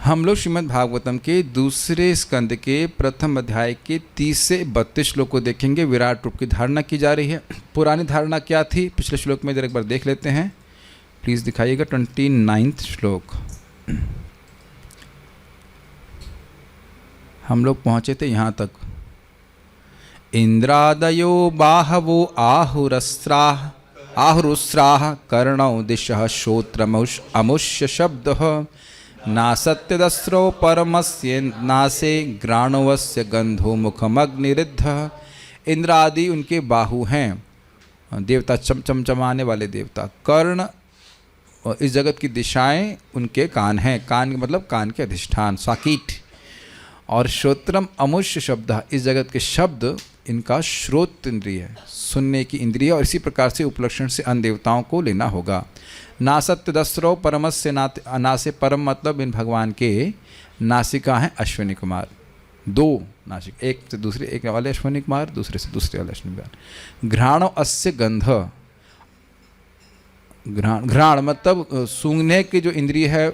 हम लोग श्रीमद् भागवतम के दूसरे स्कंद के प्रथम अध्याय के 30 से 32 श्लोक को देखेंगे। विराट रूप की धारणा की जा रही है। पुरानी धारणा क्या थी पिछले श्लोक में जरा एक बार देख लेते हैं। प्लीज़ दिखाइएगा 29 श्लोक। हम लोग पहुँचे थे यहाँ तक। इंद्रादयो बाहवो आहुरुस्राः कर्णौ दिशः श्रोत्रमुष अमुष्य शब्दः नासत्यदस्रो परमस्य नासे ग्राणवस्य गंधो मुखमग्निरिद्धः। इंद्र आदि उनके बाहु हैं, देवता चमचमाने वाले देवता। कर्ण और इस जगत की दिशाएं उनके कान हैं, कान मतलब कान के अधिष्ठान साकीट। और श्रोत्रम अमुष्य शब्द, इस जगत के शब्द इनका श्रोत इंद्रिय है, सुनने की इंद्रिय। और इसी प्रकार से उपलक्षण से अन्य देवताओं को लेना होगा। नासत्य दस्रो परमस्य नासे, परम मतलब इन भगवान के नासिका हैं अश्विनी कुमार। दो नासिक, एक से दूसरे, एक वाले अश्विनी कुमार, दूसरे से दूसरे वाले अश्विनी कुमार। घ्राणो अस्य गंध, घ्राण मतलब सूंघने की जो इंद्रिय है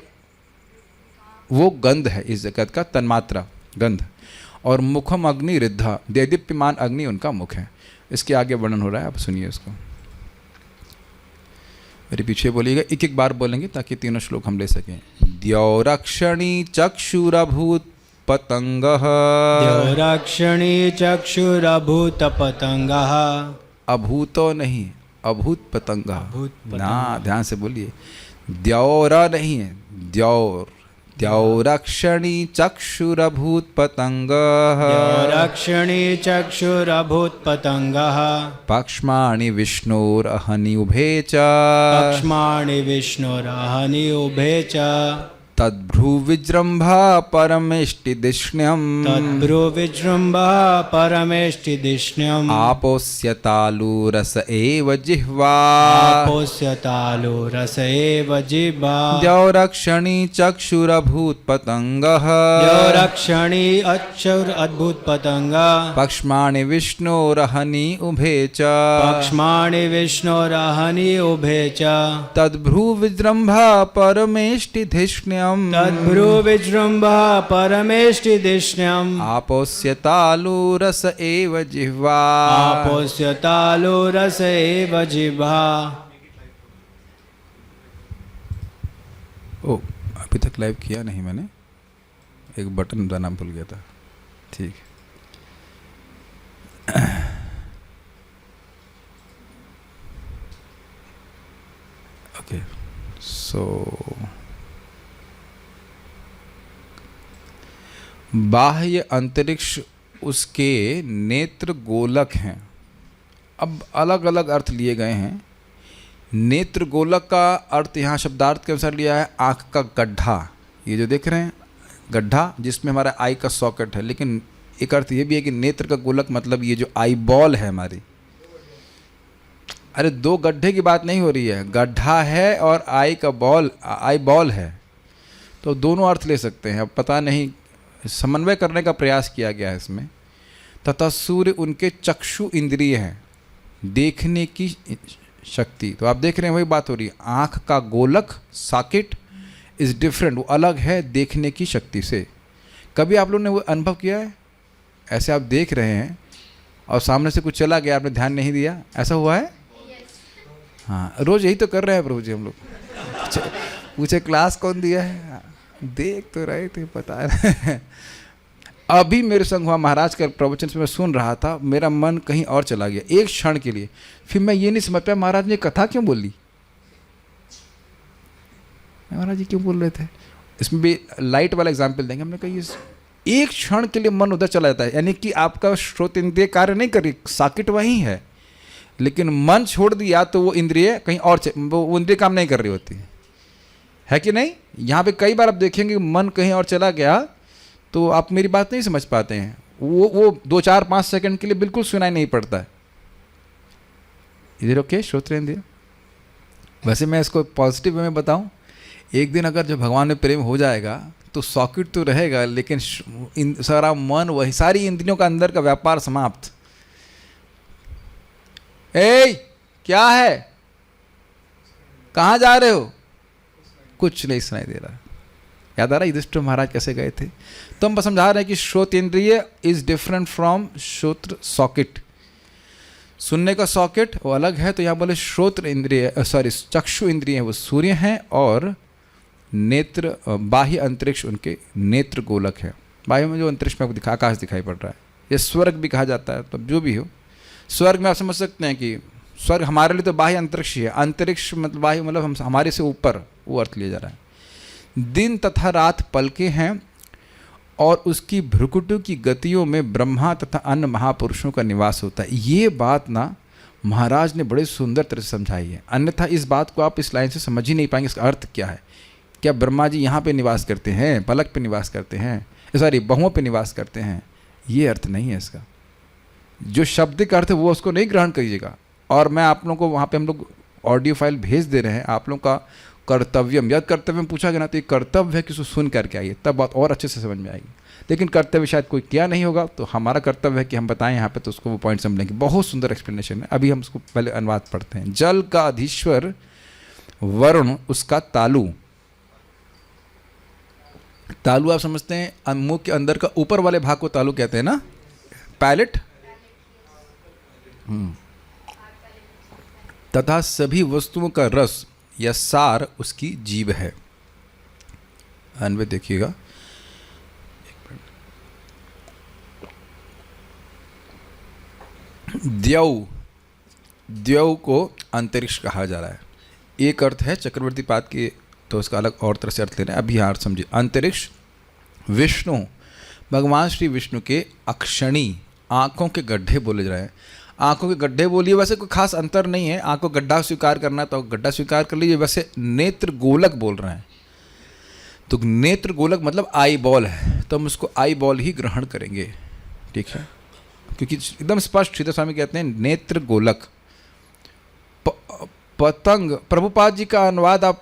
वो गंध है, इस जगत का तन्मात्रा गंध। और मुखम अग्नि रिद्धा, देदीप्यमान अग्नि उनका मुख है। इसके आगे वर्णन हो रहा है, आप सुनिए इसको। मेरे पीछे बोलिएगा, एक एक बार बोलेंगे ताकि तीनों श्लोक हम ले सकें। द्यौरक्षणी चक्षुरभूत पतंगः, द्यौरक्षणी चक्षुरभूत पतंगः, अभूतो नहीं अभूत पतंगः ना, ध्यान से बोलिए। द्यौरा नहीं है, द्यौर। द्यौरक्षणी चक्षुरभूत पतंगः, द्यौरक्षणी चक्षुरभूत पतंगः, पक्ष्माणि विष्णोरहनि उभे च, पक्ष्माणि विष्णोरहनि उभे च, तद्भ्रुविजृम्भा परमेष्टिदिष्ण्यम्, तद्भ्रुविजृम्भा परमेष्टिदिष्ण्यम्, आपोस्य तालुरस एव जिह्वा, आपोस्य तालुरस एव जिह्वा, द्यौरक्षणी चक्षुरभूत पतंगः, द्यौरक्षणी अक्षर अद्भुत पतंगः, पक्ष्माणि विष्णोरहनि उभे च, पक्ष्माणि विष्णोरहनि उभे च, तद्भ्रुविजृम्भा परमेष्टिधिष्ण्यम्, तद्भ्रुविजृम्भा परमेष्टिदिष्ण्यम्, आपोस्य तालुरस एव जिह्वा, आपोस्य तालुरस एव जिह्वा। ओ अभी तक लाइव किया नहीं मैंने, एक बटन दबाना भूल गया था। ठीक ओके। सो बाह्य अंतरिक्ष उसके नेत्र गोलक हैं। अब अलग अलग अर्थ लिए गए हैं। नेत्र गोलक का अर्थ यहाँ शब्दार्थ के अनुसार लिया है आँख का गड्ढा, ये जो देख रहे हैं गड्ढा जिसमें हमारा आई का सॉकेट है। लेकिन एक अर्थ ये भी है कि नेत्र का गोलक मतलब ये जो आई बॉल है हमारी। अरे दो गड्ढे की बात नहीं हो रही है, गड्ढा है और आई का बॉल, आई बॉल है, तो दोनों अर्थ ले सकते हैं। अब पता नहीं, समन्वय करने का प्रयास किया गया है इसमें। तथा सूर्य उनके चक्षु इंद्रिय हैं, देखने की शक्ति। तो आप देख रहे हैं वही बात हो रही है, आँख का गोलक सॉकेट इज़ डिफरेंट, वो अलग है देखने की शक्ति से। कभी आप लोगों ने वो अनुभव किया है? ऐसे आप देख रहे हैं और सामने से कुछ चला गया, आपने ध्यान नहीं दिया, ऐसा हुआ है? हाँ, रोज़ यही तो कर रहे हैं प्रभु जी हम लोग। पूछे क्लास कौन दिया है, देख तो रहे थे, पता है। अभी मेरे संग हुआ, महाराज का प्रवचन से मैं सुन रहा था, मेरा मन कहीं और चला गया एक क्षण के लिए। फिर मैं ये नहीं समझ पाया महाराज ने कथा क्यों बोली, महाराज जी क्यों बोल रहे थे। इसमें भी लाइट वाला एग्जाम्पल देंगे। हमने कहा एक क्षण के लिए मन उधर चला जाता है, यानी कि आपका श्रोत इंद्रिय कार्य नहीं कर रही, सॉकेट वहीं है, लेकिन मन छोड़ दिया तो वो इंद्रिय कहीं और, वो इंद्रिय काम नहीं कर रही होती है कि नहीं। यहाँ पे कई बार आप देखेंगे मन कहीं और चला गया तो आप मेरी बात नहीं समझ पाते हैं। वो 2, 4, 5 सेकंड के लिए बिल्कुल सुनाई नहीं पड़ता है। इधर ओके श्रोत्रेंद्रिय। वैसे मैं इसको पॉजिटिव वे में बताऊं, एक दिन अगर जो भगवान में प्रेम हो जाएगा तो सॉकेट तो रहेगा, लेकिन सारा मन वही, सारी इंद्रियों का अंदर का व्यापार समाप्त। ए क्या है, कहाँ जा रहे हो, कुछ नहीं सुनाई दे रहा। याद आ रहा है युधिष्ठिर महाराज कैसे गए थे? तो हम समझा रहे हैं कि श्रोतेंद्रिय इज डिफरेंट फ्रॉम श्रोत्र सॉकेट। सुनने का सॉकेट वो अलग है, तो यहाँ बोले श्रोत्र इंद्रिय चक्षु इंद्रिय वो सूर्य हैं और नेत्र बाह्य अंतरिक्ष उनके नेत्र गोलक है। बाह्य में जो अंतरिक्ष में आपको दिखा आकाश दिखाई पड़ रहा है, ये स्वर्ग भी कहा जाता है। तो जो भी हो, स्वर्ग में आप समझ सकते हैं कि स्वर्ग हमारे लिए तो बाह्य अंतरिक्ष ही है। अंतरिक्ष मतलब बाह्य मतलब हम हमारे से ऊपर, वो अर्थ लिया जा रहा है। दिन तथा रात पलके हैं और उसकी भ्रुकुटि की गतियों में ब्रह्मा तथा अन्य महापुरुषों का निवास होता है। ये बात ना महाराज ने बड़े सुंदर तरह से समझाई है, अन्यथा इस बात को आप इस लाइन से समझ ही नहीं पाएंगे इसका अर्थ क्या है। क्या ब्रह्मा जी यहाँ पे निवास करते हैं, पलक पे निवास करते हैं, बहुओं पे निवास करते हैं? ये अर्थ नहीं है इसका। जो शब्दिक अर्थ है वो उसको नहीं ग्रहण करिएगा। और मैं आप लोगों को वहाँ पे हम लोग ऑडियो फाइल भेज दे रहे हैं, आप लोगों का कर्तव्यम, यदि कर्तव्य में पूछा गया ना तो ये कर्तव्य है कि उसको सुन करके आइए, तब बात और अच्छे से समझ में आएगी। लेकिन कर्तव्य शायद कोई किया नहीं होगा, तो हमारा कर्तव्य है कि हम बताएं यहाँ पे, तो उसको वो पॉइंट समझ लेंगे। बहुत सुंदर एक्सप्लेनेशन है। अभी हम उसको पहले अनुवाद पढ़ते हैं। जल का अधीश्वर वरुण, उसका तालु। तालु आप समझते हैं मुंह के अंदर का ऊपर वाले भाग को तालु कहते हैं ना, पैलेट। तथा सभी वस्तुओं का रस या सार उसकी जीभ है। अन्वय देखिएगा, द्यौ, द्यौ को अंतरिक्ष कहा जा रहा है। एक अर्थ है चक्रवर्ती पाद के, तो उसका अलग और तरह से अर्थ ले रहे हैं। अभी यहाँ अर्थ समझिए। अंतरिक्ष विष्णु, भगवान श्री विष्णु के अक्षणी आँखों के गड्ढे बोले जा रहे हैं। आँखों के गड्ढे बोलिए, वैसे कोई खास अंतर नहीं है। आँख को गड्ढा स्वीकार करना है तो गड्ढा स्वीकार कर लीजिए, वैसे नेत्र गोलक बोल रहे हैं। तो नेत्र गोलक मतलब आई बॉल है, तो हम उसको आई बॉल ही ग्रहण करेंगे, ठीक है, क्योंकि एकदम स्पष्ट सीता स्वामी कहते हैं नेत्र गोलक। पतंग, प्रभुपाद जी का अनुवाद आप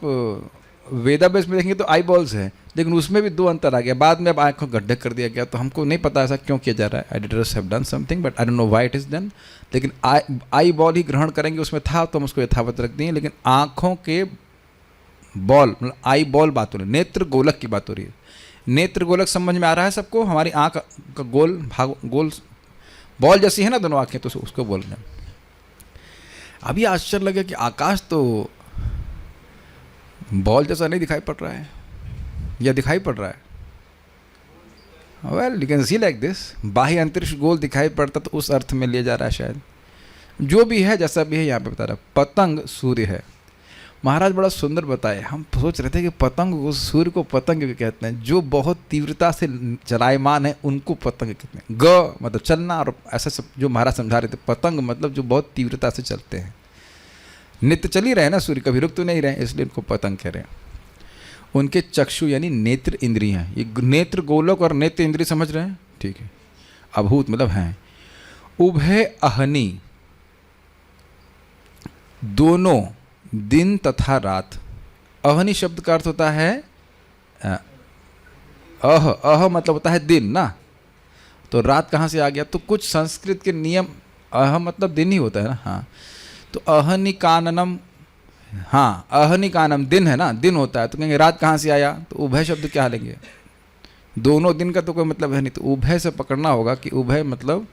वेदाभ्यास में देखेंगे तो आई बॉल्स है, लेकिन उसमें भी दो अंतर आ गया। बाद में अब आँखों गड्ढे कर दिया गया, तो हमको नहीं पता ऐसा क्यों किया जा रहा है। Editors have done something but I don't know why it is done. लेकिन आई बॉल ही ग्रहण करेंगे, उसमें था तो हम उसको यथावत रख दिए। लेकिन आँखों के बॉल मतलब आई बॉल बात हो रही है, नेत्र गोलक की बात हो रही है। नेत्र गोलक समझ में आ रहा है सबको? हमारी आँख का गोल भाग, गोल बॉल जैसी है ना दोनों आँखें, तो उसको बोल रहे हैं। अभी आश्चर्य लगे कि आकाश तो बॉल जैसा नहीं दिखाई पड़ रहा है, या दिखाई पड़ रहा है? Well you can see like this. बाह्य अंतरिक्ष गोल दिखाई पड़ता तो उस अर्थ में लिया जा रहा है शायद। जो भी है, जैसा भी है, यहाँ पे बता रहा है। पतंग सूर्य है। महाराज बड़ा सुंदर बताए। हम सोच रहे थे कि पतंग को, सूर्य को पतंग भी कहते हैं, जो बहुत तीव्रता से चलायमान है उनको पतंग कहते हैं। ग मतलब चलना, और ऐसा सब जो महाराज समझा रहे थे। पतंग मतलब जो बहुत तीव्रता से चलते हैं, नित्य चल ही रहे ना, सूर्य कभी रुक तो नहीं रहे, इसलिए उनको पतंग कह रहे हैं। उनके चक्षु यानी नेत्र इंद्रियां, ये नेत्र गोलक और नेत्र इंद्रिय समझ रहे हैं, ठीक है। अभूत मतलब हैं। उभय अहनी, दोनों दिन तथा रात। अहनी शब्द का अर्थ होता है अह मतलब होता है दिन ना, तो रात कहाँ से आ गया? तो कुछ संस्कृत के नियम, अह मतलब दिन ही होता है ना, हाँ। तो अहनिकाननम, हाँ अहनिकानम दिन है ना, दिन होता है, तो कहेंगे रात कहाँ से आया? तो उभय शब्द क्या लेंगे? दोनों दिन का तो कोई मतलब है नहीं, तो उभय से पकड़ना होगा कि उभय मतलब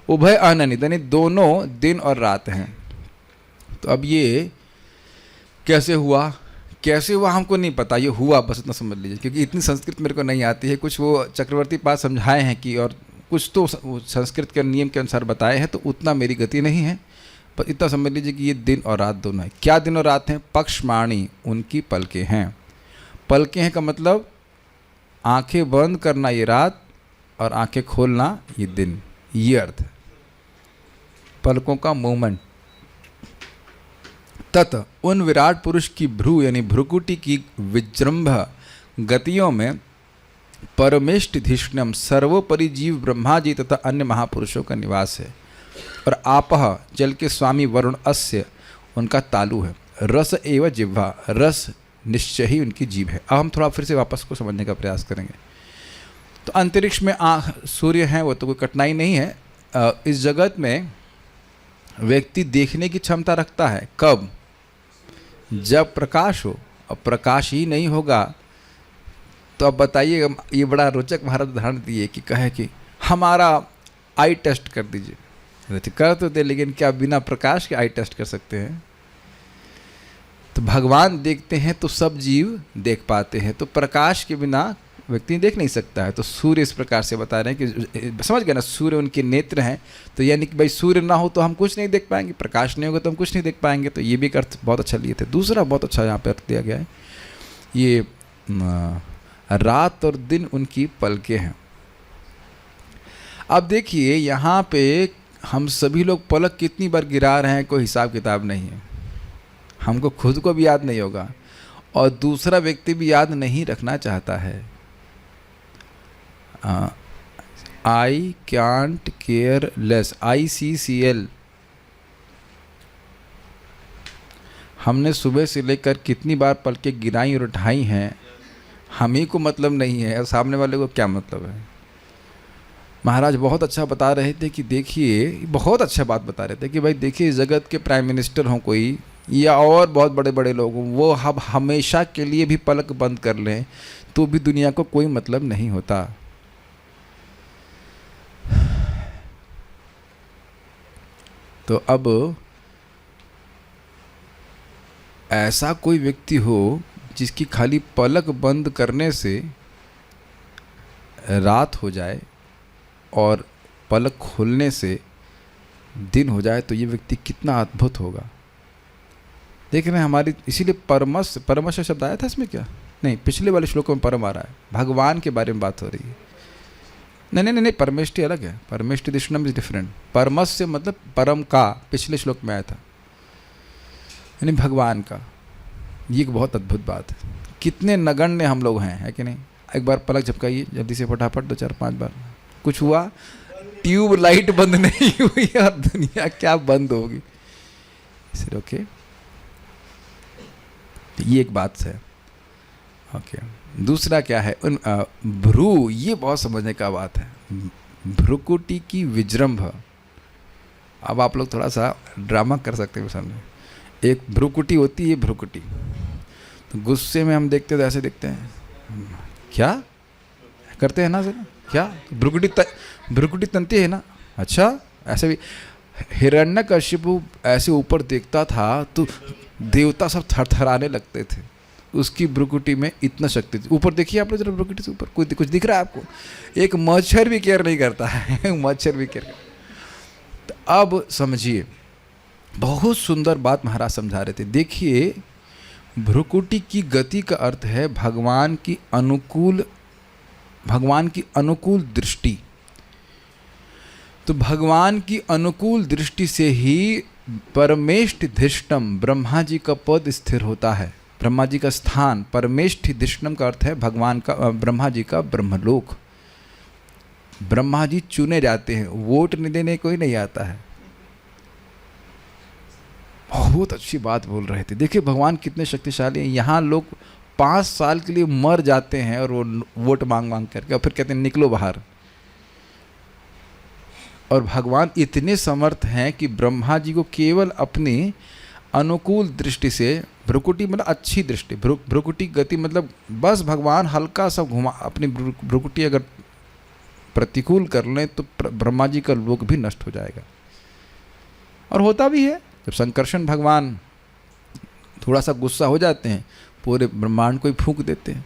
उभय अहननी, यानी दोनों दिन और रात हैं। तो अब ये कैसे हुआ, कैसे हुआ हमको नहीं पता, ये हुआ बस इतना समझ लीजिए, क्योंकि इतनी संस्कृत मेरे को नहीं आती है। कुछ वो चक्रवर्ती पाद समझाए हैं कि, और कुछ तो संस्कृत के नियम के अनुसार बताए हैं, तो उतना मेरी गति नहीं है, पर इतना समझ लीजिए कि ये दिन और रात दोनों है। क्या दिन और रात हैं? पक्षमाणी, उनकी पलकें हैं। पलकें हैं का मतलब आंखें बंद करना ये रात और आंखें खोलना ये दिन, ये अर्थ है पलकों का मूवमेंट। तत् उन विराट पुरुष की भ्रू यानी भ्रुकुटी की विजृंभ गतियों में परमेष्टिधिष्णम सर्वोपरि जीव ब्रह्मा जी तथा अन्य महापुरुषों का निवास है। और आपह जल के स्वामी वरुण अस्य उनका तालु है। रस एवं जिह्वा, रस निश्चय ही उनकी जीभ है। अब हम थोड़ा फिर से वापस को समझने का प्रयास करेंगे। तो अंतरिक्ष में सूर्य हैं, वो तो कोई कठिनाई नहीं है। इस जगत में व्यक्ति देखने की क्षमता रखता है कब? जब प्रकाश हो। अब प्रकाश ही नहीं होगा तो अब बताइए, ये बड़ा रोचक महाराज उदाहरण दिए कि कहे कि हमारा आई टेस्ट कर दीजिए। तो कर तो दे, लेकिन क्या बिना प्रकाश के आई टेस्ट कर सकते हैं? तो भगवान देखते हैं तो सब जीव देख पाते हैं, तो प्रकाश के बिना व्यक्ति देख नहीं सकता है। तो सूर्य इस प्रकार से बता रहे हैं कि समझ गए ना, सूर्य उनके नेत्र हैं, तो यानी कि भाई सूर्य ना हो तो हम कुछ नहीं देख पाएंगे, प्रकाश नहीं होगा तो हम कुछ नहीं देख पाएंगे। तो ये भी एक अर्थ बहुत अच्छा लिए थे। दूसरा बहुत अच्छा यहाँ पे अर्थ दिया गया है, ये रात और दिन उनकी पलकें हैं। अब देखिए यहाँ पे हम सभी लोग पलक कितनी बार गिरा रहे हैं, कोई हिसाब किताब नहीं है। हमको खुद को भी याद नहीं होगा और दूसरा व्यक्ति भी याद नहीं रखना चाहता है। I can't care less, ICCL। हमने सुबह से लेकर कितनी बार पलकें गिराई और उठाई हैं, हम ही को मतलब नहीं है और सामने वाले को क्या मतलब है। महाराज बहुत अच्छा बता रहे थे कि देखिए, बहुत अच्छा बात बता रहे थे कि भाई देखिए, जगत के प्राइम मिनिस्टर हों कोई या और बहुत बड़े बड़े लोग हों, वो हम हमेशा के लिए भी पलक बंद कर लें तो भी दुनिया को कोई मतलब नहीं होता। तो अब ऐसा कोई व्यक्ति हो जिसकी खाली पलक बंद करने से रात हो जाए और पलक खोलने से दिन हो जाए, तो ये व्यक्ति कितना अद्भुत होगा। देख रहे हैं हमारी, इसीलिए परमश शब्द आया था इसमें क्या? नहीं, पिछले वाले श्लोकों में परम आ रहा है, भगवान के बारे में बात हो रही है। नहीं, परमेष्टि अलग है, परमेष्टि दिशनम इज डिफरेंट। परमस से मतलब परम का, पिछले श्लोक में आया था, यानी भगवान का। ये एक बहुत अद्भुत बात है। कितने नगण्य हम लोग हैं, है कि नहीं? एक बार पलक झपकाइए जल्दी से, फटाफट 2 4 5 बार। कुछ हुआ? ट्यूब लाइट बंद नहीं हुई और दुनिया क्या बंद होगी। इसलिए ओके, ये एक बात है। ओके, दूसरा क्या है? भ्रू, ये बहुत समझने का बात है। भ्रुकुटी की विजृंभ। अब आप लोग थोड़ा सा ड्रामा कर सकते हैं सामने। एक भ्रुकुटी होती है, भ्रुकुटी तो गुस्से में हम देखते तो ऐसे देखते हैं, क्या करते हैं ना सर, क्या भ्रुकुटी तंती है ना, अच्छा ऐसे भी। हिरण्यकशिपु ऐसे ऊपर देखता था तो देवता सब थरथराने लगते थे, उसकी भ्रुकुटी में इतना शक्ति थी। ऊपर देखिए आप लोग जरा, भ्रुकुटी से ऊपर कोई कुछ दिख रहा है आपको? एक मच्छर भी केयर नहीं करता है मच्छर भी केयर। तो अब समझिए, बहुत सुंदर बात महाराज समझा रहे थे। देखिए, भ्रुकुटी की गति का अर्थ है भगवान की अनुकूल दृष्टि। तो भगवान की अनुकूल दृष्टि से ही परमेष्ठिधिष्ठम, ब्रह्मा जी का पद स्थिर होता है। ब्रह्मा जी का स्थान, परमेष्ठिधिष्ठम का अर्थ है भगवान का, ब्रह्मा जी का ब्रह्मलोक। ब्रह्मा जी चुने जाते हैं, वोट नहीं देने कोई नहीं आता है। बहुत अच्छी बात बोल रहे थे। देखिए भगवान कितने शक्तिशाली हैं। यहाँ लोग 5 साल के लिए मर जाते हैं और वो वोट मांग करके, और फिर कहते हैं निकलो बाहर। और भगवान इतने समर्थ हैं कि ब्रह्मा जी को केवल अपनी अनुकूल दृष्टि से, भ्रुकुटी मतलब अच्छी दृष्टि, भ्रुकुटी गति मतलब बस भगवान हल्का सा घुमा, अपनी भ्रुकुटी अगर प्रतिकूल कर लें तो ब्रह्मा जी का लोक भी नष्ट हो जाएगा। और होता भी है, जब संकर्षण भगवान थोड़ा सा गुस्सा हो जाते हैं, पूरे ब्रह्मांड को ही फूंक देते हैं।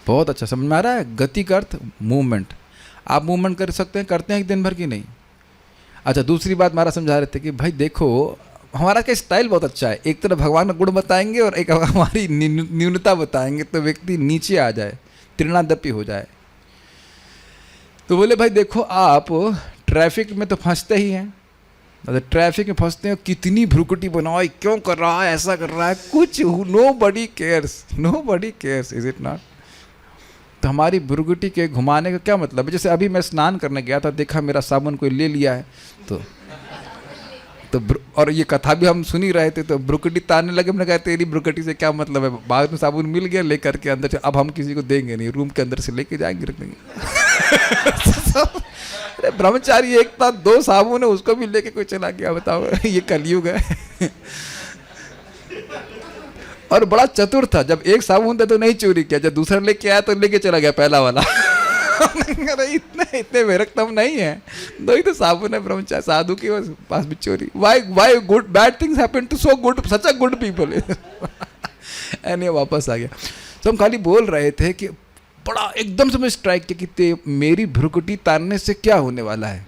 बहुत अच्छा समझ में आ रहा है। गति का अर्थ मूवमेंट। आप मूवमेंट कर सकते हैं, करते हैं दिन भर की नहीं। अच्छा, दूसरी बात हमारा समझा रहे थे कि भाई देखो, हमारा का स्टाइल बहुत अच्छा है। एक तरफ भगवान का गुण बताएंगे और एक हमारी न्यूनता बताएंगे, तो व्यक्ति नीचे आ जाए, तृणादपी हो जाए। तो बोले भाई देखो, आप ट्रैफिक में तो फंसते ही हैं, अगर ट्रैफिक में फंसते हैं, कितनी भ्रुकुटी बनाओ, क्यों कर रहा है, ऐसा कर रहा है, कुछ nobody cares, is it not? तो हमारी भ्रुकुटी के घुमाने का क्या मतलब है? जैसे अभी मैं स्नान करने गया था, देखा मेरा साबुन कोई ले लिया है, तो और ये कथा भी हम सुन ही रहे थे, तो भ्रुकुटी तारने लगे। मैंने कहा तेरी भ्रुकुटी से क्या मतलब है? बाद में साबुन मिल गया, लेकर के अंदर, अब हम किसी को देंगे नहीं, रूम के अंदर से लेके जाएंगे, रख देंगे। अरे ब्रह्मचारी एक था, 2 साबुन है, उसको भी लेके कोई चला गया, बताओ। ये कलयुग है। और बड़ा चतुर था, जब एक साबुन था तो नहीं चोरी किया, जब दूसरा लेके आया तो लेके चला गया पहला वाला। अरे इतने मेहनत हम नहीं है, दो ही तो साबुन है ब्रह्मचारी साधु के पास भी चोरी। Why good bad things happen to so good such a good people. And ये वापस आ गया। तो हम खाली बोल रहे थे कि बड़ा एकदम से मैं स्ट्राइक किया कि मेरी भ्रुकुटी तानने से क्या होने वाला है,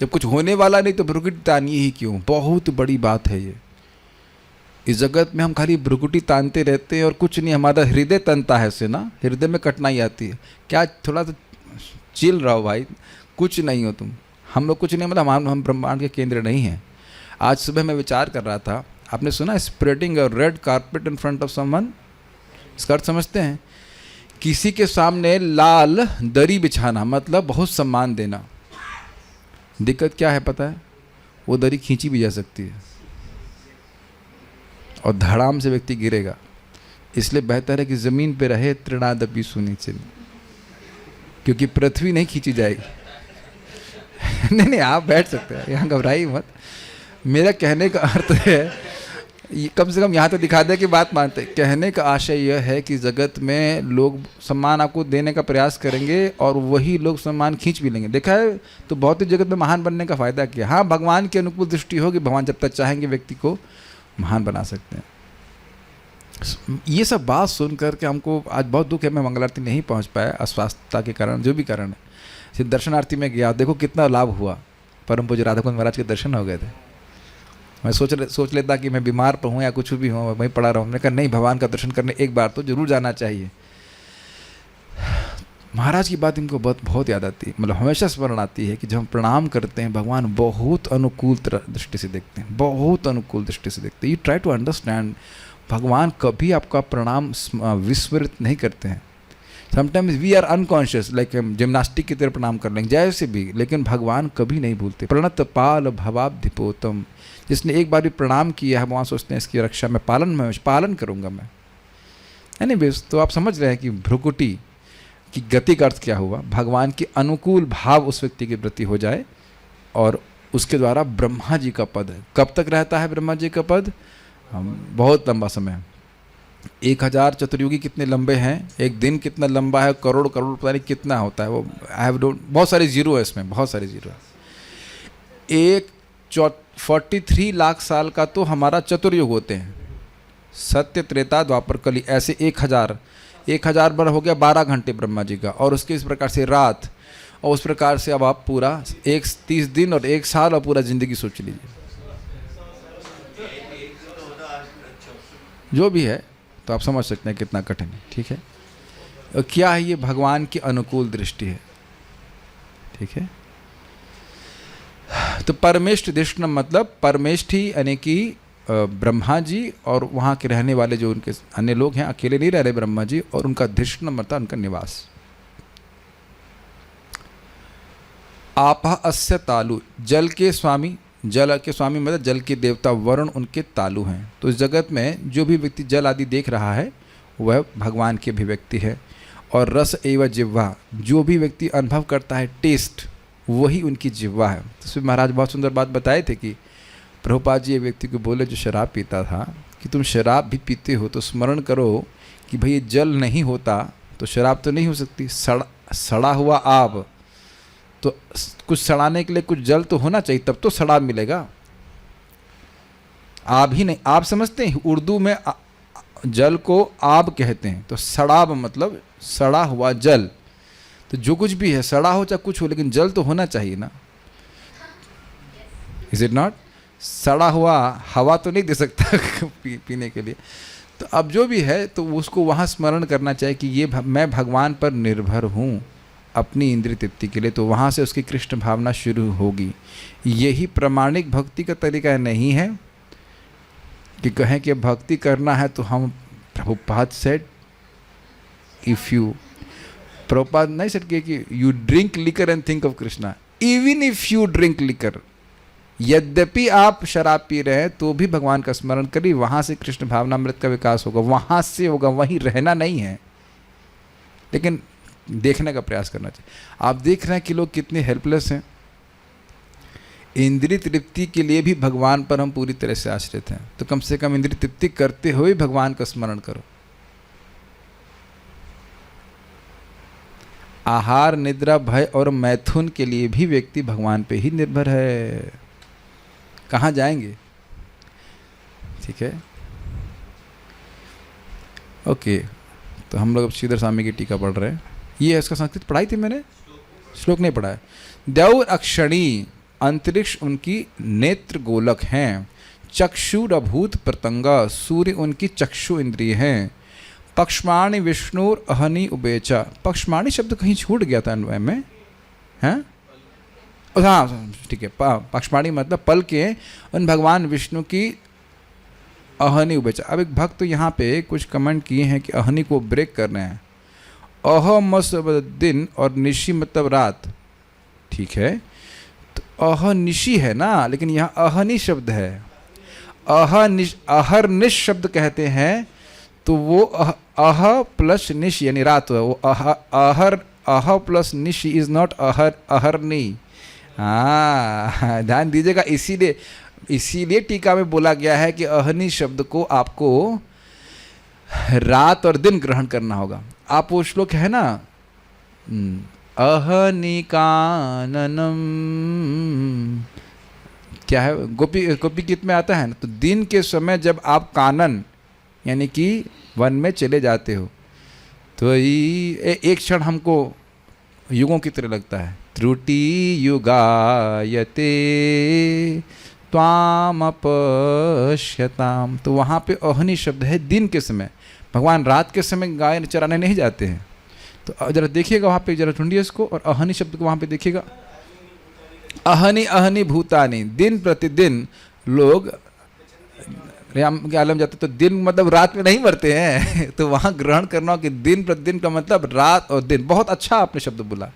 जब कुछ होने वाला नहीं तो भ्रुकुटी तानिए ही क्यों। बहुत बड़ी बात है ये। इस जगत में हम खाली भ्रुकुटी तानते रहते हैं और कुछ नहीं, हमारा हृदय तनता है से ना, हृदय में कठिनाई आती है। क्या थोड़ा तो चिल रहो भाई, कुछ नहीं हो तुम, हम लोग कुछ नहीं, मतलब हम ब्रह्मांड के केंद्र नहीं हैं। आज सुबह मैं विचार कर रहा था, आपने सुना spreading a red carpet in front of someone, इसका अर्थ समझते हैं? किसी के सामने लाल दरी बिछाना, मतलब बहुत सम्मान देना। दिक्कत क्या है पता है? वो दरी खींची भी जा सकती है और धड़ाम से व्यक्ति गिरेगा। इसलिए बेहतर है कि ज़मीन पे रहे, तृणादपि सुनिचिन, क्योंकि पृथ्वी नहीं खींची जाएगी। नहीं आप बैठ सकते हैं, यहाँ घबराइए मत। मेरा कहने का अर्थ है, कम से कम यहाँ तो दिखा दे कि बात मानते। कहने का आशय यह है कि जगत में लोग सम्मान आपको देने का प्रयास करेंगे और वही लोग सम्मान खींच भी लेंगे। देखा है तो भौतिक जगत में महान बनने का फ़ायदा क्या? हाँ, भगवान की अनुकूल दृष्टि होगी, भगवान जब तक चाहेंगे व्यक्ति को महान बना सकते हैं। ये सब बात सुन करके हमको आज बहुत दुख है, मैं मंगल आरती नहीं पहुँच पाया, अस्वस्थता के कारण, जो भी कारण है। सिर्फ दर्शनार्थी में गया, देखो कितना लाभ हुआ। परम पूज्य राधा कुंज महाराज के दर्शन हो गए थे। मैं सोच लेता कि मैं बीमार पर हूँ या कुछ भी हूँ, वहीं पड़ा रहूँ। मैंने कहा नहीं, भगवान का दर्शन करने एक बार तो जरूर जाना चाहिए। महाराज की बात इनको बहुत याद आती है, मतलब हमेशा स्मरण आती है कि जब हम प्रणाम करते हैं भगवान बहुत अनुकूल दृष्टि से देखते हैं, बहुत अनुकूल दृष्टि से देखते हैं। यू ट्राई टू अंडरस्टैंड, भगवान कभी आपका प्रणाम विस्मृत नहीं करते हैं। Sometimes we are unconscious, like हम जिम्नास्टिक की तरह प्रणाम कर लेंगे जैसे भी, लेकिन भगवान कभी नहीं भूलते। प्रणत पाल भवाब्धिपोतम, जिसने एक बार भी प्रणाम किया है, वहाँ सोचते हैं इसकी रक्षा में पालन करूँगा मैं। एनीवेज, तो आप समझ रहे हैं कि भ्रुकुटी की गति का अर्थ क्या हुआ? भगवान के अनुकूल भाव उस व्यक्ति के प्रति हो जाए और उसके द्वारा ब्रह्मा जी का पद है। कब तक रहता है ब्रह्मा जी का पद? बहुत लंबा समय। 1000 चतुर्युगी कितने लंबे हैं, एक दिन कितना लंबा है, करोड़ पता नहीं कितना होता है वो। आई हैव डोंट, बहुत सारे जीरो है इसमें, बहुत सारे जीरो है। एक 43 लाख साल का तो हमारा चतुर्युग होते हैं, सत्य त्रेता द्वापर कली, ऐसे 1000 बार हो गया 12 घंटे ब्रह्मा जी का, और उसके इस प्रकार से रात, और उस प्रकार से अब आप पूरा 30 दिन और 1 साल और पूरा जिंदगी सोच लीजिए, जो भी है। तो आप समझ सकते हैं कितना कठिन है। ठीक है, और क्या है ये? भगवान की अनुकूल दृष्टि है। ठीक है, तो परमेष्ठ दृष्टि मतलब परमेष्ठी यानी कि ब्रह्मा जी और वहाँ के रहने वाले जो उनके अन्य लोग हैं, अकेले नहीं रह रहे ब्रह्मा जी, और उनका धृष्ण मतलब उनका निवास। आपा अस्य तालु, जल के स्वामी मतलब जल के देवता वरुण उनके तालु हैं। तो इस जगत में जो भी व्यक्ति जल आदि देख रहा है वह भगवान की अभिव्यक्ति है। और रस एवं जिह्वा, जो भी व्यक्ति अनुभव करता है टेस्ट, वही उनकी जिह्वा है। तो महाराज बहुत सुंदर बात बताए थे कि प्रभुपाद जी एक व्यक्ति को बोले जो शराब पीता था कि तुम शराब भी पीते हो तो स्मरण करो कि भाई जल नहीं होता तो शराब तो नहीं हो सकती। सड़ा हुआ आब, तो कुछ सड़ाने के लिए कुछ जल तो होना चाहिए, तब तो शराब मिलेगा। आब ही नहीं, आप समझते हैं उर्दू में जल को आब कहते हैं, तो सड़ाब मतलब सड़ा हुआ जल। तो जो कुछ भी है, सड़ा हो चाहे कुछ हो, लेकिन जल तो होना चाहिए ना। Is it not? सड़ा हुआ हवा तो नहीं दे सकता पीने के लिए। तो अब जो भी है तो उसको वहाँ स्मरण करना चाहिए कि ये मैं भगवान पर निर्भर हूँ अपनी इंद्रिय तृप्ति के लिए। तो वहाँ से उसकी कृष्ण भावना शुरू होगी। यही प्रामाणिक भक्ति का तरीका नहीं है कि कहें कि भक्ति करना है तो हम, Prabhupada said if you, Prabhupada नहीं सेड कि you drink liquor and think of Krishna. Even if you drink liquor, यद्यपि आप शराब पी रहे हैं तो भी भगवान का स्मरण करिए, वहाँ से कृष्ण भावनामृत का विकास होगा, वहाँ से होगा, वहीं रहना नहीं है। लेकिन देखने का प्रयास करना चाहिए। आप देख रहे हैं कि लोग कितने हेल्पलेस हैं। इंद्रिय तृप्ति के लिए भी भगवान पर हम पूरी तरह से आश्रित हैं, तो कम से कम इंद्रिय तृप्ति करते हुए भगवान का स्मरण करो। आहार, निद्रा, भय और मैथुन के लिए भी व्यक्ति भगवान पे ही निर्भर है। कहाँ जाएंगे? ठीक है, ओके। तो हम लोग अब श्रीधर स्वामी की टीका पढ़ रहे हैं। ये इसका संस्कृत पढ़ाई थी मैंने, श्लोक नहीं पढ़ा है। देव अक्षणी, अंतरिक्ष उनकी नेत्र गोलक हैं। चक्षुरभूत प्रतंगा, सूर्य उनकी चक्षु इंद्रिय हैं। पक्ष्माणि विष्णुर अहनि उबेचा। पक्ष्माणि शब्द कहीं छूट गया था अन्वय में, हैं? हाँ ठीक है, पक्ष्माणि मतलब पल के उन भगवान विष्णु की अहनि उबेचा। अब एक भक्त तो यहाँ पे कुछ कमेंट किए हैं कि अहनि को ब्रेक कर रहे हैं। अह मतलब दिन और निशी मतलब रात, ठीक है, तो अह निशी है ना, लेकिन यहाँ अहनि शब्द है। अहर्निश शब्द कहते हैं, तो वो अह प्लस निश यानी रात, वो अह प्लस निश इज नॉट अहरनी। हाँ ध्यान दीजिएगा, इसीलिए टीका में बोला गया है कि अहनि शब्द को आपको रात और दिन ग्रहण करना होगा। आप वो श्लोक है ना, अहनि काननम, क्या है, गोपी गीत में आता है ना, तो दिन के समय जब आप कानन यानी कि वन में चले जाते हो, तो एक क्षण हमको युगों की तरह लगता है। त्रुटि युगायते त्वाम अपश्यताम, तो वहाँ पे अहनि शब्द है दिन के समय। भगवान रात के समय गाय चराने नहीं जाते हैं। तो जरा देखिएगा वहाँ पे, जरा ढूंढिए इसको, और अहनि शब्द को वहाँ पे देखिएगा। अहनि अहनि भूतानि, दिन प्रतिदिन लोग राम के आलम जाते, तो दिन मतलब रात में नहीं मरते हैं। तो वहाँ ग्रहण करना कि दिन प्रतिदिन का मतलब रात और दिन। बहुत अच्छा आपने शब्द बोला।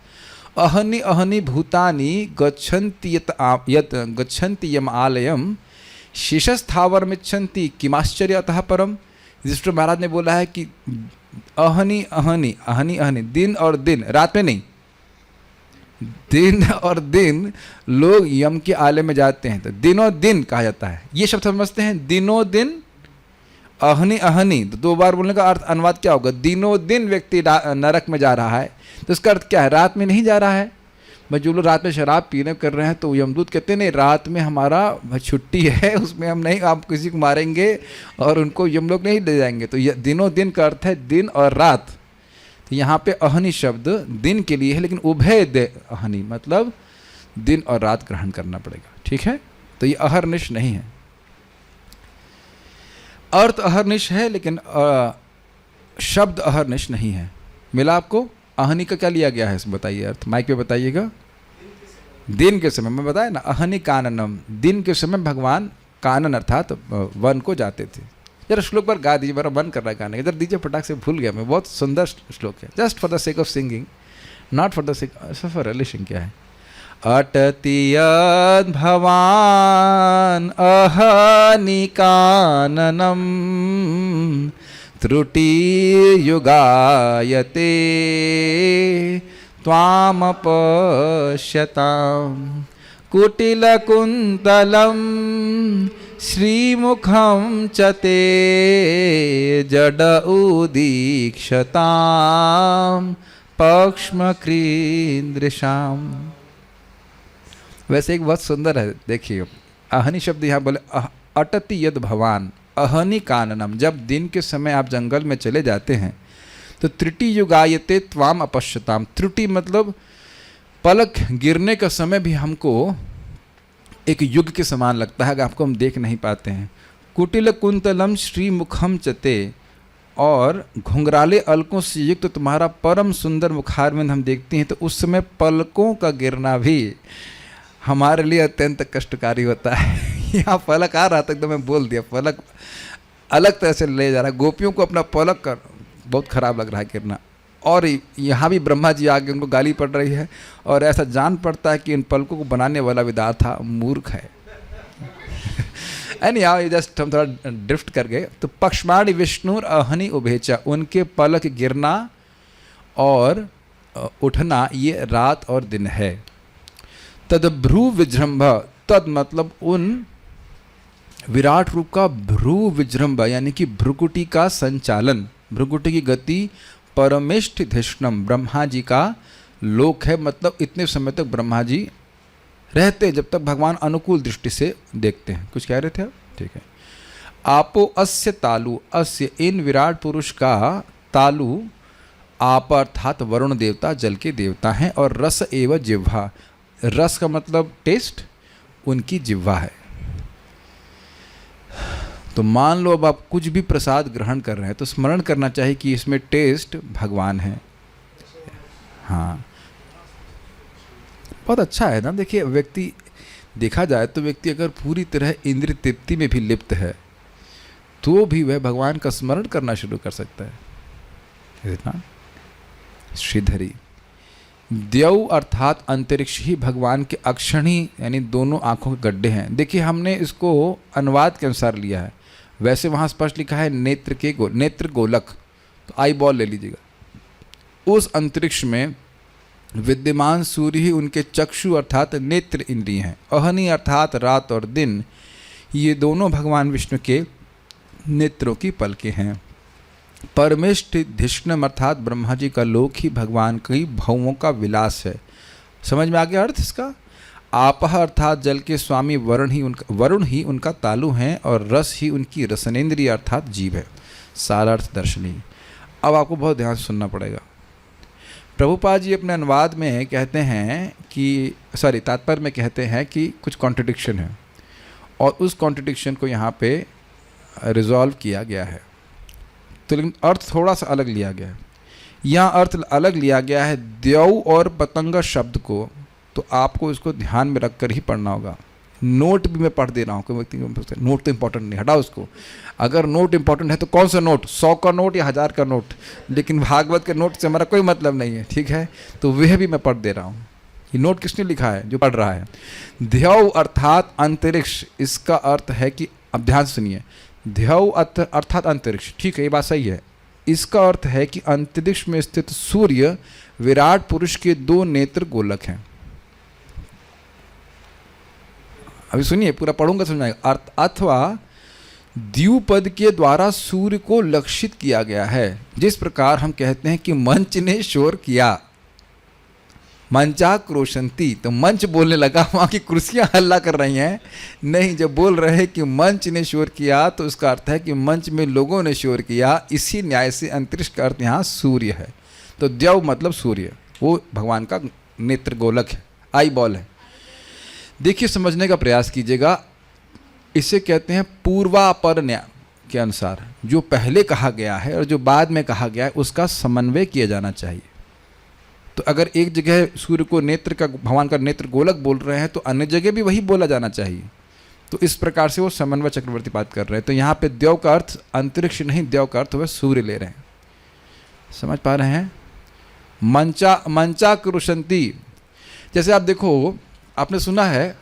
अहनि अहनि भूतानि गच्छन्ति यत गच्छन्ति यम आलयम शेषस्थावर मिच्छन्ति किमाश्चर्य अतः परम। युधिष्ठिर महाराज ने बोला है कि अहनि अहनि अहनि अहनि, दिन और दिन, रात में नहीं, दिन और दिन लोग यम के आलय में जाते हैं, तो दिनों दिन कहा जाता है। ये शब्द समझते हैं, दिनों दिन, अहनि अहनि, तो दो बार बोलने का अर्थ अनुवाद क्या होगा? दिनों दिन व्यक्ति नरक में जा रहा है, तो इसका अर्थ क्या है? रात में नहीं जा रहा है। भाई जो लोग रात में शराब पीने कर रहे हैं, तो यमदूत कहते हैं नहीं, रात में हमारा छुट्टी है, उसमें हम नहीं, आप किसी को मारेंगे और उनको यम लोग नहीं ले जाएंगे। तो यह दिनों दिन का अर्थ है दिन और रात। तो यहाँ पे अहनि शब्द दिन के लिए है, लेकिन उभय दे अहनि मतलब दिन और रात ग्रहण करना पड़ेगा, ठीक है। तो ये अहर्निश नहीं है, अर्थ अहर्निश है, लेकिन शब्द अहर्निश नहीं है। मिला आपको? अहनि का क्या लिया गया है इसमें बताइए अर्थ, माइक पे बताइएगा। दिन के समय में बताया ना, अहनि काननम, दिन के समय भगवान कानन अर्थात वन को जाते थे। जरा श्लोक पर गा दीजिए, मेरा मन कर रहा है गाने, इधर दीजिए, फटाक से भूल गया मैं। बहुत सुंदर श्लोक है, just for the sake of singing, not for the sake for relation. क्या है? अटति यद् भवान अहनि काननम त्रुटि युगायते त्वामपश्यताम् कुटिलकुन्तलं श्रीमुखं च ते जड उदीक्षतां पक्ष्मक्रीदृशाम्। वैसे एक बहुत सुंदर है, देखिए अहनि शब्द यहाँ बोले अटति यद भवान अहनि काननम, जब दिन के समय आप जंगल में चले जाते हैं तो त्रुटि युगायते त्वाम अपश्यताम। त्रुटि मतलब पलक गिरने का समय भी हमको एक युग के समान लगता है, अगर आपको हम देख नहीं पाते हैं। कुटिल कुंतलम श्रीमुखम चते, और घुंघराले अलकों से युक्त तुम्हारा परम सुंदर मुखारविंद हम देखते हैं, तो उस समय पलकों का गिरना भी हमारे लिए अत्यंत कष्टकारी होता है। यहाँ पलक आ रहा था एकदम मैं बोल दिया, पलक अलग तरह से ले जा रहा है। गोपियों को अपना पलक कर बहुत खराब लग रहा है गिरना, और यहाँ भी ब्रह्मा जी आगे उनको गाली पड़ रही है, और ऐसा जान पड़ता है कि इन पलकों को बनाने वाला विधाता मूर्ख है। एनी हाउ जस्ट हम थोड़ा ड्रिफ्ट कर गए। तो पक्ष्माणि विष्णुर अहनि उभेचा, उनके पलक गिरना और उठना ये रात और दिन है। तद भ्रू विजृंभ, तद मतलब उन विराट रूप का भ्रू विजृंभ यानी कि भ्रुकुटी का संचालन, भ्रुकुटी की गति परमेष्ठ धिष्णम ब्रह्मा जी का लोक है। मतलब इतने समय तक ब्रह्मा जी रहते जब तक भगवान अनुकूल दृष्टि से देखते हैं। कुछ कह रहे थे आप? ठीक है। आपो अस्य तालु, अस्य इन विराट पुरुष का तालु आप अर्थात वरुण देवता जल के देवता हैं, और रस एवं जिह्वा, रस का मतलब टेस्ट, उनकी जिह्वा है। तो मान लो अब आप कुछ भी प्रसाद ग्रहण कर रहे हैं तो स्मरण करना चाहिए कि इसमें टेस्ट भगवान है। हाँ, बहुत अच्छा है ना। देखिए व्यक्ति, देखा जाए तो व्यक्ति अगर पूरी तरह इंद्रिय तृप्ति में भी लिप्त है तो भी वह भगवान का स्मरण करना शुरू कर सकता है ना। श्रीधरी द्यौ अर्थात अंतरिक्ष ही भगवान के अक्षणी यानी दोनों आंखों के गड्ढे हैं। देखिए हमने इसको अनुवाद के अनुसार लिया है, वैसे वहाँ स्पष्ट लिखा है नेत्र के नेत्र गोलक, तो आई बॉल ले लीजिएगा। उस अंतरिक्ष में विद्यमान सूर्य ही उनके चक्षु अर्थात नेत्र इंद्रिय हैं। अहनी अर्थात रात और दिन, ये दोनों भगवान विष्णु के नेत्रों की पलकें हैं। परमेष्ठ धिष्णम अर्थात ब्रह्मा जी का लोक ही भगवान की भवों का विलास है। समझ में आ गया अर्थ इसका? आपह अर्थात जल के स्वामी वरुण ही उनका तालु हैं, और रस ही उनकी रसनेन्द्रिय अर्थात जीव है। सारार्थ दर्शनी। अब आपको बहुत ध्यान से सुनना पड़ेगा। प्रभुपाद जी अपने अनुवाद में कहते हैं कि तात्पर्य में कहते हैं कि कुछ कॉन्ट्रडिक्शन है, और उस कॉन्ट्रडिक्शन को यहाँ पे रिजॉल्व किया गया है। तो लेकिन अर्थ थोड़ा सा अलग लिया गया है। यहाँ अर्थ अलग लिया गया है द्यौ और पतंग शब्द को, तो आपको इसको ध्यान में रख कर ही पढ़ना होगा। नोट भी मैं पढ़ दे रहा हूँ, कोई व्यक्ति नोट तो इंपॉर्टेंट नहीं, हटाओ उसको। अगर नोट इंपॉर्टेंट है तो कौन सा नोट, 100 का नोट या 1000 का नोट, लेकिन भागवत के नोट से हमारा कोई मतलब नहीं है, ठीक है। तो वह भी मैं पढ़ दे रहा हूँ। ये नोट किसने लिखा है? जो पढ़ रहा है। ध्यौ अर्थात अंतरिक्ष, इसका अर्थ है कि, अब ध्यान सुनिए, ध्यौ अर्थात अंतरिक्ष, ठीक है, ये बात सही है। इसका अर्थ है कि अंतरिक्ष में स्थित सूर्य विराट पुरुष के 2 नेत्र गोलक हैं। अभी सुनिए, पूरा पढ़ूंगा समझाएगा। अथवा द्युपद के द्वारा सूर्य को लक्षित किया गया है। जिस प्रकार हम कहते हैं कि मंच ने शोर किया, मंचा क्रोशंती, तो मंच बोलने लगा, वहाँ की कुर्सियाँ हल्ला कर रही हैं। नहीं, जब बोल रहे हैं कि मंच ने शोर किया तो उसका अर्थ है कि मंच में लोगों ने शोर किया। इसी न्याय से अंतरिक्ष का अर्थ यहाँ सूर्य है। तो द्यौ मतलब सूर्य, वो भगवान का नेत्र गोलक है, आई बॉल है। देखिए समझने का प्रयास कीजिएगा। इसे कहते हैं पूर्वापर न्याय के अनुसार जो पहले कहा गया है और जो बाद में कहा गया है उसका समन्वय किया जाना चाहिए। तो अगर एक जगह सूर्य को नेत्र का, भगवान का नेत्र गोलक बोल रहे हैं तो अन्य जगह भी वही बोला जाना चाहिए। तो इस प्रकार से वो समन्वय चक्रवर्ती बात कर रहे हैं। तो यहाँ पे द्यौ का अर्थ अंतरिक्ष नहीं, द्यौ का अर्थ वह सूर्य ले रहे हैं। समझ पा रहे हैं? मंचा क्रुशंती, जैसे आप देखो, आपने सुना है,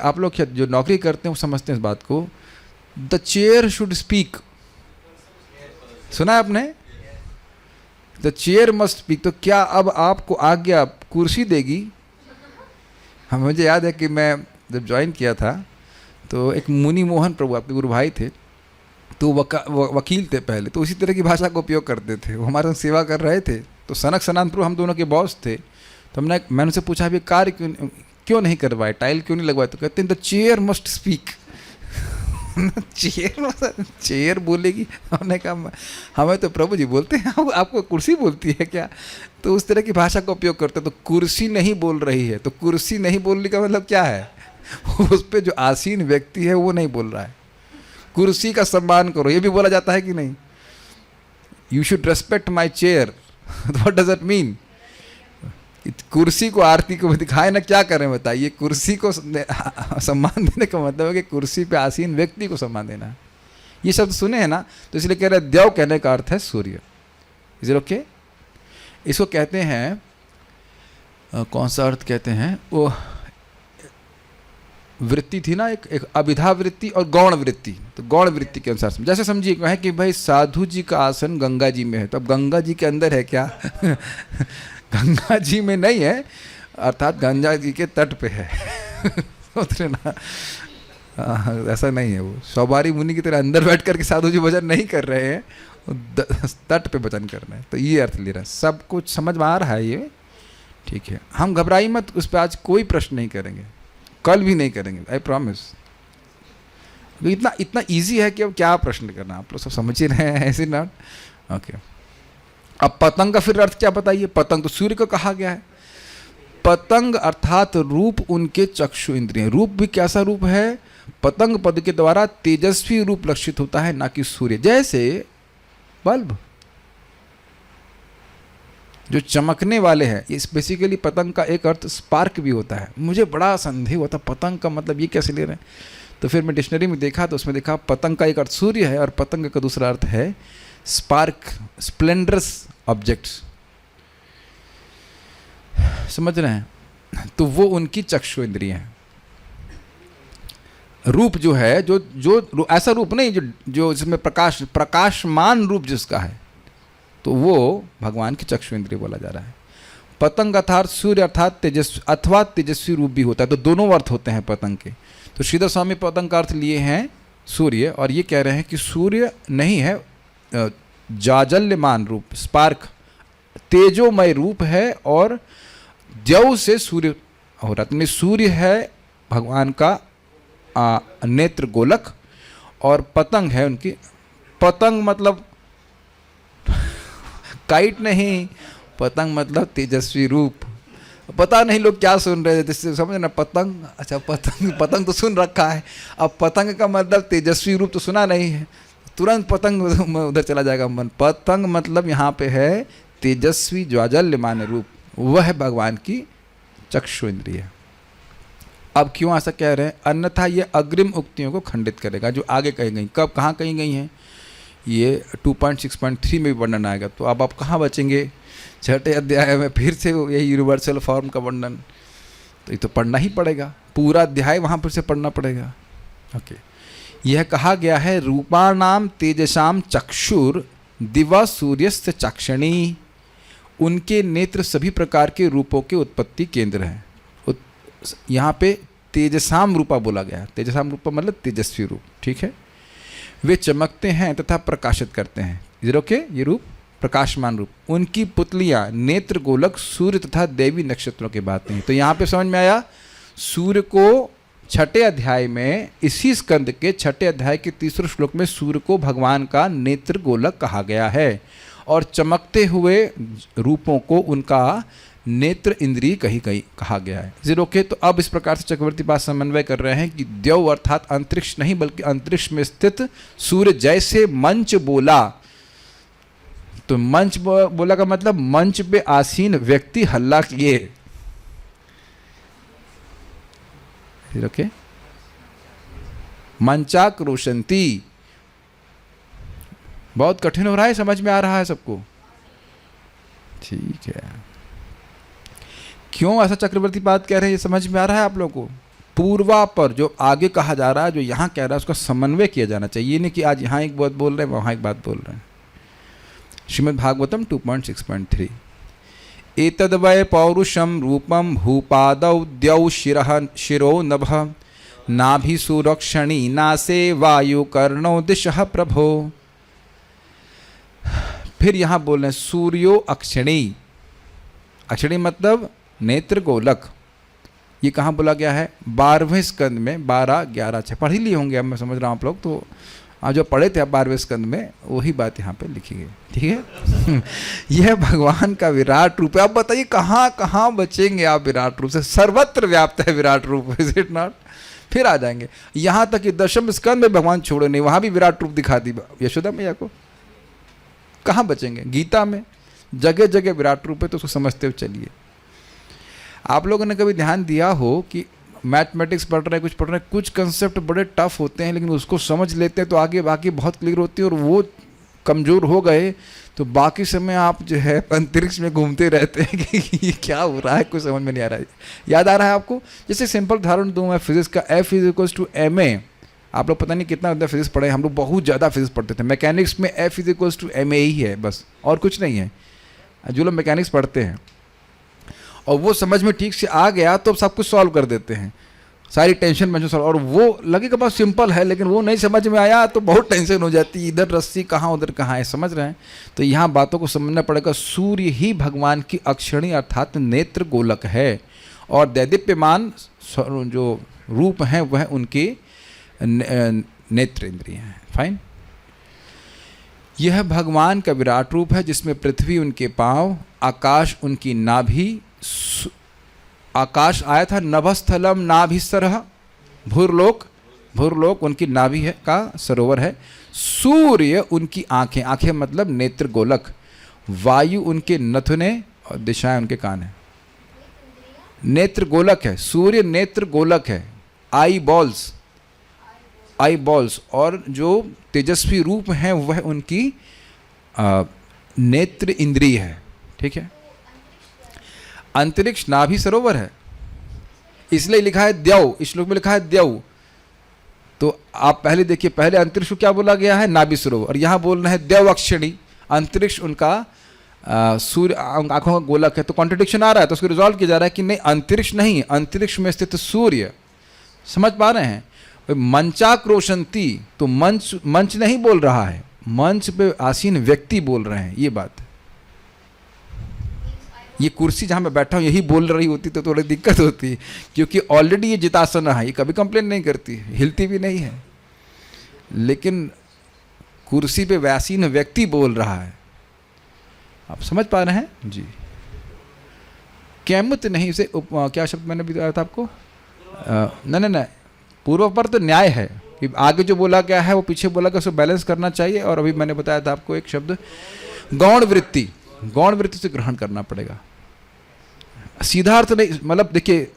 आप लोग जो नौकरी करते हैं वो समझते हैं इस बात को, द चेयर शुड स्पीक। सुना है आपने? The chair must speak. तो क्या अब आपको आज्ञा कुर्सी देगी? हम, मुझे याद है कि मैं जब ज्वाइन किया था तो एक मुनि मोहन प्रभु, आपके गुरु भाई थे, तो वकील थे पहले, तो उसी तरह की भाषा का उपयोग करते थे। वो हमारे साथ सेवा कर रहे थे। तो सनक सनातन प्रभु हम दोनों के बॉस थे। तो मैंने उनसे पूछा, अभी कार्य क्यों नहीं करवाए, टाइल क्यों नहीं लगवाए? तो कहते हैं the chair must speak. Chair बोलेगी? हमने कहा हमें तो प्रभु जी बोलते हैं, आपको कुर्सी बोलती है क्या? तो उस तरह की भाषा का उपयोग करते हैं। तो कुर्सी नहीं बोल रही है, तो कुर्सी नहीं बोलने का मतलब क्या है? उस पर जो आसीन व्यक्ति है वो नहीं बोल रहा है। कुर्सी का सम्मान करो, ये भी बोला जाता है कि नहीं? You should respect my chair. What does that mean? कुर्सी को, आरती को दिखाए ना, क्या करें बताइए? कुर्सी को सम्मान देने का मतलब है कि कुर्सी पे आसीन व्यक्ति को सम्मान देना। ये शब्द सुने हैं ना, तो इसलिए कह रहे हैं द्यौ कहने का अर्थ है सूर्य। Is it okay? इसको कहते हैं, कौन सा अर्थ कहते हैं? वो वृत्ति थी ना, एक अभिधा वृत्ति और गौण वृत्ति। तो गौण वृत्ति के अनुसार जैसे समझिए कहें कि भाई साधु जी का आसन गंगा जी में है, तो अब गंगा जी के अंदर है क्या? गंगा जी में नहीं है, अर्थात गंगा जी के तट पे है। सोच रहे ना, ऐसा नहीं है। वो सवारी मुनि की तरह अंदर बैठ करके साधु जी भजन नहीं कर रहे हैं, तट पे भजन कर रहे हैं। तो ये अर्थ ले रहा है। सब कुछ समझ में आ रहा है ये, ठीक है। हम घबराई मत, उस पर आज कोई प्रश्न नहीं करेंगे, कल भी नहीं करेंगे, आई प्रॉमिस। इतना इतना ईजी है कि अब क्या प्रश्न करना, आप लोग सब समझ ही रहे हैं, ऐसे नॉट ओके। अब पतंग का फिर अर्थ क्या बताइए। पतंग तो सूर्य को कहा गया है। पतंग अर्थात रूप उनके चक्षु इंद्रिय। रूप भी कैसा रूप है? पतंग पद के द्वारा तेजस्वी रूप लक्षित होता है, ना कि सूर्य। जैसे बल्ब जो चमकने वाले हैं, इस बेसिकली पतंग का एक अर्थ स्पार्क भी होता है। मुझे बड़ा संदेह हुआ था पतंग का मतलब ये कैसे ले रहे हैं, तो फिर मैं डिक्शनरी में देखा तो उसमें देखा पतंग का एक अर्थ सूर्य है और पतंग का दूसरा अर्थ है स्पार्क, स्प्लेंडरस ऑब्जेक्ट्स। समझ रहे हैं? तो वो उनकी चक्षु इंद्रिय है। रूप जो है, जो ऐसा रूप नहीं जो जिसमें प्रकाशमान रूप जिसका है, तो वो भगवान की चक्षु इंद्रिय बोला जा रहा है। पतंग अर्थात सूर्य अर्थात तेजस्वी अथवा तेजस्वी रूप भी होता है। तो दोनों अर्थ होते हैं पतंग के। तो श्रीधर स्वामी पतंग का अर्थ लिए हैं सूर्य, और ये कह रहे हैं कि सूर्य नहीं है, जाजल्यमान रूप, स्पार्क, तेजोमय रूप है, और द्यौ से सूर्य हो रहा है। सूर्य है भगवान का नेत्र गोलक, और पतंग है उनकी। पतंग मतलब काइट नहीं, पतंग मतलब तेजस्वी रूप। पता नहीं लोग क्या सुन रहे थे, जिससे समझ ना पतंग, अच्छा पतंग तो सुन रखा है, अब पतंग का मतलब तेजस्वी रूप तो सुना नहीं है, तुरंत पतंग उधर चला जाएगा मन। पतंग मतलब यहाँ पे है तेजस्वी ज्वाजल्यमान रूप, वह है भगवान की चक्षु इंद्रिय। अब क्यों ऐसा कह रहे हैं? अन्यथा ये अग्रिम उक्तियों को खंडित करेगा जो आगे कही गई। कब कहाँ कही गई हैं? ये 2.6.3 में भी वर्णन आएगा। तो अब आप कहाँ बचेंगे? छठे अध्याय में फिर से यही यूनिवर्सल फॉर्म का वर्णन, तो ये तो पढ़ना ही पड़ेगा, पूरा अध्याय वहाँ पर से पढ़ना पड़ेगा। ओके, यह कहा गया है रूपाणाम तेजसाम चक्षुर दिवा सूर्यस्त चक्षणी। उनके नेत्र सभी प्रकार के रूपों के उत्पत्ति केंद्र हैं। यहाँ पे तेजसाम रूपा बोला गया है। तेजसाम रूपा मतलब तेजस्वी रूप, ठीक है। वे चमकते हैं तथा प्रकाशित करते हैं। इधर ओके, ये रूप प्रकाशमान रूप। उनकी पुतलियाँ नेत्र गोलक सूर्य तथा देवी नक्षत्रों के बातें हैं। तो यहाँ पे समझ में आया, सूर्य को छठे अध्याय में, इसी स्कंद के छठे अध्याय के तीसरे श्लोक में सूर्य को भगवान का नेत्र गोलक कहा गया है, और चमकते हुए रूपों को उनका नेत्र इंद्रिय कहा गया है। जीरो के। तो अब इस प्रकार से चक्रवर्ती पास समन्वय कर रहे हैं कि द्यौ अर्थात अंतरिक्ष नहीं, बल्कि अंतरिक्ष में स्थित सूर्य जैसे मंच बोला। तो मंच बोला का मतलब मंच पे आसीन व्यक्ति हल्ला किए। जीरो के। मंचाक्रोशंती। बहुत कठिन हो रहा है, समझ में आ रहा है सबको? ठीक है। क्यों ऐसा चक्रवर्ती बात कह रहे हैं, ये समझ में आ रहा है आप लोगों को? पूर्वा पर जो आगे कहा जा रहा है, जो यहाँ कह रहा है, उसका समन्वय किया जाना चाहिए। ये नहीं कि आज यहाँ एक बात बोल रहे हैं, वहाँ एक बात बोल रहे हैं। श्रीमद् भागवतम 2.6.3 एतद्वै पौरुषम रूपम भूपादौ द्यौ शिरो नभः नाभि सुरक्षणी नासे वायु कर्णो दिशः प्रभो। फिर यहाँ बोल रहे हैं सूर्यो अक्षिणी। अक्षिणी मतलब नेत्र गोलक। ये कहाँ बोला गया है? 12वें स्कंद में 12, 11, 6 पढ़ ही लिए होंगे, अब मैं समझ रहा हूँ आप लोग। तो आप जो पढ़े थे 12वें स्कंद में, वही बात यहाँ पे लिखी गई, ठीक है। यह भगवान का विराट रूप है। अब बताइए कहाँ कहाँ बचेंगे आप विराट रूप से? सर्वत्र व्याप्त है विराट रूप, इज इट नॉट? फिर आ जाएंगे यहाँ तक कि 10वें स्कंद में भगवान छोड़े नहीं, वहाँ भी विराट रूप दिखा दी यशोदा मैया को। कहाँ बचेंगे? गीता में जगह जगह विराट रूप है, तो उसको समझते हुए चलिए। आप लोगों ने कभी ध्यान दिया हो कि मैथमेटिक्स पढ़ रहे हैं, कुछ पढ़ रहे हैं, कुछ कंसेप्ट बड़े टफ होते हैं, लेकिन उसको समझ लेते हैं तो आगे बाकी बहुत क्लियर होती है, और वो कमज़ोर हो गए तो बाकी समय आप जो है अंतरिक्ष में घूमते रहते हैं कि ये क्या हो रहा है, कुछ समझ में नहीं आ रहा है। याद आ रहा है आपको? जैसे सिंपल उदाहरण दूँ मैं फिजिक्स का, F = ma। आप लोग पता नहीं कितना फिजिक्स पढ़े, हम लोग बहुत ज़्यादा फिजिक्स पढ़ते थे। मैकेनिक्स में F = ma ही है बस, और कुछ नहीं है। जो लोग मैकेनिक्स पढ़ते हैं और वो समझ में ठीक से आ गया तो सब कुछ सॉल्व कर देते हैं। सारी टेंशन में जो, और वो लगेगा बहुत सिंपल है, लेकिन वो नहीं समझ में आया तो बहुत टेंशन हो जाती, इधर रस्सी कहाँ उधर कहाँ है, समझ रहे हैं। तो यहाँ बातों को समझना पड़ेगा। सूर्य ही भगवान की अक्षणी अर्थात नेत्र गोलक है, और दैदीप्यमान जो रूप हैं वह उनके नेत्र इंद्रिय हैं। फाइन। यह भगवान का विराट रूप है जिसमें पृथ्वी उनके पांव, आकाश उनकी नाभि, आकाश आया था नभस्थलम नाभिसरह, भूरलोक, भूरलोक उनकी नाभि है का सरोवर है। सूर्य उनकी आंखें, आंखें मतलब नेत्र गोलक, वायु उनके नथुने और दिशाएं उनके कान है। नेत्र गोलक है, सूर्य नेत्र गोलक है, आई बॉल्स, आई बॉल्स, और जो तेजस्वी रूप हैं वह उनकी नेत्र इंद्रिय है। ठीक है। अंतरिक्ष नाभि सरोवर है, इसलिए लिखा है द्यौ, इस श्लोक में लिखा है द्यौ। तो आप पहले देखिए, पहले अंतरिक्ष को क्या बोला गया है, नाभि सरोवर, और यहाँ बोल रहे हैं द्यौ अक्षिणी, अंतरिक्ष उनका सूर्य आंखों का गोलक है। तो कॉन्ट्रडिक्शन आ रहा है, तो उसको रिजॉल्व किया जा रहा है कि नहीं, अंतरिक्ष नहीं, अंतरिक्ष में स्थित सूर्य। समझ पा रहे हैं। मंचाक्रोशंती, तो मंच, मंच नहीं बोल रहा है, मंच पे आसीन व्यक्ति बोल रहे हैं, ये बात है। ये कुर्सी जहाँ मैं बैठा हूँ यही बोल रही होती तो थोड़ी दिक्कत होती, क्योंकि ऑलरेडी ये जितासना है, ये कभी कंप्लेन नहीं करती, हिलती भी नहीं है, लेकिन कुर्सी पे व्यासीन व्यक्ति बोल रहा है। आप समझ पा रहे हैं जी। कैमुत नहीं, इसे क्या शब्द मैंने बताया था आपको, नहीं, पूर्व पर तो न्याय है कि आगे जो बोला गया है वो पीछे बोला गया, उसको बैलेंस करना चाहिए। और अभी मैंने बताया था आपको एक शब्द गौण वृत्ति, गौण वृत्ति से ग्रहण करना पड़ेगा, सीधा अर्थ नहीं। मतलब देखिए,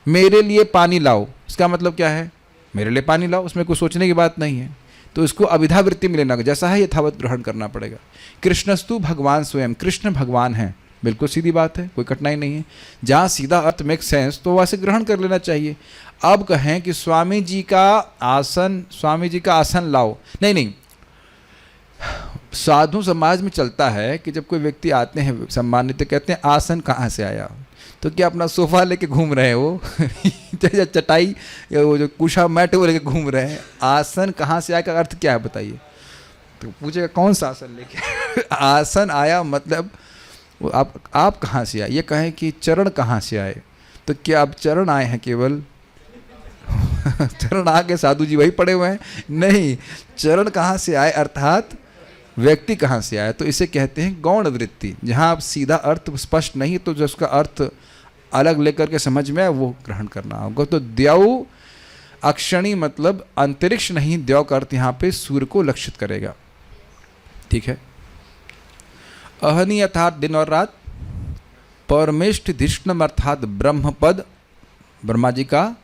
मेरे लिए पानी लाओ, इसका मतलब क्या है, मेरे लिए पानी लाओ, उसमें कोई सोचने की बात नहीं है, तो इसको अभिधा वृत्ति में लेना, जैसा है यथावत ग्रहण करना पड़ेगा। कृष्णस्तु भगवान स्वयं, कृष्ण भगवान है, बिल्कुल सीधी बात है, कोई कठिनाई नहीं है। जहाँ सीधा अर्थ मेक सेंस तो वैसे ग्रहण कर लेना चाहिए। अब कहें कि स्वामी जी का आसन लाओ, नहीं, साधु समाज में चलता है कि जब कोई व्यक्ति आते हैं सम्मानित, तो कहते हैं आसन कहाँ से आया, तो क्या अपना सोफा लेके घूम रहे हैं वो चटाई या वो जो कुशा मैट वो लेके घूम रहे हैं, आसन कहाँ से आया का अर्थ क्या है बताइए। तो पूछेगा कौन सा आसन लेके आसन आया मतलब वो आप कहाँ से आए। ये कहें कि चरण कहाँ से आए, तो क्या आप चरण आए हैं केवल चरण आके साधु जी वही पड़े हुए हैं, नहीं, चरण कहाँ से आए अर्थात व्यक्ति कहाँ से आया। तो इसे कहते हैं गौण वृत्ति, जहाँ आप सीधा अर्थ स्पष्ट नहीं तो जो उसका अर्थ अलग लेकर के समझ में आए वो ग्रहण करना होगा। तो द्यौ अक्षणी मतलब अंतरिक्ष नहीं, द्यौ का अर्थ यहाँ पे सूर्य को लक्षित करेगा। ठीक है। अहनी अर्थात दिन और रात, परमेष्ठ धिष्णम अर्थात ब्रह्मपद, ब्रह्मा जी का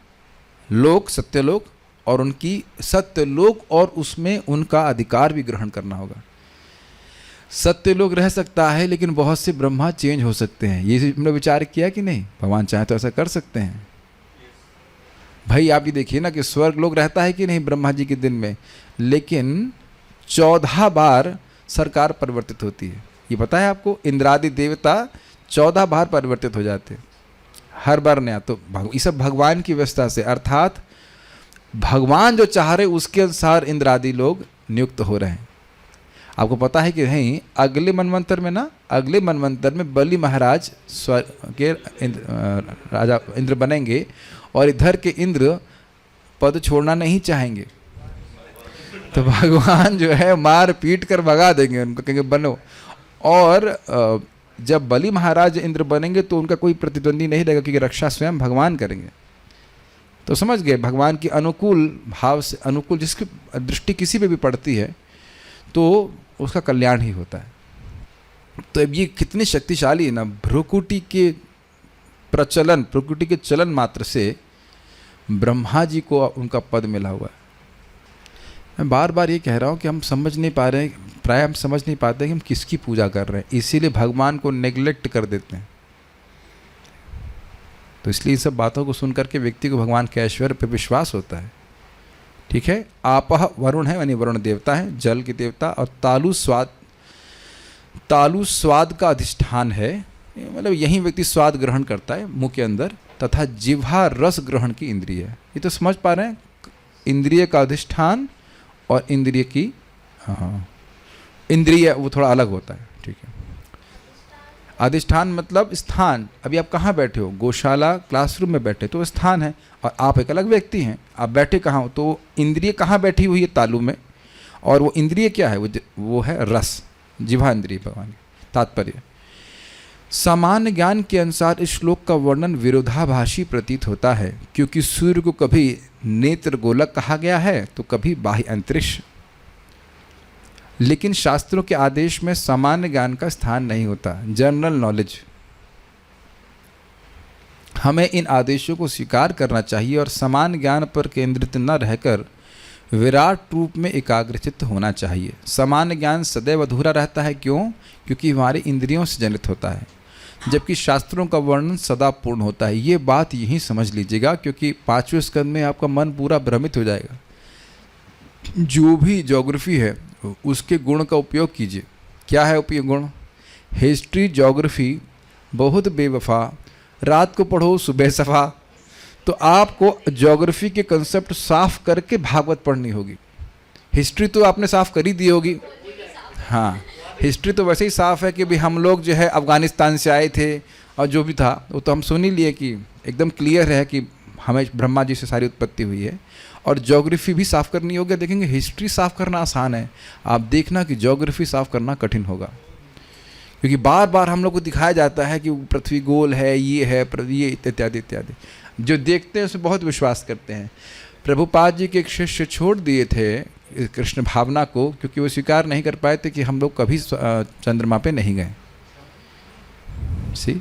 लोक सत्यलोक, और उनकी सत्यलोक और उसमें उनका अधिकार भी ग्रहण करना होगा। सत्यलोक रह सकता है लेकिन बहुत से ब्रह्मा चेंज हो सकते हैं, ये हमने विचार किया कि नहीं, भगवान चाहे तो ऐसा कर सकते हैं। भाई आप ये देखिए ना कि स्वर्ग लोक रहता है कि नहीं ब्रह्मा जी के दिन में, लेकिन 14 बार सरकार परिवर्तित होती है, ये पता है आपको। इंद्रादि देवता 14 बार परिवर्तित हो जाते हैं, हर बार नया। तो ये सब भगवान की व्यवस्था से, अर्थात भगवान जो चाह रहे उसके अनुसार इंद्रादि लोग नियुक्त हो रहे हैं। आपको पता है कि नहीं, अगले मनवंतर में ना, अगले मनवंतर में बलि महाराज स्वर्ग के राजा इंद्र बनेंगे, और इधर के इंद्र पद छोड़ना नहीं चाहेंगे, तो भगवान जो है मार पीट कर भगा देंगे उनको, कहेंगे बनो। और जब बलि महाराज इंद्र बनेंगे तो उनका कोई प्रतिद्वंदी नहीं रहेगा, क्योंकि रक्षा स्वयं भगवान करेंगे। तो समझ गए, भगवान की अनुकूल भाव से, अनुकूल जिसकी दृष्टि किसी पे भी पड़ती है तो उसका कल्याण ही होता है। तो अब ये कितनी शक्तिशाली है ना, भ्रुकुटी के प्रचलन, भ्रुकुटी के चलन मात्र से ब्रह्मा जी को उनका पद मिला हुआ है। मैं बार बार ये कह रहा हूँ कि हम समझ नहीं पा रहे हैं, प्राय हम समझ नहीं पाते कि हम किसकी पूजा कर रहे हैं, इसीलिए भगवान को नेग्लेक्ट कर देते हैं। तो इसलिए सब बातों को सुन करके व्यक्ति को भगवान के ऐश्वर्य पर विश्वास होता है। ठीक है। आपह वरुण है, यानी वरुण देवता है, जल की देवता, और तालु स्वाद का अधिष्ठान है, मतलब यही व्यक्ति स्वाद ग्रहण करता है मुंह के अंदर। तथा जिह्वा रस ग्रहण की इंद्रिय है। ये तो समझ पा रहे हैं, इंद्रिय का अधिष्ठान और इंद्रिय की, हाँ इंद्रिय वो थोड़ा अलग होता है, ठीक है। अधिष्ठान मतलब स्थान। अभी आप कहाँ बैठे हो, गौशाला क्लासरूम में बैठे तो स्थान है, और आप एक अलग व्यक्ति हैं, आप बैठे कहाँ हो, तो इंद्रिय कहाँ बैठी हुई है, तालु में, और वो इंद्रिय क्या है, वो है रस, जिह्वा इंद्रिय भगवान की। तात्पर्य, सामान्य ज्ञान के अनुसार इस श्लोक का वर्णन विरोधाभासी प्रतीत होता है, क्योंकि सूर्य को कभी नेत्र गोलक कहा गया है तो कभी बाह्य अंतरिक्ष। लेकिन शास्त्रों के आदेश में सामान्य ज्ञान का स्थान नहीं होता, जनरल नॉलेज। हमें इन आदेशों को स्वीकार करना चाहिए और समान ज्ञान पर केंद्रित न रहकर विराट रूप में एकाग्रचित्त होना चाहिए। सामान्य ज्ञान सदैव अधूरा रहता है, क्यों? क्योंकि हमारे इंद्रियों से जनित होता है, जबकि शास्त्रों का वर्णन सदा पूर्ण होता है। ये बात यहीं समझ लीजिएगा, क्योंकि 5वें स्कंद में आपका मन पूरा भ्रमित हो जाएगा। जो भी ज्योग्राफी है उसके गुण का उपयोग कीजिए। क्या है उपयोग गुण? हिस्ट्री ज्योग्राफी बहुत बेवफा, रात को पढ़ो सुबह सफा। तो आपको ज्योग्राफी के कंसेप्ट साफ करके भागवत पढ़नी होगी। हिस्ट्री तो आपने साफ कर ही दी होगी, हाँ हिस्ट्री तो वैसे ही साफ है कि भाई हम लोग जो है अफ़गानिस्तान से आए थे, और जो भी था वो तो हम सुन ही लिए कि एकदम क्लियर है कि हमें ब्रह्मा जी से सारी उत्पत्ति हुई है। और ज्योग्राफी भी साफ़ करनी होगी। देखेंगे हिस्ट्री साफ़ करना आसान है, आप देखना कि ज्योग्राफी साफ़ करना कठिन होगा, क्योंकि बार बार हम लोग को दिखाया जाता है कि पृथ्वी गोल है, ये है, ये इत्यादि इत्यादि। जो देखते हैं उसमें बहुत विश्वास करते हैं। प्रभुपाद जी के एक शिष्य छोड़ दिए थे कृष्ण भावना को, क्योंकि वो स्वीकार नहीं कर पाए थे कि हम लोग कभी चंद्रमा पे नहीं गए। सी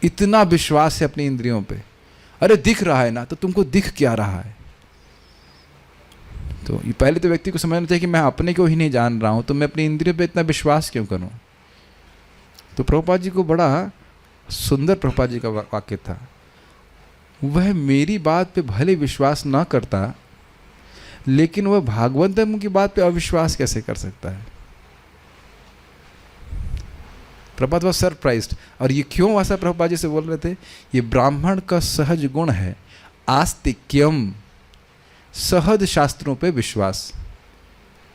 इतना विश्वास है अपनी इंद्रियों पे। अरे दिख रहा है ना, तो तुमको दिख क्या रहा है? तो ये पहले तो व्यक्ति को समझना चाहिए कि मैं अपने को ही नहीं जान रहा हूँ, तो मैं अपनी इंद्रियों पे इतना विश्वास क्यों करूँ? तो प्रभुपाद जी को बड़ा सुंदर प्रभुपाद जी का वाक्य था, वह मेरी बात पे भले विश्वास ना करता, लेकिन वह भागवतम की बात पे अविश्वास कैसे कर सकता है? Prabhupada was surprised. और ये क्यों ऐसा प्रभुपाद जी से बोल रहे थे? ये ब्राह्मण का सहज गुण है, आस्तिक्यम, सहज शास्त्रों पे विश्वास।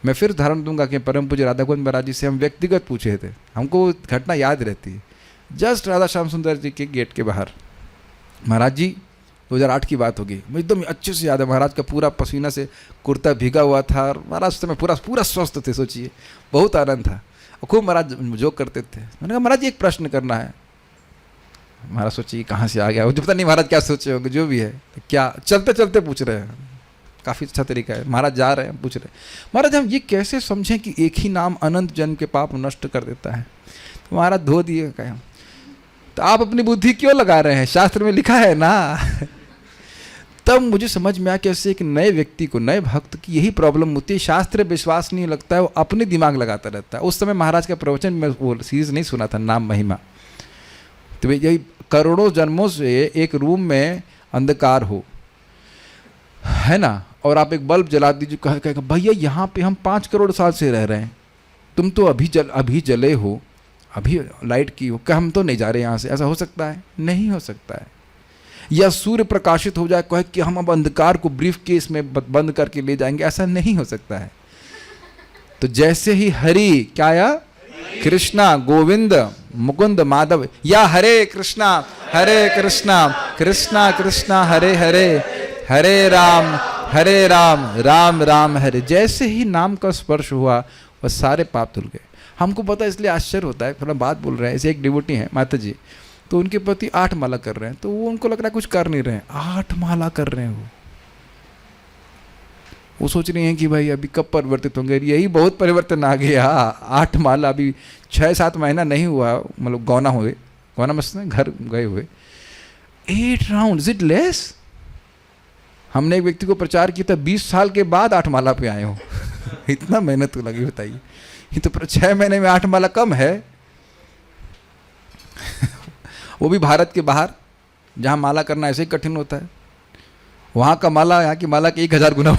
मैं फिर उदाहरण दूंगा कि परम पूज्य राधा गोविंद महाराज जी से हम व्यक्तिगत पूछे थे, हमको घटना याद रहती है। जस्ट राधा श्याम सुंदर जी के गेट के बाहर, महाराज जी 2008 की बात होगी, मुझे एकदम अच्छे से याद है। महाराज का पूरा पसीना से कुर्ता भीगा हुआ था, और महाराज उस समय पूरा स्वस्थ थे, सोचिए, बहुत आनंद था। और खूब महाराज जोक करते थे। मैंने कहा महाराज एक प्रश्न करना है। महाराज सोचिए कहाँ से आ गया, मुझे पता नहीं महाराज क्या सोचे होंगे, जो भी है। तो क्या चलते चलते पूछ रहे हैं, काफ़ी अच्छा तरीका है। महाराज जा रहे हैं, पूछ रहे हैं, महाराज हम ये कैसे समझें कि एक ही नाम अनंत जन्म के पाप नष्ट कर देता है? तो महाराज धो दिए, कहा तो आप अपनी बुद्धि क्यों लगा रहे हैं, शास्त्र में लिखा है ना। तब मुझे समझ में आया कैसे एक नए व्यक्ति को, नए भक्त की यही प्रॉब्लम होती है, शास्त्र विश्वास नहीं लगता है, वो अपने दिमाग लगाता रहता है। उस समय महाराज का प्रवचन में वो सीरीज नहीं सुना था, नाम महिमा। तो यही करोड़ों जन्मों से एक रूम में अंधकार हो, है ना, और आप एक बल्ब जला दीजिए, कहेगा भैया यहाँ पे हम 5 करोड़ साल से रह रहे हैं, तुम तो अभी जले हो, अभी लाइट की हो, क्या हम तो नहीं जा रहे यहाँ से? ऐसा हो सकता है? नहीं हो सकता है। या सूर्य प्रकाशित हो जाए, कहे कि हम अब अंधकार को ब्रीफ केस में बंद करके ले जाएंगे, ऐसा नहीं हो सकता है। तो जैसे ही हरि क्या या कृष्णा गोविंद मुकुंद माधव, या हरे कृष्णा कृष्णा कृष्णा हरे हरे, हरे राम राम राम हरे, जैसे ही नाम का स्पर्श हुआ वह सारे पाप धुल गए। हमको पता है, इसलिए आश्चर्य होता है, थोड़ा बात बोल रहे हैं। ऐसे एक डिवोटी हैं माता जी, तो उनके पति 8 माला कर रहे हैं, तो वो उनको लग रहा है कुछ कर नहीं रहे हैं, 8 माला कर रहे हैं। वो सोच रही हैं कि भाई अभी कब परिवर्तित होंगे। यही बहुत परिवर्तन आ गया। 8 माला अभी 6-7 महीना नहीं हुआ, मतलब गौना हुए, गौना मतलब घर गए हुए। 8 राउंड, इज इट लेस? हमने एक व्यक्ति को प्रचार किया था, 20 साल के बाद 8 माला पे आए हो। इतना मेहनत तो लगी, बताइए। ये तो 6 महीने में 8 माला कम है। वो भी भारत के बाहर, जहाँ माला करना ऐसे ही कठिन होता है। वहाँ का माला यहाँ की माला के 1000 गुना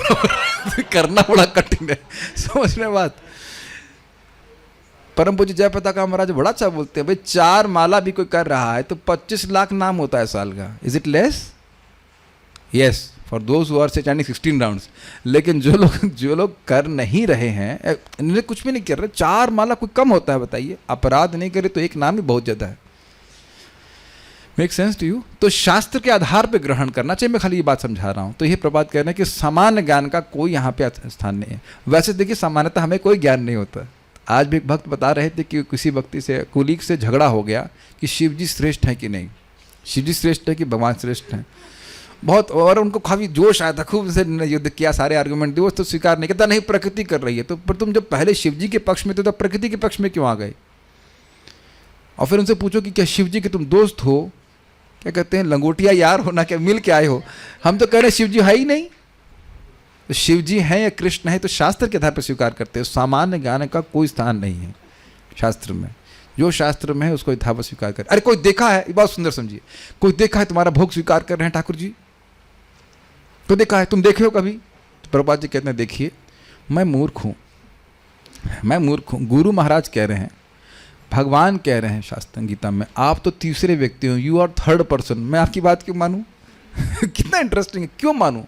करना बड़ा कठिन है, समझ रहे बात। परम पूज्य जय पताका महाराज बड़ा अच्छा बोलते हैं, भाई 4 माला भी कोई कर रहा है तो 25 लाख नाम होता है साल का। Is it less? Yes, for those who are chanting 16 rounds. लेकिन जो लोग कर नहीं रहे हैं, इन्हें कुछ भी नहीं कर रहे, 4 माला कोई कम होता है बताइए? अपराध नहीं करे तो एक नाम ही बहुत ज़्यादा है। Make sense to you? तो शास्त्र के आधार पर ग्रहण करना चाहिए, मैं खाली ये बात समझा रहा हूँ। तो ये प्रबाद कह रहे हैं कि सामान्य ज्ञान का कोई यहाँ पे स्थान नहीं है। वैसे देखिए, सामान्यतः हमें कोई ज्ञान नहीं होता। आज भी एक भक्त बता रहे थे कि किसी व्यक्ति से, कुलीग से झगड़ा हो गया कि शिव जी श्रेष्ठ है कि नहीं, शिव जी श्रेष्ठ है कि भगवान श्रेष्ठ है। बहुत, और उनको काफ़ी जोश आया था, खूब से युद्ध किया, सारे आर्गुमेंट दिए, वो तो स्वीकार नहीं करता, नहीं प्रकृति कर रही है। तो पर तुम जब पहले शिव जी के पक्ष में थे तो प्रकृति के पक्ष में क्यों आ गए? और फिर उनसे पूछो कि क्या शिव जी के तुम दोस्त हो, क्या कहते हैं, लंगोटिया यार हो ना, क्या मिल के आए हो? हम तो कह रहे हैं शिव जी है ही नहीं। तो शिव जी हैं या कृष्ण है तो शास्त्र के आधार पर स्वीकार करते हैं। सामान्य ज्ञान का कोई स्थान नहीं है शास्त्र में। जो शास्त्र में है उसको यथावत स्वीकार कर। अरे कोई देखा है, बहुत सुंदर समझिए, कोई देखा है तुम्हारा भोग स्वीकार कर रहे हैं ठाकुर जी, तो देखा है, तुम देखे हो कभी? तो प्रभुपाद जी कहते हैं, देखिए मैं मूर्ख हूँ, मैं मूर्ख हूँ। गुरु महाराज कह रहे हैं, भगवान कह रहे हैं शास्त्र गीता में, आप तो तीसरे व्यक्ति हो, यू आर थर्ड पर्सन, मैं आपकी बात क्यों मानूं? कितना इंटरेस्टिंग है, क्यों मानूं?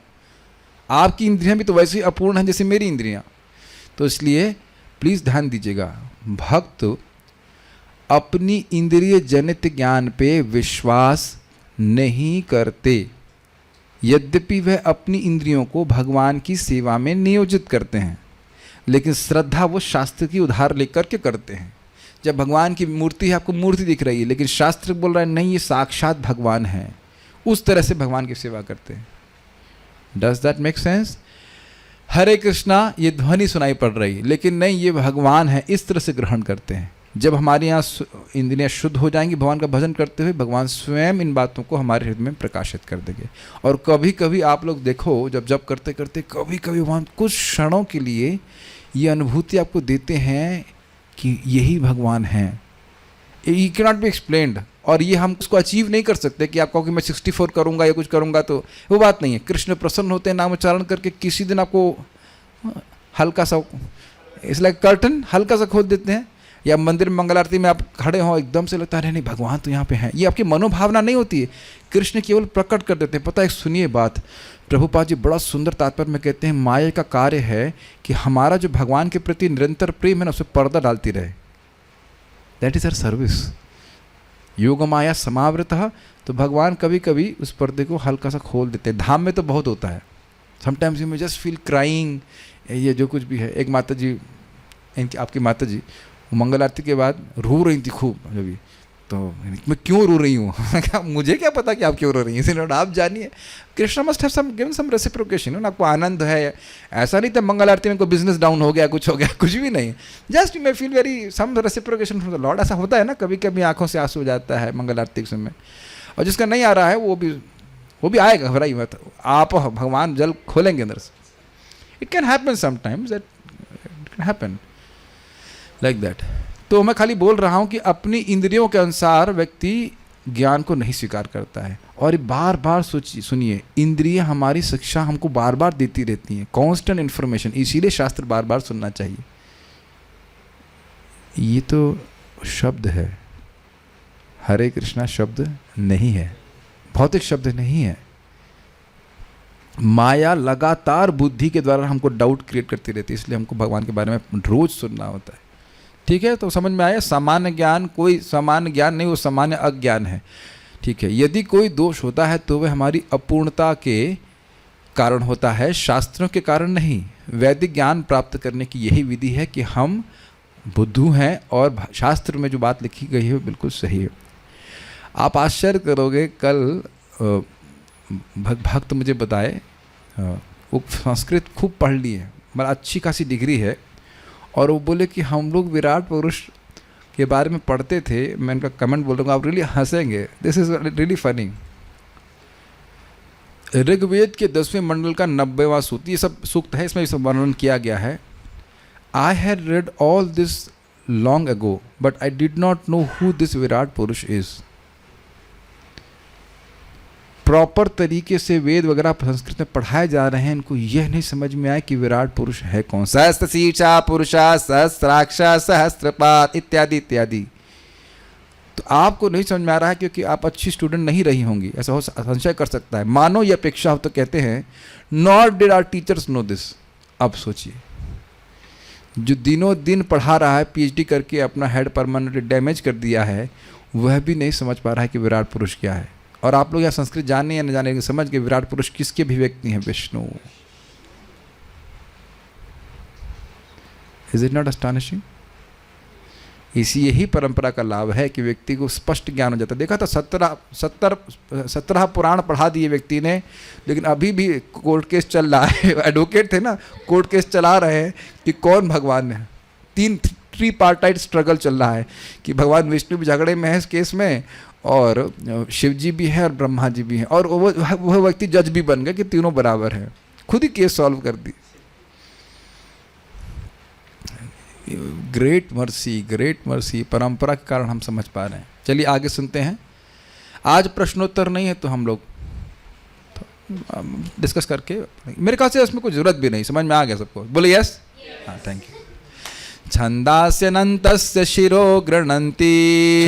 आपकी इंद्रियां भी तो वैसे ही अपूर्ण हैं जैसे मेरी इंद्रियां। तो इसलिए प्लीज़ ध्यान दीजिएगा, भक्त अपनी इंद्रिय जनित ज्ञान पे विश्वास नहीं करते, यद्यपि वह अपनी इंद्रियों को भगवान की सेवा में नियोजित करते हैं, लेकिन श्रद्धा वो शास्त्र की उधार लेकर के करते हैं। जब भगवान की मूर्ति है, आपको मूर्ति दिख रही है, लेकिन शास्त्र बोल रहा है नहीं, ये साक्षात भगवान है, उस तरह से भगवान की सेवा करते हैं। Does that make sense? Hare Krishna ये ध्वनि सुनाई पड़ रही है, लेकिन नहीं, ये भगवान है, इस तरह से ग्रहण करते हैं। जब हमारे यहाँ इंद्रियाँ शुद्ध हो जाएंगी भगवान का भजन करते हुए, भगवान स्वयं इन बातों को हमारे हृदय में प्रकाशित कर देंगे। और कभी कभी आप लोग देखो, जब जब करते करते कभी कभी भगवान कुछ क्षणों के लिए ये अनुभूति आपको देते हैं कि यही भगवान है। ये कैनॉट बी एक्सप्लेन्ड, और ये हम उसको अचीव नहीं कर सकते कि आप कहो कि मैं 64 करूँगा या कुछ करूँगा, तो वो बात नहीं है। कृष्ण प्रसन्न होते हैं नाम उच्चारण करके, किसी दिन आपको हल्का सा, इसलिए कर्टन हल्का सा खोल देते हैं, या मंदिर में मंगल आरती में आप खड़े हो, एकदम से लगता है नहीं भगवान तो यहाँ पे हैं। ये आपकी मनोभावना नहीं होती है, कृष्ण केवल प्रकट कर देते हैं। पता है, सुनिए बात, प्रभुपाद जी बड़ा सुंदर तात्पर्य में कहते हैं, माया का कार्य है कि हमारा जो भगवान के प्रति निरंतर प्रेम है ना, उसे पर्दा डालती रहे। That is her service. योग माया समावृतः, तो भगवान कभी कभी उस पर्दे को हल्का सा खोल देते हैं। धाम में तो बहुत होता है, sometimes you may just feel crying, ये जो कुछ भी है। एक माता जी, इनकी आपकी माता जी, मंगल आरती के बाद रो रही थी खूब अभी, तो मैं क्यों रो रही हूँ? मुझे क्या पता कि आप क्यों रो रही हैं, इसलिए आप जानिए। Krishna must have some given some reciprocation, ना आपको आनंद है। ऐसा नहीं था मंगल आरती में कोई बिजनेस डाउन हो गया, कुछ हो गया, कुछ भी नहीं। Just you may feel very some reciprocation from the lord. ऐसा होता है ना, कभी कभी आंखों से आंसू हो जाता है मंगल आरती के समय। और जिसका नहीं आ रहा है वो भी आएगा, घबराइए मत, आप भगवान जल खोलेंगे अंदर से। It can happen sometimes, that it can happen like that. तो मैं खाली बोल रहा हूँ कि अपनी इंद्रियों के अनुसार व्यक्ति ज्ञान को नहीं स्वीकार करता है। और बार बार सुनिए, इंद्रियां हमारी शिक्षा हमको बार बार देती रहती हैं, कांस्टेंट इन्फॉर्मेशन, इसीलिए शास्त्र बार बार सुनना चाहिए। ये तो शब्द है, हरे कृष्णा शब्द नहीं है, भौतिक शब्द नहीं है। माया लगातार बुद्धि के द्वारा हमको डाउट क्रिएट करती रहती है, इसलिए हमको भगवान के बारे में रोज सुनना होता है। ठीक है, तो समझ में आया? सामान्य ज्ञान कोई सामान्य ज्ञान नहीं, वो सामान्य अज्ञान है। ठीक है, यदि कोई दोष होता है तो वह हमारी अपूर्णता के कारण होता है, शास्त्रों के कारण नहीं। वैदिक ज्ञान प्राप्त करने की यही विधि है कि हम बुद्धू हैं, और शास्त्र में जो बात लिखी गई है वो बिल्कुल सही है। आप आश्चर्य करोगे, कल भक्त मुझे बताए, वो संस्कृत खूब पढ़ ली है, मतलब अच्छी खासी डिग्री है, और वो बोले कि हम लोग विराट पुरुष के बारे में पढ़ते थे। मैं उनका कमेंट बोल दूँगा, आप रियली हंसेंगे, this is really funny. Rigveda के 10वें मंडल का 90वां सूक्त, ये सब सूक्त है, इसमें सब वर्णन किया गया है। I had read all this long ago but I did not know who this Virat पुरुष इज। प्रॉपर तरीके से वेद वगैरह संस्कृत में पढ़ाए जा रहे हैं, इनको यह नहीं समझ में आया कि विराट पुरुष है कौन। सहस्त्रशीर्षा पुरुषा सहस्राक्ष सहस्त्रपाद इत्यादि इत्यादि। तो आपको नहीं समझ में आ रहा है क्योंकि आप अच्छी स्टूडेंट नहीं रही होंगी, ऐसा हो संशय कर सकता है। मानो ये अपेक्षा हो तो कहते हैं not did our teachers know this. अब सोचिए, जो दिनों दिन पढ़ा रहा है, पीएचडी करके अपना हेड परमानेंटली डैमेज कर दिया है, वह भी नहीं समझ पा रहा है कि विराट पुरुष क्या है। और आप लोग यहाँ संस्कृत जाने या न जाने के समझ के विराट पुरुष किसके अभिव्यक्ति हैं? Vishnu. Is it not astonishing? इसी यही परंपरा का लाभ है कि व्यक्ति को स्पष्ट ज्ञान हो जाता है। देखा था 17 पुराण पढ़ा दिए व्यक्ति ने, लेकिन अभी भी कोर्ट केस चल रहा है। एडवोकेट थे ना, कोर्ट केस चला रहे हैं कि कौन भगवान है। 3 पार्टाइट स्ट्रगल चल रहा है कि भगवान विष्णु भी झगड़े में है इस केस में, और शिव जी भी है और ब्रह्मा जी भी हैं, और वह व्यक्ति जज भी बन गए कि तीनों बराबर हैं। खुद ही केस सॉल्व कर दी। ग्रेट मर्सी परंपरा के कारण हम समझ पा रहे हैं। चलिए आगे सुनते हैं। आज प्रश्नोत्तर नहीं है तो हम लोग डिस्कस करके, मेरे ख्याल से इसमें कोई जरूरत भी नहीं, समझ में आ गया सबको? बोले यस। हाँ, थैंक यू। छंदास्यनन्तस्य शिरो गृह्णन्ति,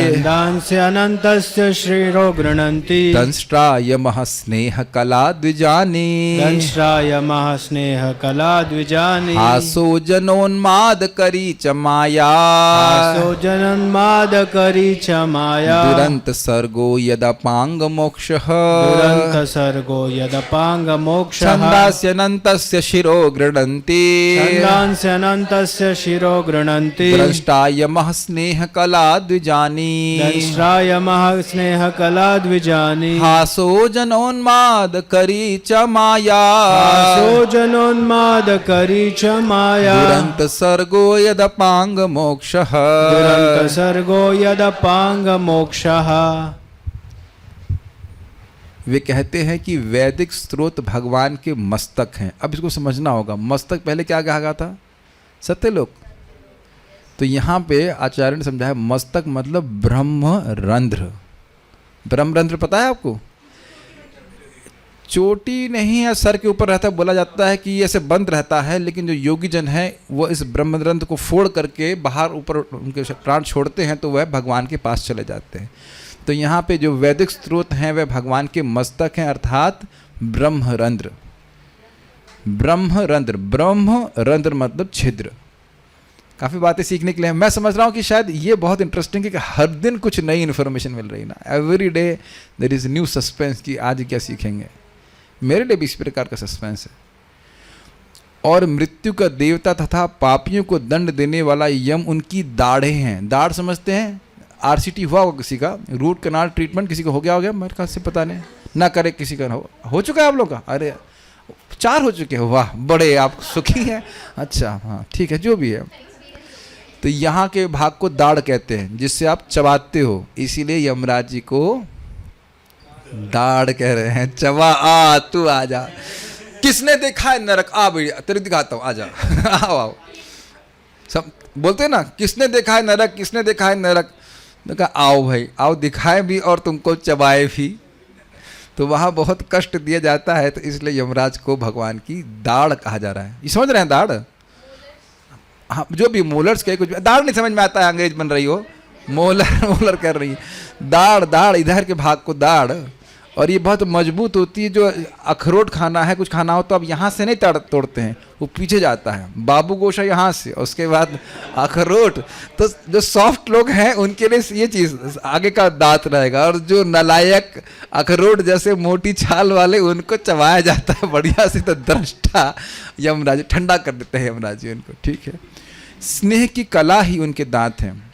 छन्दांस्य अनन्तस्य शिरो गृह्णन्ति, दंष्ट्रायमः स्नेहकला द्विजानि, दंष्ट्रायमः स्नेहकला द्विजानि, आसो जनोन्मादकरी च माया, आसो जनोन्मादकरी च माया, दुरंत सर्गो यदपांग मोक्षः, दुरंत सर्गो यदपांग मोक्षः, छन्दास्यनन्तस्य शिरो गृह्णन्ति, छन्दांस्य अनन्तस्य शिरो गृह्णन्ति, द्रष्टायमः स्नेहकला द्विजानि, दंष्ट्रायमः स्नेहकला द्विजानि, हासो जनोन्मादकरी च माया, आसो जनोन्मादकरी च माया, दुरंत सर्गो यदपांग मोक्षः, दुरंत सर्गो यदपांग मोक्षः। वे कहते हैं कि वैदिक स्रोत भगवान के मस्तक हैं। अब इसको समझना होगा, मस्तक पहले क्या कहा था? सत्यलोक। तो यहाँ पे आचार्य ने समझाया मस्तक मतलब ब्रह्मरंध्र। ब्रह्मरंध्र पता है आपको? चोटी नहीं है, सर के ऊपर रहता है। बोला जाता है कि ये ऐसे बंद रहता है, लेकिन जो योगी जन है वो इस ब्रह्मरंध्र को फोड़ करके बाहर ऊपर उनके प्राण छोड़ते हैं तो वह भगवान के पास चले जाते हैं। तो यहाँ पे जो वैदिक स्रोत हैं वह भगवान के मस्तक हैं, अर्थात ब्रह्मरंध्र। ब्रह्मरंध्र, ब्रह्मरंध्र मतलब छिद्र। काफ़ी बातें सीखने के लिए मैं समझ रहा हूँ कि शायद ये बहुत इंटरेस्टिंग है कि हर दिन कुछ नई इन्फॉर्मेशन मिल रही ना। Every day there is new suspense कि आज क्या सीखेंगे। मेरे लिए भी इस प्रकार का सस्पेंस है। और मृत्यु का देवता तथा पापियों को दंड देने वाला यम उनकी दाढ़ें हैं। दाढ़ समझते हैं? RCT हुआ होगा किसी का, रूट कनाल ट्रीटमेंट किसी को हो गया मेरे ख्याल से, पता नहीं ना करे किसी का हो चुका है आप लोग का? अरे 4 हो चुके हो, वाह बड़े आप सुखी हैं। अच्छा हाँ ठीक है, जो भी है। तो यहाँ के भाग को दाढ़ कहते हैं जिससे आप चबाते हो, इसीलिए यमराज जी को दाढ़ कह रहे हैं। चबा आ, तू आ जा। किसने देखा है नरक? आ भैया तेरे दिखाता हूँ, आ जा। आओ आओ। सब बोलते हैं ना, किसने देखा है नरक, किसने देखा है नरक? तो कहा आओ भाई आओ, दिखाए भी और तुमको चबाए भी। तो वहाँ बहुत कष्ट दिया जाता है, तो इसलिए यमराज को भगवान की दाढ़ कहा जा रहा है। ये समझ रहे हैं दाढ़? हाँ, जो भी मोलर्स के कुछ दाढ़ नहीं समझ में आता है, अंग्रेज बन रही हो, मोलर कर रही है। दाढ़ इधर के भाग को दाढ़, और ये बहुत मजबूत होती है। जो अखरोट खाना है, कुछ खाना हो तो अब यहाँ से नहीं तोड़ते हैं, वो पीछे जाता है। बाबू गोशा यहाँ से, उसके बाद अखरोट। तो जो सॉफ्ट लोग हैं उनके लिए ये चीज़ आगे का दांत रहेगा, और जो नालायक अखरोट जैसे मोटी छाल वाले उनको चबाया जाता है बढ़िया से। तो दृष्टा यमराज ठंडा कर देते हैं यमराज जी उनको, ठीक है। स्नेह की कला ही उनके दांत हैं।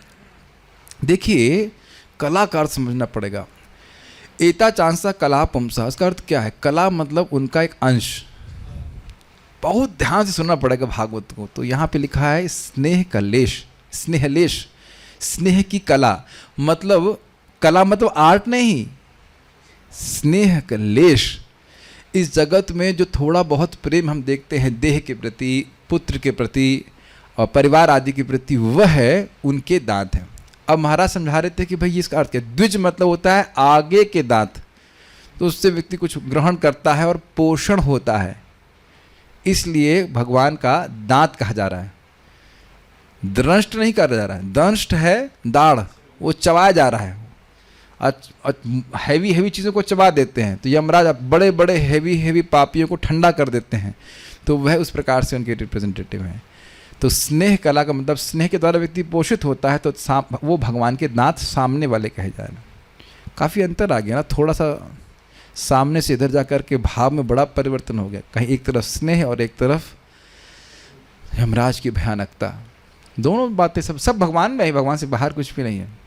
देखिए कला का अर्थ समझना पड़ेगा। एता चांसा कला पुंसा, इसका अर्थ क्या है? कला मतलब उनका एक अंश। बहुत ध्यान से सुनना पड़ेगा भागवत को। तो यहाँ पे लिखा है स्नेह का लेश, स्नेहलेश, स्नेह की कला मतलब आर्ट नहीं, स्नेह का लेश। इस जगत में जो थोड़ा बहुत प्रेम हम देखते हैं देह के प्रति, पुत्र के प्रति और परिवार आदि के प्रति, वह है उनके दांत हैं। अब महाराज समझा रहे थे कि भाई इसका अर्थ क्या? द्विज मतलब होता है आगे के दांत। तो उससे व्यक्ति कुछ ग्रहण करता है और पोषण होता है, इसलिए भगवान का दांत कहा जा रहा है। दंष्ट नहीं कहा जा रहा है, दंष्ट है दाढ़, वो चबाया जा रहा है। हैवी हैवी चीज़ों को चबा देते हैं, तो यमराज बड़े बड़े हैवी हैवी पापियों को ठंडा कर देते हैं, तो वह उस प्रकार से उनके रिप्रेजेंटेटिव हैं। तो स्नेह कला का मतलब स्नेह के द्वारा व्यक्ति पोषित होता है, तो वो भगवान के दांत सामने वाले कहे जा रहे हैं। काफ़ी अंतर आ गया ना, थोड़ा सा सामने से इधर जा कर के भाव में बड़ा परिवर्तन हो गया। कहीं एक तरफ स्नेह और एक तरफ यमराज की भयानकता, दोनों बातें सब भगवान में है, भगवान से बाहर कुछ भी नहीं है।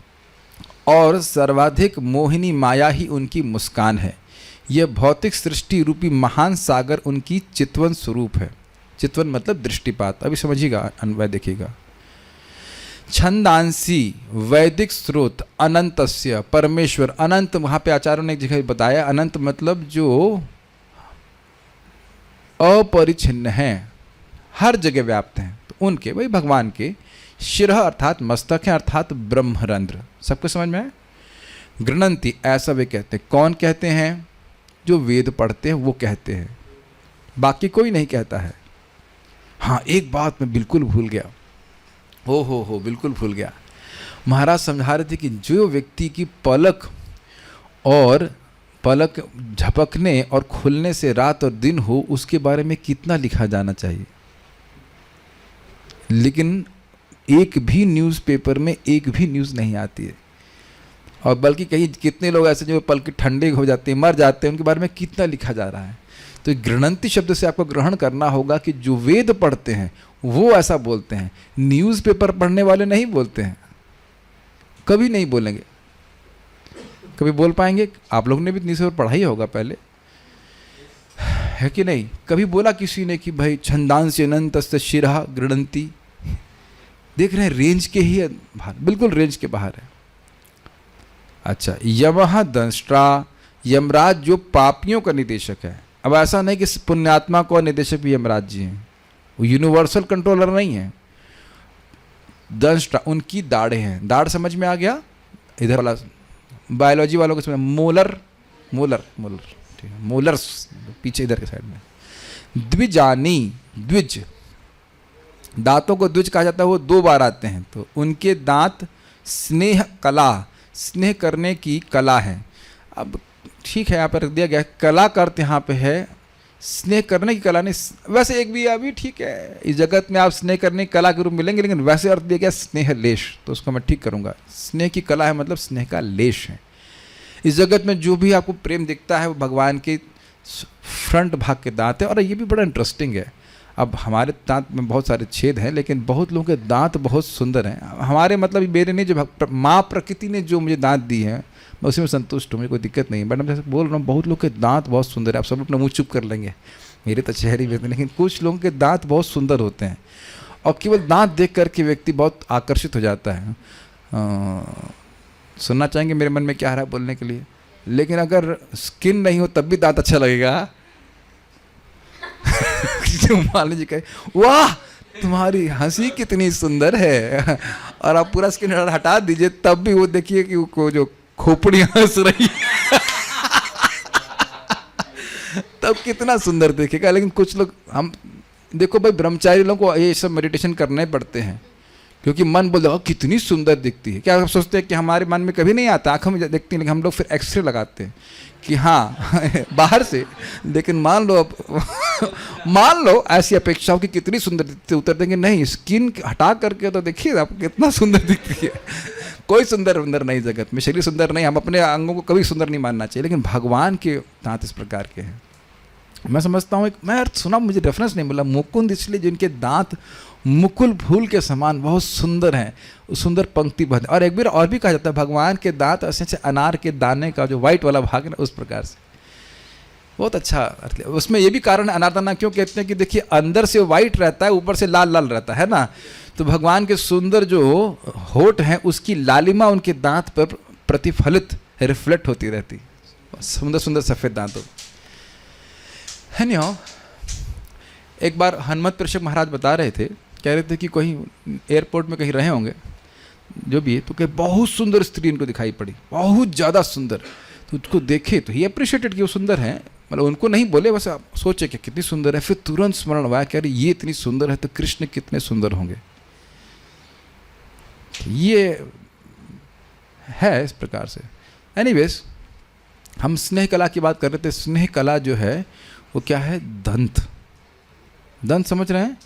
और सर्वाधिक मोहिनी माया ही उनकी मुस्कान है। यह भौतिक सृष्टि रूपी महान सागर उनकी चितवन स्वरूप है। चितवन मतलब दृष्टिपात, अभी समझिएगा, अन्वय देखिएगा। छंदांसी वैदिक स्रोत अनंतस्य परमेश्वर, अनंत वहाँ पे आचार्यों ने एक जगह बताया, अनंत मतलब जो अपरिछिन्न हैं, हर जगह व्याप्त हैं, तो उनके वही भगवान के शिरः अर्थात मस्तक है, अर्थात ब्रह्मरंध्र। सबको समझ में है? गृणंती ऐसा वे कहते हैं। कौन कहते हैं? जो वेद पढ़ते हैं वो कहते हैं, बाकी कोई नहीं कहता है। हाँ, एक बात मैं बिल्कुल भूल गया, हो बिल्कुल भूल गया। महाराज समझा रहे थे कि जो व्यक्ति की पलक झपकने और खुलने से रात और दिन हो, उसके बारे में कितना लिखा जाना चाहिए। लेकिन एक भी न्यूज़पेपर में एक भी न्यूज़ नहीं आती है, और बल्कि कहीं कितने लोग ऐसे जो पल के ठंडे हो जाते हैं, मर जाते हैं, उनके बारे में कितना लिखा जा रहा है। तो गृणंती शब्द से आपको ग्रहण करना होगा कि जो वेद पढ़ते हैं वो ऐसा बोलते हैं, न्यूज़पेपर पढ़ने वाले नहीं बोलते हैं, कभी नहीं बोलेंगे। कभी बोल पाएंगे? आप लोग ने भी न्यूज़पेपर पढ़ा ही होगा पहले, है कि नहीं? कभी बोला किसी ने कि भाई छंदांस्य अनंतस्य शिरः गृणंती? देख रहे हैं रेंज के ही बाहर, बिल्कुल रेंज के बाहर है। अच्छा, यमः दंष्ट्रा, यमराज जो पापियों का निदेशक है। अब ऐसा नहीं कि पुण्यात्मा को निदेशक भी यमराज जी हैं, वो यूनिवर्सल कंट्रोलर नहीं है। दंष्ट्रा उनकी दाढ़ें हैं, दाढ़ समझ में आ गया? इधर वाला बायोलॉजी वालों को समझ, मोलर ठीक है, मोलर्स पीछे इधर के साइड में। द्विजानी, द्विज, दांतों को द्विज कहा जाता है, वो 2 बार आते हैं, तो उनके दांत स्नेह कला, स्नेह करने की कला है। अब ठीक है, यहाँ पर रख दिया गया कला का अर्थ यहाँ पे है स्नेह करने की कला नहीं। वैसे एक भी अभी ठीक है, इस जगत में आप स्नेह करने की कला के रूप मिलेंगे, लेकिन वैसे अर्थ दिया गया स्नेह लेश, तो उसको मैं ठीक करूँगा। स्नेह की कला है मतलब स्नेह का लेश है। इस जगत में जो भी आपको प्रेम दिखता है वो भगवान के फ्रंट भाग के दांत है। और ये भी बड़ा इंटरेस्टिंग है। अब हमारे दांत में बहुत सारे छेद हैं, लेकिन बहुत लोगों के दांत बहुत सुंदर हैं। हमारे मतलब मेरे नहीं, जो माँ प्रकृति ने जो मुझे दांत दी है मैं उसी में संतुष्ट हूँ, मुझे कोई दिक्कत नहीं है। बट मैं जैसे बोल रहा हूँ, बहुत लोग के दांत बहुत सुंदर है। आप सब अपना मुँह चुप कर लेंगे, मेरे तो चेहरे भी, लेकिन कुछ लोगों के दांत बहुत सुंदर होते हैं, और केवल दांत देख करके व्यक्ति बहुत आकर्षित हो जाता है। सुनना चाहेंगे मेरे मन में क्या आ रहा है बोलने के लिए? लेकिन अगर स्किन नहीं हो तब भी दांत अच्छा लगेगा। मान लीजिए कहे वाह तुम्हारी हंसी कितनी सुंदर है, और आप पूरा स्किन हटा दीजिए तब भी वो देखिए कि वो जो खोपड़ी हंस रही तब कितना सुंदर देखेगा। लेकिन कुछ लोग, हम देखो भाई, ब्रह्मचारी लोगों को ये सब मेडिटेशन करने पड़ते हैं, क्योंकि मन बोल कितनी सुंदर दिखती है। क्या आप सोचते हैं कि हमारे मन में कभी नहीं आता, आंखों में देखती हैं, लेकिन हम लोग फिर एक्सरे लगाते हैं कि हाँ बाहर से, लेकिन मान लो ऐसी अपेक्षाओं की कितनी सुंदर दिखती, उतर देंगे नहीं, स्किन हटा करके तो देखिए आप कितना सुंदर दिखती है। कोई सुंदर नहीं जगत में, शरीर सुंदर नहीं, हम अपने अंगों को कभी सुंदर नहीं मानना चाहिए, लेकिन भगवान के दांत इस प्रकार के हैं। मैं समझता हूँ, मैं अर्थ सुना, मुझे रेफरेंस नहीं मिला, मुकुंद इसलिए जिनके दांत मुकुल फूल के समान बहुत सुंदर हैं, सुंदर पंक्ति बद्ध। और एक बार और भी कहा जाता है भगवान के दांत ऐसे अनार के दाने का जो वाइट वाला भाग है ना, उस प्रकार से, बहुत अच्छा अर्थ। उसमें ये भी कारण है अनारदाना क्यों कहते हैं कि देखिए अंदर से वाइट रहता है, ऊपर से लाल लाल रहता है ना, तो भगवान के सुंदर जो होठ हैं उसकी लालिमा उनके दांत पर प्रतिफलित रिफ्लेक्ट होती रहती, सुंदर सुंदर सफ़ेद दांतों है नहीं। एक बार हनुमत प्रेषक महाराज बता रहे थे, कह रहे थे कि कहीं एयरपोर्ट में कहीं रहे होंगे जो भी है, तो कहीं बहुत सुंदर स्त्री इनको दिखाई पड़ी, बहुत ज़्यादा सुंदर। तो उसको देखे तो ही अप्रिशिएटेड कि वो सुंदर है, मतलब उनको नहीं बोले, बस आप सोचे कि कितनी सुंदर है, फिर तुरंत स्मरण हुआ कि अरे ये इतनी सुंदर है तो कृष्ण कितने सुंदर होंगे। ये है इस प्रकार से। एनीवेज, हम स्नेह कला की बात कर रहे थे। स्नेह कला जो है वो क्या है? दंत। दंत समझ रहे हैं?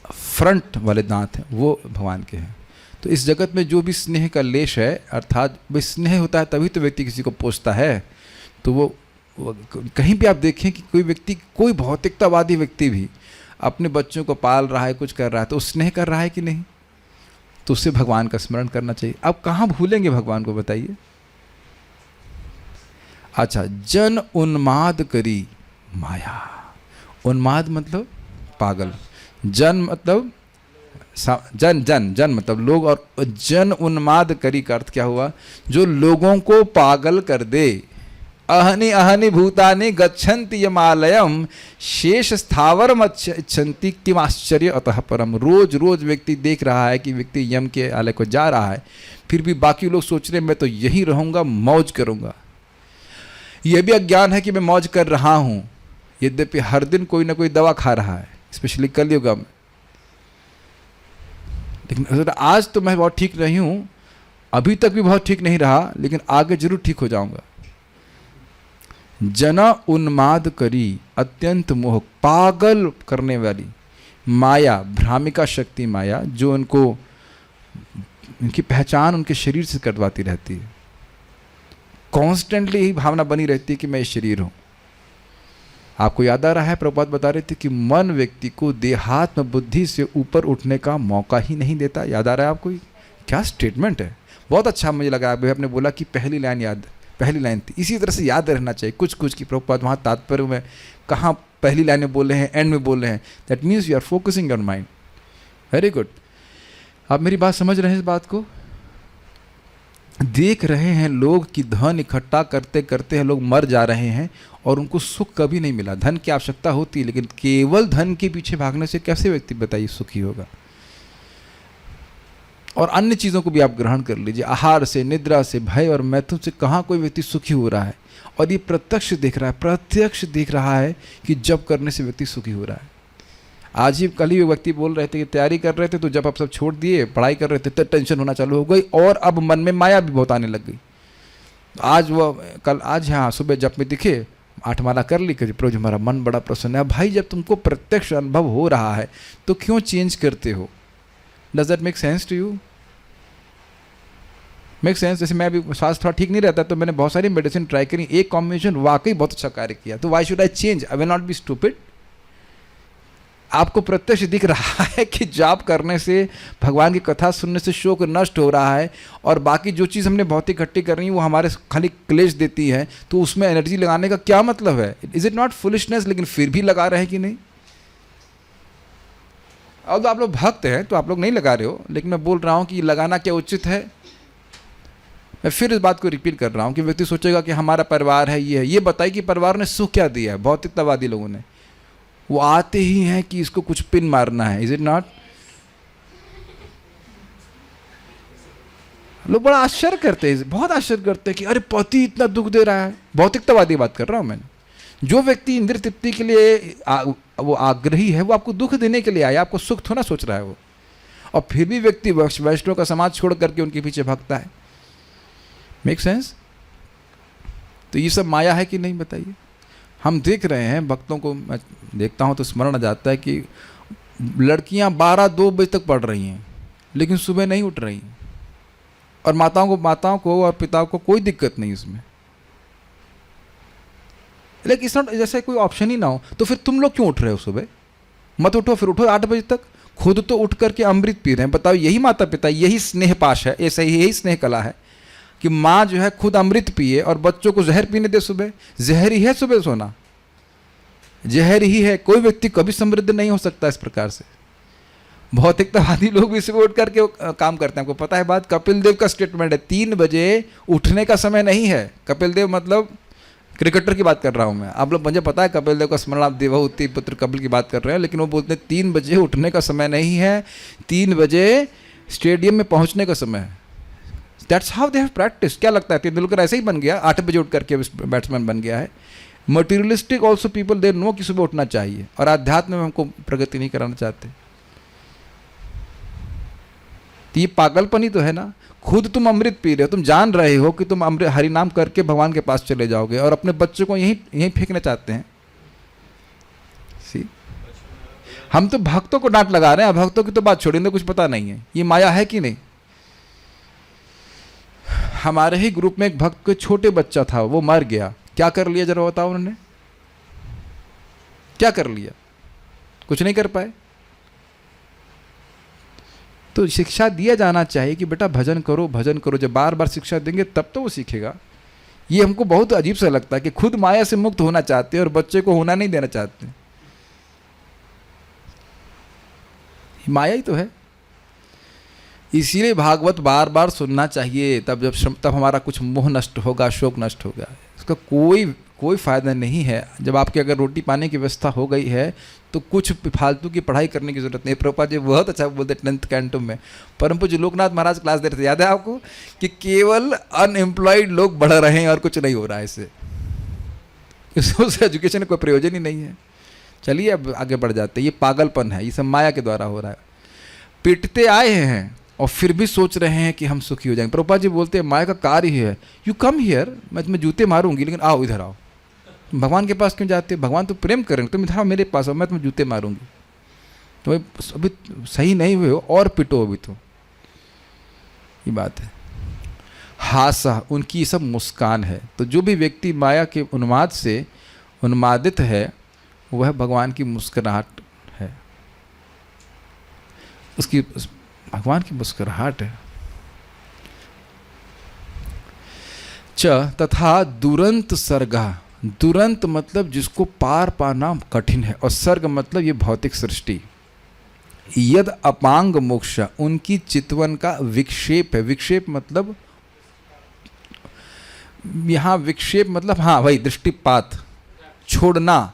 फ्रंट वाले दांत हैं वो भगवान के हैं। तो इस जगत में जो भी स्नेह का लेश है, अर्थात भाई स्नेह होता है तभी तो व्यक्ति किसी को पोसता है। तो वो कहीं भी आप देखें कि कोई व्यक्ति, कोई भौतिकतावादी व्यक्ति भी अपने बच्चों को पाल रहा है, कुछ कर रहा है, तो स्नेह कर रहा है कि नहीं? तो उससे भगवान का स्मरण करना चाहिए। अब कहाँ भूलेंगे भगवान को, बताइए? अच्छा, जन उन्माद करी माया। उन्माद मतलब पागल, जन मतलब जन मतलब लोग, और जन उन्माद करी का अर्थ क्या हुआ? जो लोगों को पागल कर दे। अहनि अहनि भूतानि गच्छन्ति यमालयम शेष स्थावरम इच्छन्ति किम आश्चर्य अतः परम। रोज रोज व्यक्ति देख रहा है कि व्यक्ति यम के आलय को जा रहा है, फिर भी बाकी लोग सोच रहे हैं मैं तो यहीं रहूंगा, मौज करूंगा। यह भी अज्ञान है कि मैं मौज कर रहा हूं, यद्यपि हर दिन कोई ना कोई दवा खा रहा है, स्पेशली कलयुग में। लेकिन आज तो मैं बहुत ठीक नहीं हूं, अभी तक भी बहुत ठीक नहीं रहा, लेकिन आगे जरूर ठीक हो जाऊंगा। जना उन्माद करी, अत्यंत मोह, पागल करने वाली माया, भ्रामिका शक्ति माया, जो उनको, उनकी पहचान उनके शरीर से करवाती रहती है। कॉन्स्टेंटली यही भावना बनी रहती है कि मैं शरीर हूं। आपको याद आ रहा है, प्रभुपाद बता रहे थे कि मन व्यक्ति को देहात्म बुद्धि से ऊपर उठने का मौका ही नहीं देता। याद आ रहा है आपको? क्या स्टेटमेंट है, बहुत अच्छा मुझे लगा। आपने बोला कि पहली लाइन याद, पहली लाइन थी, इसी तरह से याद रहना चाहिए कुछ कुछ की। प्रभुपाद वहाँ तात्पर्य में कहाँ पहली लाइन में बोल रहे हैं, एंड में बोल रहे हैं। That means you are focusing on mind. Very good. आप मेरी बात समझ रहे हैं? इस बात को देख रहे हैं लोग कि धन इकट्ठा करते करते हैं लोग मर जा रहे हैं और उनको सुख कभी नहीं मिला। धन की आवश्यकता होती है, लेकिन केवल धन के पीछे भागने से कैसे व्यक्ति, बताइए, सुखी होगा? और अन्य चीज़ों को भी आप ग्रहण कर लीजिए, आहार से, निद्रा से, भय और मैथुन से कहाँ कोई व्यक्ति सुखी हो रहा है? और ये प्रत्यक्ष देख रहा है, प्रत्यक्ष देख रहा है कि जब करने से व्यक्ति सुखी हो रहा है। आज ही कल ही व्यक्ति बोल रहे थे कि तैयारी कर रहे थे, तो जब आप सब छोड़ दिए, पढ़ाई कर रहे थे, तो टेंशन होना चालू हो गई और अब मन में माया भी बहुत आने लग गई। आज वो कल, आज हाँ सुबह जब में दिखे, 8 माला कर ली कि प्रभु हमारा मन बड़ा प्रसन्न है। भाई, जब तुमको प्रत्यक्ष अनुभव हो रहा है तो क्यों चेंज करते हो? Does that make sense to you? Make sense? जैसे मैं अभी स्वास्थ्य थोड़ा ठीक नहीं रहता तो मैंने बहुत सारी मेडिसिन ट्राई करी, एक कॉम्बिनेशन वाकई बहुत अच्छा कार्य किया, तो why should I change? I will not be stupid. आपको प्रत्यक्ष दिख रहा है कि जाप करने से, भगवान की कथा सुनने से शोक नष्ट हो रहा है, और बाकी जो चीज़ हमने बहुत इकट्ठी कर रही है वो हमारे खाली क्लेश देती है, तो उसमें एनर्जी लगाने का क्या मतलब है? Is it not foolishness? लेकिन फिर भी लगा रहे हैं कि नहीं? अब तो आप लोग भक्त हैं तो आप लोग नहीं लगा रहे हो, लेकिन मैं बोल रहा हूँ कि लगाना क्या उचित है। मैं फिर इस बात को रिपीट कर रहा हूँ कि व्यक्ति सोचेगा कि हमारा परिवार है, ये है। ये बताइए कि परिवार ने सुख क्या दिया है? भौतिकतावादी लोगों ने, वो आते ही हैं कि इसको कुछ पिन मारना है। Is it not? लोग बड़ा आश्चर्य करते हैं, बहुत आश्चर्य करते हैं कि अरे पति इतना दुख दे रहा है। भौतिकतावादी बात कर रहा हूं मैं। जो व्यक्ति इंद्रिय तृप्ति के लिए वो आग्रही है, वो आपको दुख देने के लिए आया, आपको सुख थोड़ा सोच रहा है वो। और फिर भी व्यक्ति वैष्णव का समाज छोड़ करके उनके पीछे भागता है। Make sense? तो ये सब माया है कि नहीं, बताइए? हम देख रहे हैं, भक्तों को मैं देखता हूं तो स्मरण आ जाता है कि लड़कियां 12-2 बजे तक पढ़ रही हैं, लेकिन सुबह नहीं उठ रही, और माताओं को और पिताओं को कोई दिक्कत नहीं इसमें। लेकिन इस जैसे कोई ऑप्शन ही ना हो, तो फिर तुम लोग क्यों उठ रहे हो सुबह? मत उठो, फिर उठो 8 बजे तक, खुद तो उठ करके अमृत पी रहे हैं। बताओ, यही माता पिता, यही स्नेह पाश है, ऐसा ही, यही स्नेह कला है कि माँ जो है खुद अमृत पिए और बच्चों को जहर पीने दे। सुबह जहर ही है, सुबह सोना जहर ही है। कोई व्यक्ति कभी समृद्ध नहीं हो सकता इस प्रकार से। भौतिकतावादी लोग भी सुबह उठ करके काम करते हैं। आपको पता है बात? कपिल देव का स्टेटमेंट है, 3 बजे उठने का समय नहीं है। कपिल देव मतलब क्रिकेटर की बात कर रहा हूँ मैं। आप लोग, मुझे पता है कपिल देव का स्मरण आप देवहूति पुत्र कपिल की बात कर रहे हैं, लेकिन वो बोलते हैं 3 बजे उठने का समय नहीं है, 3 बजे स्टेडियम में पहुँचने का समय है। That's how they have practice. क्या लगता है तेंदुलकर ऐसे ही बन गया, 8 बजे उठ करके बैट्समैन बन गया है? Materialistic also people they know कि सुबह उठना चाहिए, और आध्यात्म में हमको प्रगति नहीं कराना चाहते। तो ये पागलपन ही तो है ना। खुद तुम अमृत पी रहे हो, तुम जान रहे हो कि तुम अमृत हरि नाम करके भगवान के पास चले जाओगे, और अपने बच्चों को यहीं फेंकना चाहते हैं। सी, हम तो भक्तों को डांट लगा रहे हैं, भक्तों की तो बात छोड़ेंगे, कुछ पता नहीं है ये माया है कि नहीं। हमारे ही ग्रुप में एक भक्त के छोटे बच्चा था, वो मर गया। क्या कर लिया जरा बताओ उन्होंने? क्या कर लिया? कुछ नहीं कर पाए। तो शिक्षा दिया जाना चाहिए कि बेटा भजन करो, भजन करो। जब बार बार शिक्षा देंगे तब तो वो सीखेगा। ये हमको बहुत अजीब सा लगता है कि खुद माया से मुक्त होना चाहते हैं और बच्चे को होना नहीं देना चाहते। माया ही तो है। इसीलिए भागवत बार बार सुनना चाहिए, तब हमारा कुछ मोह नष्ट होगा, शोक नष्ट होगा। इसका कोई फायदा नहीं है। जब आपके अगर रोटी पाने की व्यवस्था हो गई है तो कुछ फालतू की पढ़ाई करने की जरूरत नहीं। प्रभुपाद जी बहुत अच्छा बोलते 10th कैंटो में, परम पूज्य लोकनाथ महाराज क्लास दे रहे थे, याद है आपको, कि केवल अनएम्प्लॉयड लोग बढ़ रहे हैं और कुछ नहीं हो रहा है इससे। उससे एजुकेशन का कोई प्रयोजन ही नहीं है। चलिए अब आगे बढ़ जाते हैं। ये पागलपन है, ये सब माया के द्वारा हो रहा है। पिटते आए हैं और फिर भी सोच रहे हैं कि हम सुखी हो जाएंगे। प्रभुपाद जी बोलते हैं माया का कार्य ही है, यू कम हियर, मैं तुम्हें जूते मारूंगी लेकिन आओ इधर आओ। भगवान के पास क्यों जाते? भगवान तो प्रेम करेंगे, तुम इधर आओ मेरे पास आओ, मैं तुम्हें जूते मारूंगी। तो अभी सही नहीं हुए हो और पिटो अभी तो। ये बात है। हासा, उनकी सब मुस्कान है। तो जो भी व्यक्ति माया के उन्माद से उन्मादित है वह भगवान की मुस्कुराहट है, उसकी भगवान की मुस्कुराहट है। च तथा दुरंत सर्गा, दुरंत मतलब जिसको पार पाना कठिन है, और सर्ग मतलब ये भौतिक सृष्टि। यद अपांग मोक्ष, उनकी चितवन का विक्षेप है। विक्षेप मतलब यहां विक्षेप मतलब हाँ भाई दृष्टिपात, छोड़ना।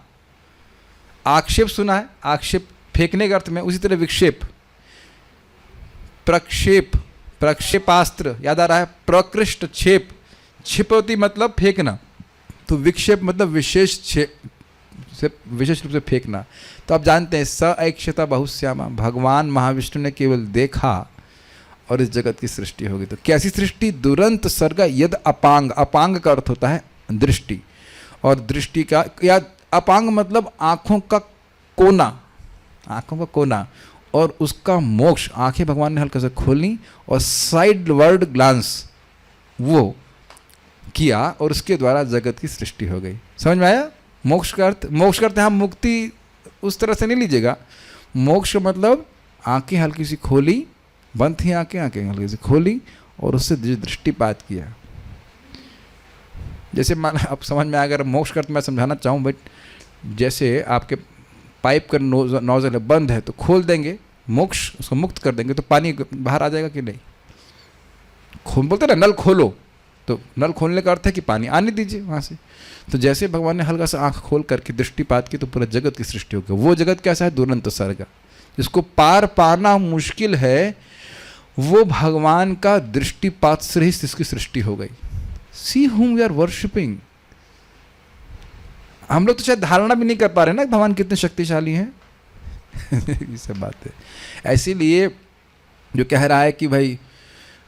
आक्षेप सुना है, आक्षेप फेंकने के अर्थ में, उसी तरह विक्षेप। प्रक्षेप, प्रक्षेपास्त्र याद आ रहा है। प्रकृष्ट छेप, छिपौती मतलब फेंकना। तो विक्षेप मतलब विशेष रूप से फेंकना। तो आप जानते हैं स ऐक्षता बहुश्यामा, भगवान महाविष्णु ने केवल देखा और इस जगत की सृष्टि होगी। तो कैसी सृष्टि? दुरंत सर्ग यद अपांग, अपांग का अर्थ होता है दृष्टि, और दृष्टि का या अपांग मतलब आंखों का कोना, आंखों का कोना, और उसका मोक्ष। आंखें भगवान ने हल्का से खोली और साइडवर्ड ग्लांस वो किया, और उसके द्वारा जगत की सृष्टि हो गई। समझ में आया? मोक्ष का अर्थ, मोक्ष का अर्थ हम मुक्ति उस तरह से नहीं लीजिएगा। मोक्ष मतलब आंखें हल्की सी खोली, बंद थी आंखें, आंखें हल्की सी खोली और उससे दृष्टिपात किया। जैसे मान अब समझ में आ, अगर मोक्ष का अर्थ मैं समझाना चाहूँ, बट जैसे आपके पाइप का नोजल बंद है तो खोल देंगे, मोक्ष उसको मुक्त कर देंगे तो पानी बाहर आ जाएगा कि नहीं? बोलते ना नल खोलो, तो नल खोलने का अर्थ है कि पानी आने दीजिए वहाँ से। तो जैसे भगवान ने हल्का सा आंख खोल करके दृष्टिपात की तो पूरा जगत की सृष्टि हो गई। वो जगत कैसा है? दुरंत सर्ग, जिसको पार पाना मुश्किल है, वो भगवान का दृष्टिपात से ही इसकी सृष्टि हो गई। सी whom we are worshipping। हम लोग तो शायद धारणा भी नहीं कर पा रहे ना भगवान कितने शक्तिशाली हैं। ये सब बात है। इसीलिए जो कह रहा है कि भाई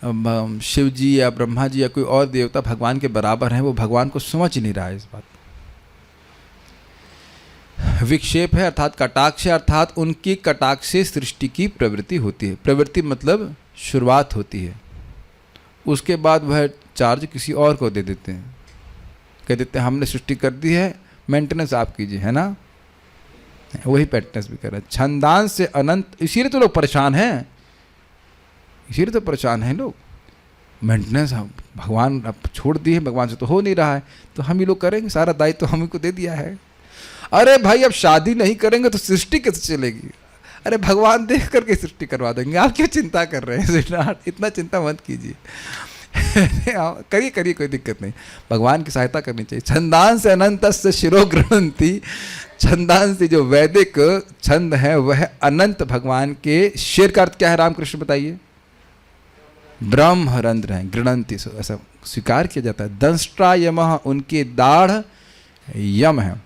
शिव जी या ब्रह्मा जी या कोई और देवता भगवान के बराबर हैं, वो भगवान को समझ ही नहीं रहा है इस बात। विक्षेप है अर्थात कटाक्ष, अर्थात उनकी कटाक्ष से सृष्टि की प्रवृत्ति होती है। प्रवृत्ति मतलब शुरुआत होती है, उसके बाद वह चार्ज किसी और को दे देते हैं, कह देते हैं हमने सृष्टि कर दी है, मेंटेनेंस आप कीजिए, है ना? वही मेंटेनेंस भी कर रहे हैं। छंदांश से अनंत, इसीलिए तो लोग परेशान हैं, इसीलिए तो परेशान हैं लोग। मेंटेनेंस हम भगवान अब छोड़ दिए, भगवान से तो हो नहीं रहा है, तो हम ही लोग करेंगे, सारा दायित्व तो हम ही को दे दिया है। अरे भाई अब शादी नहीं करेंगे तो सृष्टि कैसे चलेगी? अरे भगवान देख करके सृष्टि करवा देंगे, आप क्यों चिंता कर रहे हैं? इतना चिंता मत कीजिए। करिए करिए, कोई दिक्कत नहीं, भगवान की सहायता करनी चाहिए। छंदांश अनंत से शिरो गृह्णन्ति, छंदांश से जो वैदिक छंद है वह अनंत भगवान के। शेर का अर्थ क्या है रामकृष्ण बताइए? ब्रह्मरंध्र हैं, गृणंति, ऐसा स्वीकार किया जाता है। दंष्ट्रा यमः, उनके दाढ़ यम है।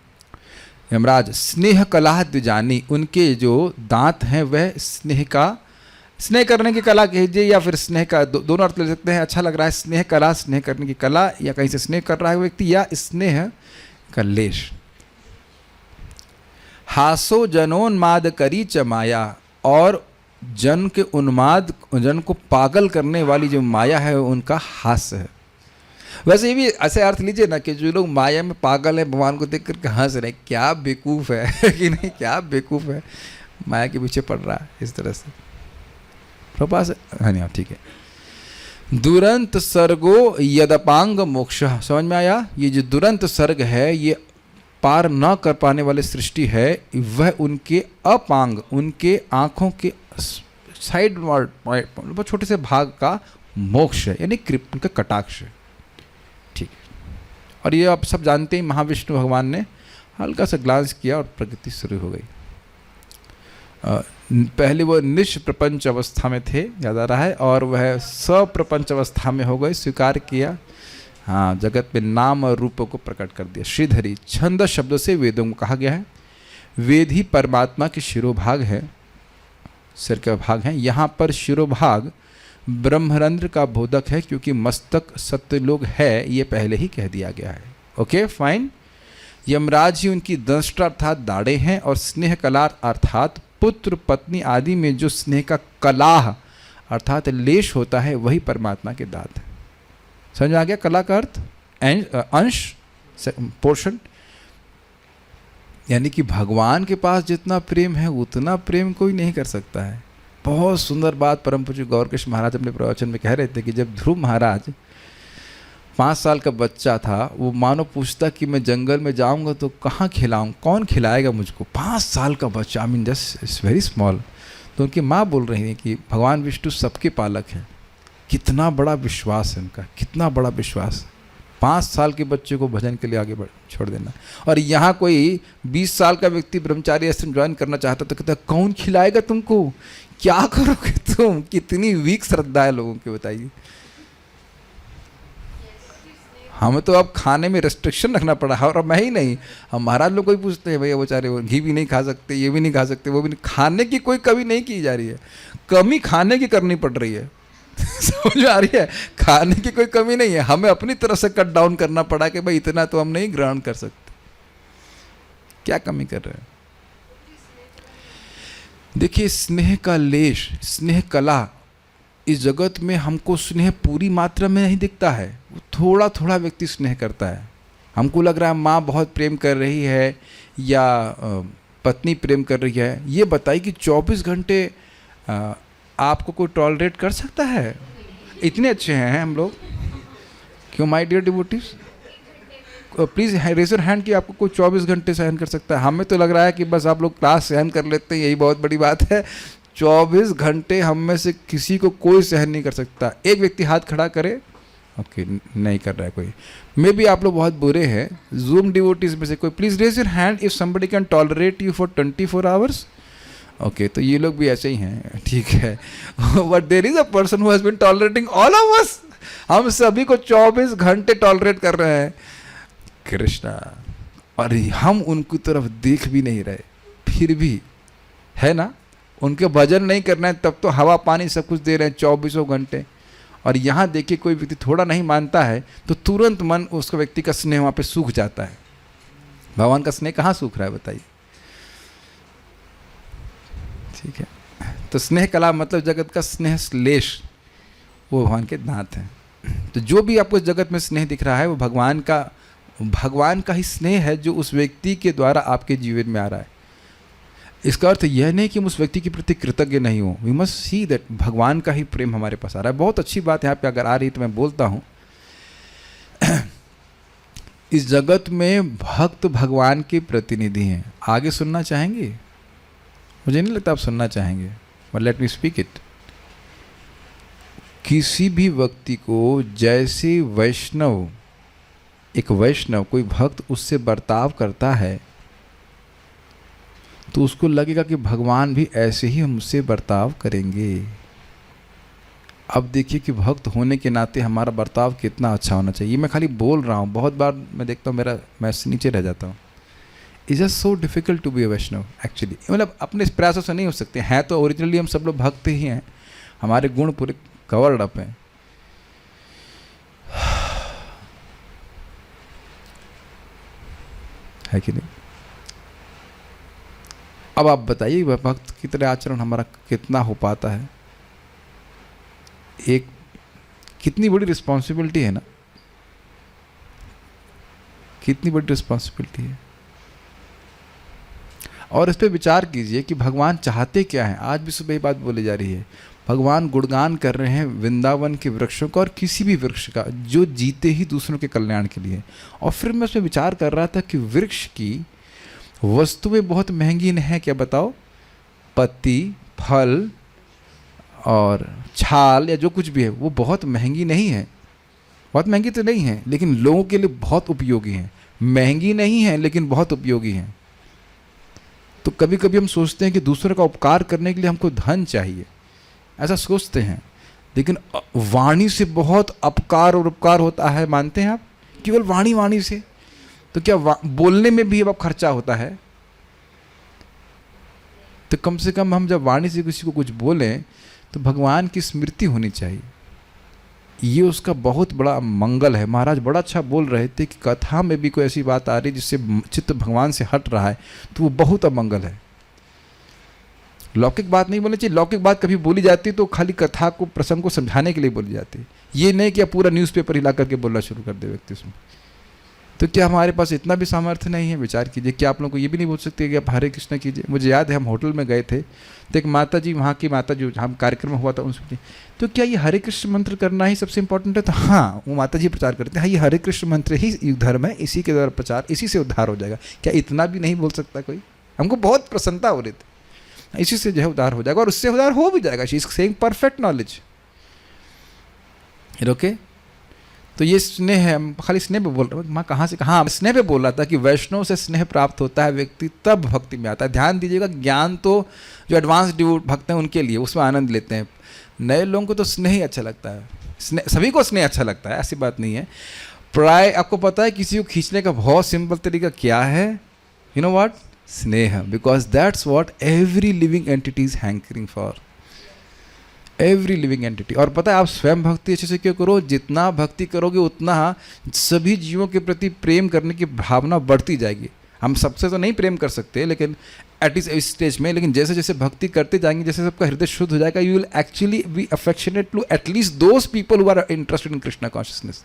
यमराज स्नेह कला द्विजानी, उनके जो दांत हैं वह स्नेह का, स्नेह करने की कला कीजिए या फिर स्नेह का, दोनों अर्थ ले सकते हैं। अच्छा लग रहा है स्नेह कला, स्नेह करने की कला, या कहीं से स्नेह कर रहा है व्यक्ति, या स्नेह का लेश। हासो जनोन्माद करी च माया, और जन के उन्माद, जन को पागल करने वाली जो माया है उनका हास्य है। वैसे ये भी ऐसे अर्थ लीजिए ना कि जो लोग माया में पागल है, भगवान को देख करके हंस रहे, क्या बेवकूफ़ है कि नहीं, क्या बेवकूफ़ है, माया के पीछे पड़ रहा है इस तरह से। प्रपास हाँ नहीं, ठीक है। दुरंत सर्गो यदपांग मोक्ष, समझ में आया। ये जो दुरंत सर्ग है, ये पार न कर पाने वाले सृष्टि है, वह उनके अपांग, उनके आँखों के साइड बहुत छोटे से भाग का मोक्ष है, यानी उनका कटाक्ष है। ठीक है, और ये आप सब जानते हैं, महाविष्णु भगवान ने हल्का सा ग्लांस किया और प्रगति शुरू हो गई। पहले वह निष्प्रपंच अवस्था में थे, याद आ रहा है, और वह सप्रपंच अवस्था में हो गए, स्वीकार किया, हाँ, जगत में नाम और रूपों को प्रकट कर दिया। श्रीधरी छंद शब्द से वेदों को कहा गया है। वेद ही परमात्मा के शिरोभाग है, सिर का भाग है। यहाँ पर शिरोभाग ब्रह्मरंध्र का बोधक है, क्योंकि मस्तक सत्यलोक है, ये पहले ही कह दिया गया है। Okay fine. यमराज ही उनकी दंष्टा अर्थात दाढ़े हैं, और स्नेह कला अर्थात पुत्र पत्नी आदि में जो स्नेह का कलाह अर्थात लेश होता है, वही परमात्मा के दांत है। समझ में आ गया कला का अर्थ? अंश, पोर्शन, यानी कि भगवान के पास जितना प्रेम है उतना प्रेम कोई नहीं कर सकता है। बहुत सुंदर बात परम पूज्य गौरकृष्ण महाराज अपने प्रवचन में कह रहे थे कि जब ध्रुव महाराज 5 साल का बच्चा था, वो मानो पूछता कि मैं जंगल में जाऊंगा तो कहाँ खिलाऊं, कौन खिलाएगा मुझको? 5 साल का बच्चा, I mean just it's very small. तो उनकी माँ बोल रही है कि भगवान विष्णु सबके पालक हैं। कितना बड़ा विश्वास है उनका, कितना बड़ा विश्वास। 5 साल के बच्चे को भजन के लिए आगे छोड़ देना। और यहाँ कोई 20 साल का व्यक्ति ब्रह्मचारी आश्रम ज्वाइन करना चाहता तो कहता कौन खिलाएगा तुमको, क्या करोगे तुम? कितनी वीक श्रद्धा है लोगों की, बताइए। हमें तो अब खाने में रेस्ट्रिक्शन रखना पड़ा है, और मैं ही नहीं, हम महाराज लोग को ही पूछते हैं, भैया बेचारे वो घी भी नहीं खा सकते, ये भी नहीं खा सकते, वो भी नहीं। खाने की कोई कमी नहीं की जा रही है, कमी खाने की करनी पड़ रही है। समझ में आ रही है? खाने की कोई कमी नहीं है, हमें अपनी तरफ से कट डाउन करना पड़ा कि भाई इतना तो हम नहीं ग्रहण कर सकते। क्या कमी कर रहे हैं? देखिए, स्नेह का लेश, स्नेह कला, इस जगत में हमको स्नेह पूरी मात्रा में नहीं दिखता है, वो थोड़ा थोड़ा व्यक्ति स्नेह करता है। हमको लग रहा है माँ बहुत प्रेम कर रही है या पत्नी प्रेम कर रही है। ये बताइए कि 24 घंटे आपको कोई टॉलरेट कर सकता है? इतने अच्छे हैं हम लोग, क्यों my dear devotees? Please raise your hand कि आपको कोई 24 घंटे सहन कर सकता है। हमें तो लग रहा है कि बस आप लोग क्लास सहन कर लेते हैं, यही बहुत बड़ी बात है। 24 घंटे हम में से किसी को कोई सहन नहीं कर सकता। एक व्यक्ति हाथ खड़ा करे, ओके नहीं कर रहा है कोई। मे बी आप लोग बहुत बुरे हैं। जूम डिवोटीज में से कोई please raise your hand if somebody can tolerate you for 24 hours. Okay, तो ये लोग भी ऐसे ही हैं, ठीक है। But there is a person who has been tolerating all of us. हम सभी को 24 घंटे टॉलरेट कर रहे हैं कृष्णा, और हम उनकी तरफ देख भी नहीं रहे, फिर भी है ना, उनके भजन नहीं करना है तब तो हवा पानी सब कुछ दे रहे हैं 24 घंटे। और यहाँ देखिए कोई व्यक्ति थोड़ा नहीं मानता है तो तुरंत मन उसका व्यक्ति का स्नेह वहाँ पे सूख जाता है। भगवान का स्नेह कहाँ सूख रहा है बताइए? ठीक है, तो स्नेह कला मतलब जगत का स्नेह श्लेष, वो भगवान के दांत हैं। तो जो भी आपको जगत में स्नेह दिख रहा है वो भगवान का ही स्नेह है जो उस व्यक्ति के द्वारा आपके जीवन में आ रहा है। इसका अर्थ यह नहीं कि हम उस व्यक्ति के प्रति कृतज्ञ नहीं हो। वी मस्ट सी दैट भगवान का ही प्रेम हमारे पास आ रहा है। बहुत अच्छी बात यहाँ पे अगर आ रही तो मैं बोलता हूँ, इस जगत में भक्त भगवान के प्रतिनिधि हैं। आगे सुनना चाहेंगे? मुझे नहीं लगता आप सुनना चाहेंगे, but let me speak it. किसी भी व्यक्ति को जैसे वैष्णव, एक वैष्णव कोई भक्त उससे बर्ताव करता है तो उसको लगेगा कि भगवान भी ऐसे ही हमसे बर्ताव करेंगे। अब देखिए कि भक्त होने के नाते हमारा बर्ताव कितना अच्छा होना चाहिए। मैं खाली बोल रहा हूँ, बहुत बार मैं देखता हूँ मैं नीचे रह जाता हूँ। It's just so difficult to be a Vaishnav actually. मतलब अपने इस प्रयासों से नहीं हो सकते हैं, तो ओरिजिनली हम सब लोग भक्त ही हैं, हमारे गुण पूरे कवर्ड अप हैं। है कि नहीं? अब आप बताइए भक्त की तरह आचरण हमारा कितना हो पाता है। एक कितनी बड़ी रिस्पॉन्सिबिलिटी है ना, कितनी बड़ी रिस्पॉन्सिबिलिटी है। और इस पे विचार कीजिए कि भगवान चाहते क्या हैं। आज भी सुबह ही बात बोली जा रही है, भगवान गुणगान कर रहे हैं वृंदावन के वृक्षों का और किसी भी वृक्ष का जो जीते ही दूसरों के कल्याण के लिए। और फिर मैं उसमें विचार कर रहा था कि वृक्ष की वस्तुएं बहुत महंगी नहीं है क्या, बताओ? पत्ती, फल और छाल या जो कुछ भी है वो बहुत महंगी नहीं है, बहुत महंगी तो नहीं है, लेकिन लोगों के लिए बहुत उपयोगी है। महंगी नहीं है लेकिन बहुत उपयोगी है। तो कभी कभी हम सोचते हैं कि दूसरे का उपकार करने के लिए हमको धन चाहिए, ऐसा सोचते हैं, लेकिन वाणी से बहुत अपकार और उपकार होता है, मानते हैं आप? केवल वाणी से। तो क्या बोलने में भी अब खर्चा होता है? तो कम से कम हम जब वाणी से किसी को कुछ बोलें तो भगवान की स्मृति होनी चाहिए। ये उसका बहुत बड़ा मंगल है। महाराज बड़ा अच्छा बोल रहे थे कि कथा में भी कोई ऐसी बात आ रही जिससे चित्त भगवान से हट रहा है तो वो बहुत अमंगल है। लौकिक बात नहीं बोलनी चाहिए। लौकिक बात कभी बोली जाती तो खाली कथा को, प्रसंग को समझाने के लिए बोली जाती है। ये नहीं कि आप पूरा न्यूज़पेपर हिला करके बोलना शुरू कर दे व्यक्ति उसमें। तो क्या हमारे पास इतना भी सामर्थ्य नहीं है? विचार कीजिए। क्या आप लोगों को ये भी नहीं बोल सकते कि आप हरे कृष्ण कीजिए? मुझे याद है हम होटल में गए थे तो एक माता जी, वहाँ की माता जो हम कार्यक्रम हुआ था उनसे, तो क्या ये हरे कृष्ण मंत्र करना ही सबसे इंपॉर्टेंट है? तो हाँ, वो माता जी प्रचार करते हैं, हाँ ये हरे कृष्ण मंत्र ही धर्म है, इसी के द्वारा प्रचार, इसी से उद्धार हो जाएगा। क्या इतना भी नहीं बोल सकता कोई? हमको बहुत प्रसन्नता हो रही थी, इसी से जो है उद्धार हो जाएगा और उससे उद्धार हो भी जाएगा। She is saying perfect knowledge. Okay, तो ये स्नेह है। हम खाली स्नेह पे बोल रहे हैं। माँ कहाँ से कहाँ स्नेह पे बोल रहा था कि वैष्णव से स्नेह प्राप्त होता है, व्यक्ति तब भक्ति में आता है। ध्यान दीजिएगा, ज्ञान तो जो एडवांस भक्त हैं उनके लिए, उसमें आनंद लेते हैं। नए लोगों को तो स्नेह ही अच्छा लगता है। स्नेह, सभी को स्नेह अच्छा लगता है, ऐसी बात नहीं है। प्राय आपको पता है किसी को खींचने का बहुत सिंपल तरीका क्या है? You know what? स्नेह। Because that's what every living entity is hankering for, every living entity. और पता है आप स्वयं भक्ति अच्छे से क्यों करो? जितना भक्ति करोगे उतना सभी जीवों के प्रति प्रेम करने की भावना बढ़ती जाएगी। हम सबसे तो नहीं प्रेम कर सकते, लेकिन एटलीस्ट इस स्टेज में, लेकिन जैसे जैसे भक्ति करते जाएंगे, जैसे सबका हृदय शुद्ध हो जाएगा, you will actually be affectionate to at least those people who are interested in Krishna consciousness.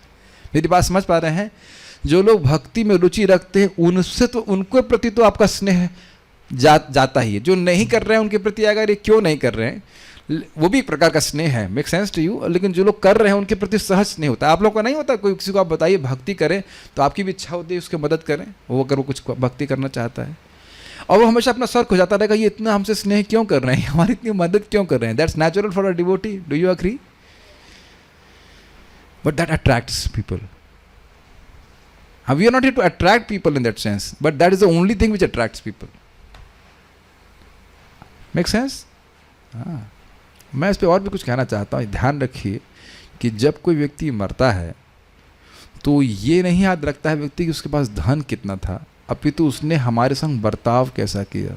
मेरी बात समझ पा रहे हैं? जो लोग भक्ति में रुचि रखते हैं उनसे तो, उनके प्रति तो आपका स्नेह जाता ही है। जो नहीं कर रहे हैं उनके प्रति अगर ये क्यों नहीं कर रहे हैं, वो भी एक प्रकार का स्नेह है। Make sense to you? लेकिन जो लोग कर रहे हैं उनके प्रति सहज नहीं होता। आप लोग का नहीं होता? कोई किसी को आप बताइए भक्ति करें तो आपकी भी इच्छा होती है उसकी मदद करें, वो अगर वो कुछ भक्ति करना चाहता है, और वो हमेशा अपना सर्क हो जाता रहेगा, ये इतना हमसे स्नेह क्यों कर रहे हैं, हमारी इतनी मदद क्यों कर रहे हैं? That's natural for a devotee. Do you agree? But that attracts people. We are not here to attract people in that sense, but that is the only thing which attracts people. Make sense? हाँ, मैं इस पर और भी कुछ कहना चाहता हूँ। ध्यान रखिए कि जब कोई व्यक्ति मरता है तो ये नहीं याद रखता है व्यक्ति कि उसके पास धन कितना था, अपितु उसने हमारे संग बर्ताव कैसा किया।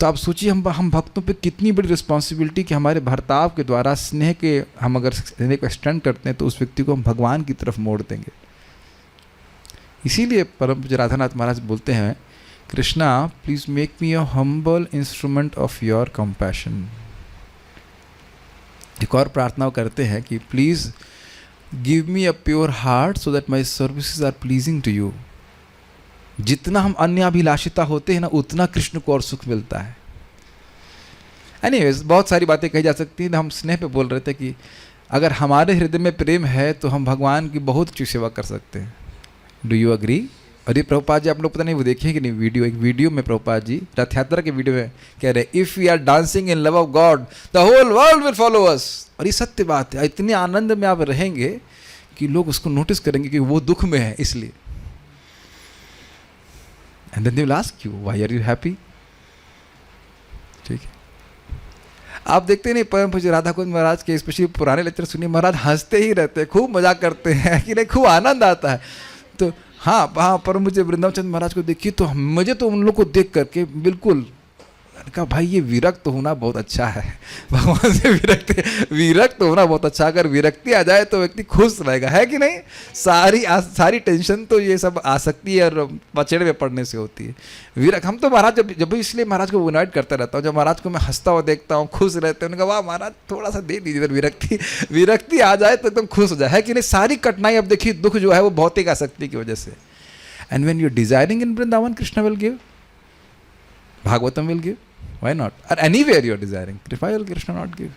तो आप सोचिए हम भक्तों पे कितनी बड़ी रिस्पॉन्सिबिलिटी कि हमारे बर्ताव के द्वारा स्नेह के, हम अगर स्नेह को एक्सटेंड करते हैं तो उस व्यक्ति को हम भगवान की तरफ मोड़ देंगे। इसीलिए परम पूज्य राधानाथ महाराज बोलते हैं, Krishna please make me a humble instrument of your compassion. एक और प्रार्थना करते हैं कि please give me a pure heart so that my services are pleasing to you. जितना हम अन्य अभिलाषिता होते हैं ना, उतना कृष्ण को और सुख मिलता है। एनीवेज, बहुत सारी बातें कही जा सकती हैं। हम स्नेह पे बोल रहे थे कि अगर हमारे हृदय में प्रेम है तो हम भगवान की बहुत अच्छी सेवा कर सकते हैं। Do you agree? और ये प्रभुपाद जी, आप लोग पता नहीं वो देखे कि नहीं वीडियो, एक वीडियो में प्रभुपाद जी रथ यात्रा के वीडियो में कह रहे, if we are dancing in love of God the whole world will follow us. और ये सत्य बात है। इतने आनंद में आप रहेंगे कि लोग उसको नोटिस करेंगे कि वो दुख में है इसलिए। And then they will ask you why are you happy. ठीक है, आप देखते नहीं परम पूज्य राधा कुंज महाराज के स्पेशली पुराने लेक्चर सुनिए, महाराज हंसते ही रहते हैं, खूब मजाक करते हैं कि नहीं, खूब आनंद आता है। तो हाँ परम पूज्य वृंदावन चंद्र महाराज को देखिए तो मुझे तो उन लोग को देख करके बिल्कुल कहा भाई ये विरक्त होना बहुत अच्छा है, भगवान से विरक्त होना बहुत अच्छा। अगर विरक्ति आ जाए तो व्यक्ति खुश रहेगा, है कि नहीं। सारी टेंशन तो ये सब आसक्ति और पचड़े में पड़ने से होती है। विरक्त हम तो महाराज जब भी इसलिए महाराज को इन्वाइट करता रहता हूँ, जब महाराज को मैं हंसता हुआ देखता हूँ, खुश रहते हैं, उन्होंने कहा वाह महाराज थोड़ा सा दे दीजिए, विरक्ति आ जाए तो एकदम खुश हो जाए, है कि नहीं। सारी कठिनाई अब देखिए, दुख जो है वो भौतिक आसक्ति की वजह से। And when you are desiring in Vrindavan, Krishna will give, Bhagavatam will give, why not? और anywhere you are desiring, why will Krishna not give?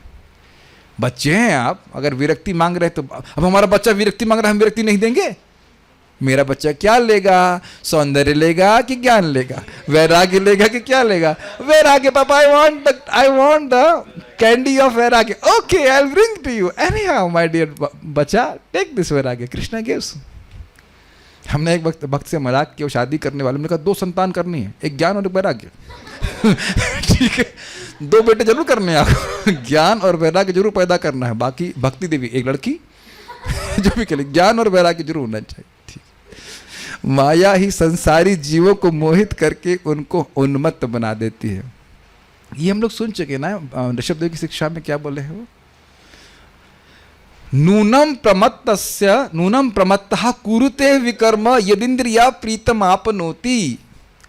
बच्चे हैं आप, अगर विरक्ति मांग रहे तो अब हमारा बच्चा विरक्ति मांग रहा है, हम विरक्ति नहीं देंगे। मेरा बच्चा क्या लेगा, सौंदर्य लेगा कि ज्ञान लेगा, वैराग्य लेगा कि क्या लेगा? वैराग्य पापा, I want the candy of वैराग्य। Okay, I'll bring to you anyhow my dear बच्चा, take this वैराग्य। कृष्णा gives। हमने एक भक्त से मजाक किया, शादी करने वाले ने कहा 2 संतान करनी है, एक ज्ञान और एक वैराग्य। ठीक है, 2 बेटे जरूर करने हैं आपको, ज्ञान और वैराग्य जरूर पैदा करना है। बाकी भक्ति देवी एक लड़की जो भी करे, ज्ञान और वैराग्य जरूर होना चाहिए। ठीक, माया ही संसारी जीवों को मोहित करके उनको उन्मत्त बना देती है। ये हम लोग सुन चुके ना, ऋषभ देव की शिक्षा में क्या बोले हैं वो, नूनम प्रमत्तः कुरुते विकर्म यदिंद्रिया प्रीतम आपनोति।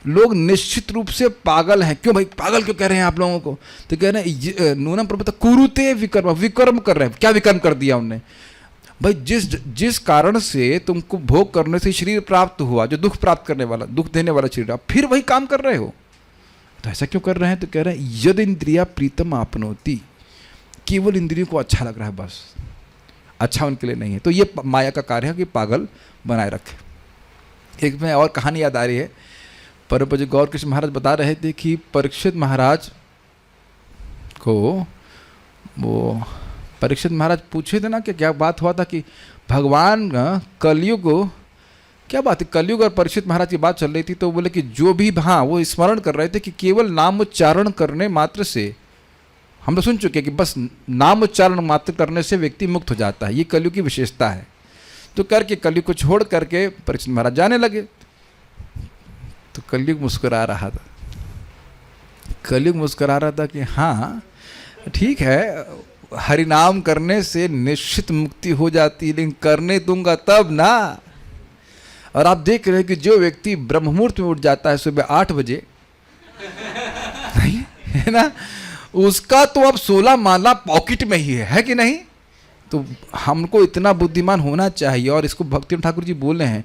लोग निश्चित रूप से पागल हैं। क्यों भाई पागल क्यों कह रहे हैं आप लोगों को? तो कह रहे हैं नूनम प्रमत्तः कुरुते विकर्म, विकर्म कर रहे हैं। क्या विकर्म कर दिया उनने? भाई जिस कारण से तुमको भोग करने से शरीर प्राप्त हुआ, जो दुख प्राप्त करने वाला, दुख देने वाला शरीर, आप फिर वही काम कर रहे हो। तो ऐसा क्यों कर रहे हैं? तो कह रहे हैं यद इंद्रिया प्रीतम आपनोति, केवल इंद्रियों को अच्छा लग रहा है, बस अच्छा उनके लिए नहीं है। तो ये माया का कार्य है कि पागल बनाए रखे। एक में और कहानी याद आ रही है, परम पूज्य गौर कृष्ण महाराज बता रहे थे कि परीक्षित महाराज को, वो परीक्षित महाराज पूछे थे ना कि क्या बात हुआ था कि भगवान कलयुग, क्या बात है, कलयुग और परीक्षित महाराज की बात चल रही थी। तो बोले कि जो भी, हाँ वो स्मरण कर रहे थे कि केवल नाम उच्चारण करने मात्र से, हम लोग सुन चुके कि बस नाम उच्चारण मात्र करने से व्यक्ति मुक्त हो जाता है, ये कलयुग की विशेषता है। तो करके कलयुग को छोड़ करके परीक्षित महाराज जाने लगे। तो कलयुग मुस्कुरा रहा था, कलयुग मुस्कुरा रहा था कि हाँ ठीक है, हरिनाम करने से निश्चित मुक्ति हो जाती है, लेकिन करने दूंगा तब ना। और आप देख रहे हैं कि जो व्यक्ति ब्रह्म मुहूर्त में उठ जाता है सुबह 8 बजे, नहीं है ना, उसका तो अब 16 माला पॉकेट में ही है कि नहीं। तो हमको इतना बुद्धिमान होना चाहिए। और इसको भक्ति ठाकुर जी बोले हैं,